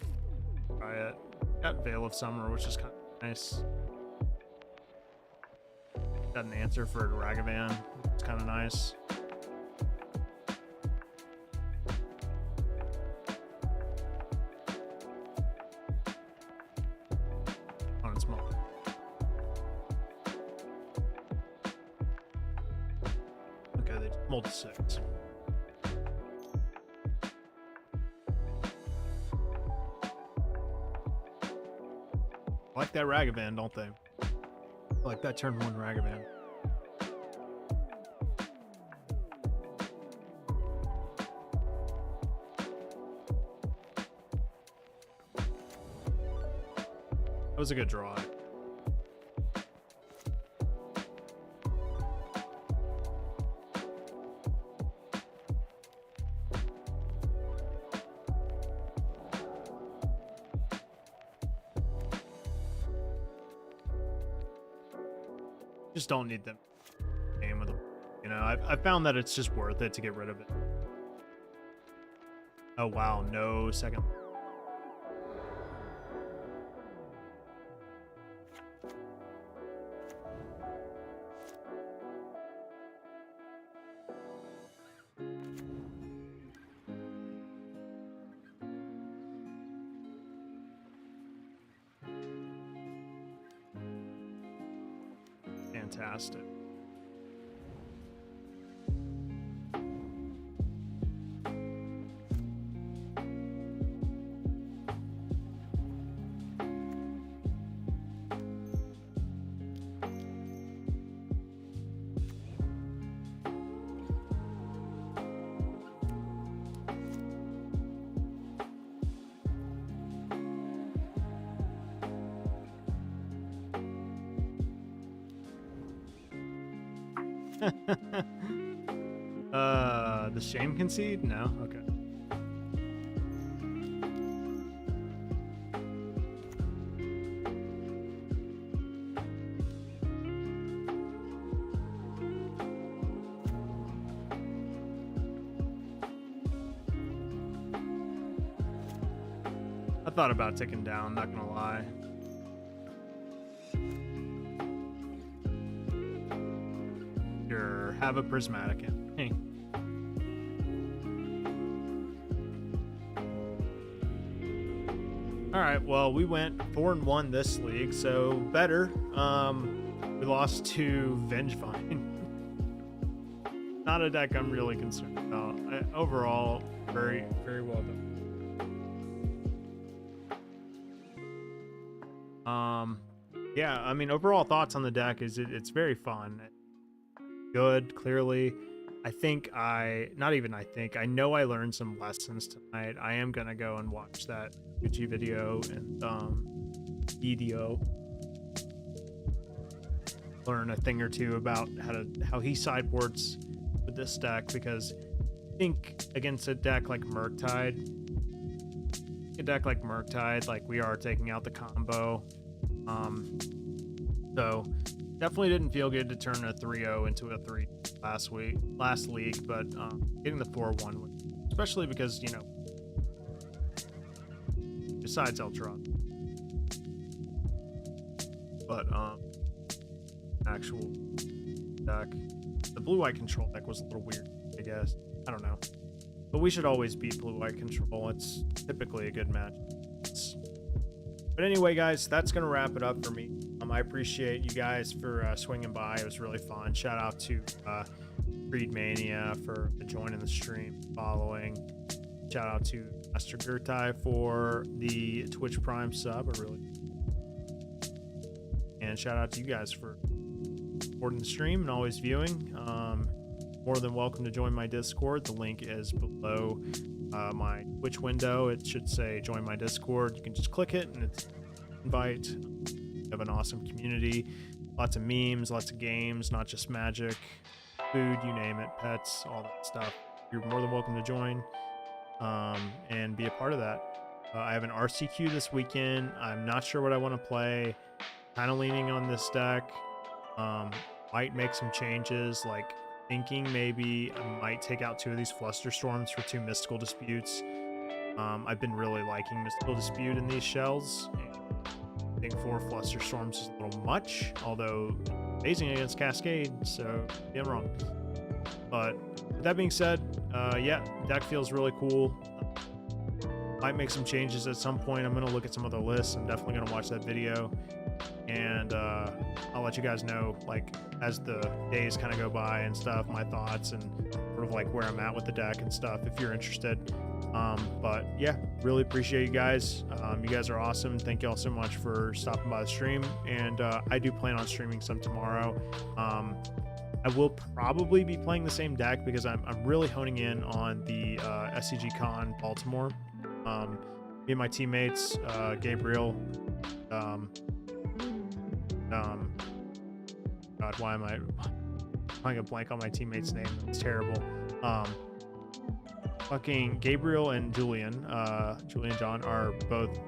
Try it. Got Veil of Summer, which is kind of nice. Got an answer for Ragavan. It's kind of nice. Oh, it's small. Okay, they mold to 6. Like that Ragavan, don't they? Like that turn 1 Ragavan. That was a good draw. Just don't need them game with them. You know, I've found that it's just worth it to get rid of it. Oh wow, no second. Fantastic. The shame concede? No? Okay. I thought about taking down, not gonna lie. Sure, have a prismatic in. Hey. All right, well, we went 4-1 this league, so better. We lost to Vengevine. Not a deck I'm really concerned about. Overall, very, very well done. Yeah, I mean, overall thoughts on the deck is it's very fun. Good, clearly. I know I learned some lessons tonight. I am gonna go and watch that Gucci video and video, learn a thing or two about how he sideboards with this deck, because I think against a deck like Murktide, like we are taking out the combo. So definitely didn't feel good to turn a 3-0 into a 3 last league, but getting the 4-1, especially because, you know, besides Ultron, but actual deck, the blue-white control deck was a little weird, I guess. I don't know, but we should always beat blue-white control. It's typically a good match. But anyway, guys, that's gonna wrap it up for me. I appreciate you guys for swinging by. It was really fun. Shout out to Creed Mania for joining the stream, following. Shout out to Master Gurtai for the Twitch Prime sub. And shout out to you guys for supporting the stream and always viewing. More than welcome to join my Discord. The link is below my Twitch window. It should say join my Discord. You can just click it and it's invite. We have an awesome community, lots of memes, lots of games, not just Magic, food, you name it, pets, all that stuff. You're more than welcome to join and be a part of that. I have an RCQ this weekend. I'm not sure what I want to play. Kind of leaning on this deck. Might make some changes, like thinking maybe I might take out 2 of these Flusterstorms for 2 Mystical Disputes. I've been really liking Mystical Dispute in these shells. I think 4 Flusterstorms is a little much, although amazing against Cascade, so yeah, I'm wrong. But with that being said, yeah, deck feels really cool. Might make some changes at some point. I'm going to look at some other lists. I'm definitely going to watch that video, and I'll let you guys know, like, as the days kind of go by and stuff, my thoughts and sort of like where I'm at with the deck and stuff, if you're interested. But yeah, really appreciate you guys. You guys are awesome. Thank you all so much for stopping by the stream, and I do plan on streaming some tomorrow. I will probably be playing the same deck because I'm really honing in on the SCG Con Baltimore. Me and my teammates, Gabriel, God, why am I drawing a blank on my teammate's name? It's terrible. Fucking Gabriel and Julian John are both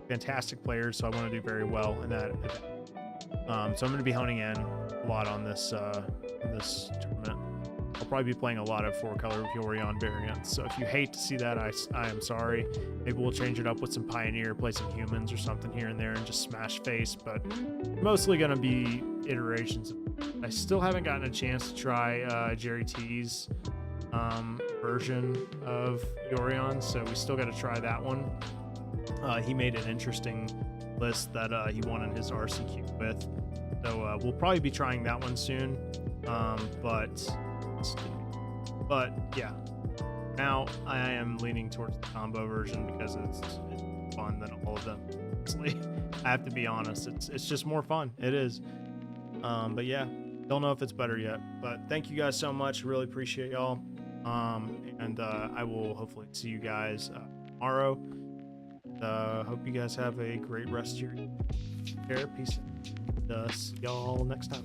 fantastic players, so I want to do very well in that event. So I'm going to be honing in a lot on this tournament. I'll probably be playing a lot of 4-color Yorion variants. So if you hate to see that, I am sorry. Maybe we'll change it up with some Pioneer, play some humans or something here and there, and just smash face. But mostly going to be iterations. I still haven't gotten a chance to try Jerry T's version of Yorion, so we still got to try that one. He made an interesting list that he won in his RCQ with, so we'll probably be trying that one soon. But yeah, now I am leaning towards the combo version because it's fun than all of them. Honestly, I have to be honest, it's just more fun. It is. But yeah, don't know if it's better yet. But thank you guys so much. Really appreciate y'all. And I will hopefully see you guys tomorrow. Hope you guys have a great rest of your day. Peace. See y'all next time.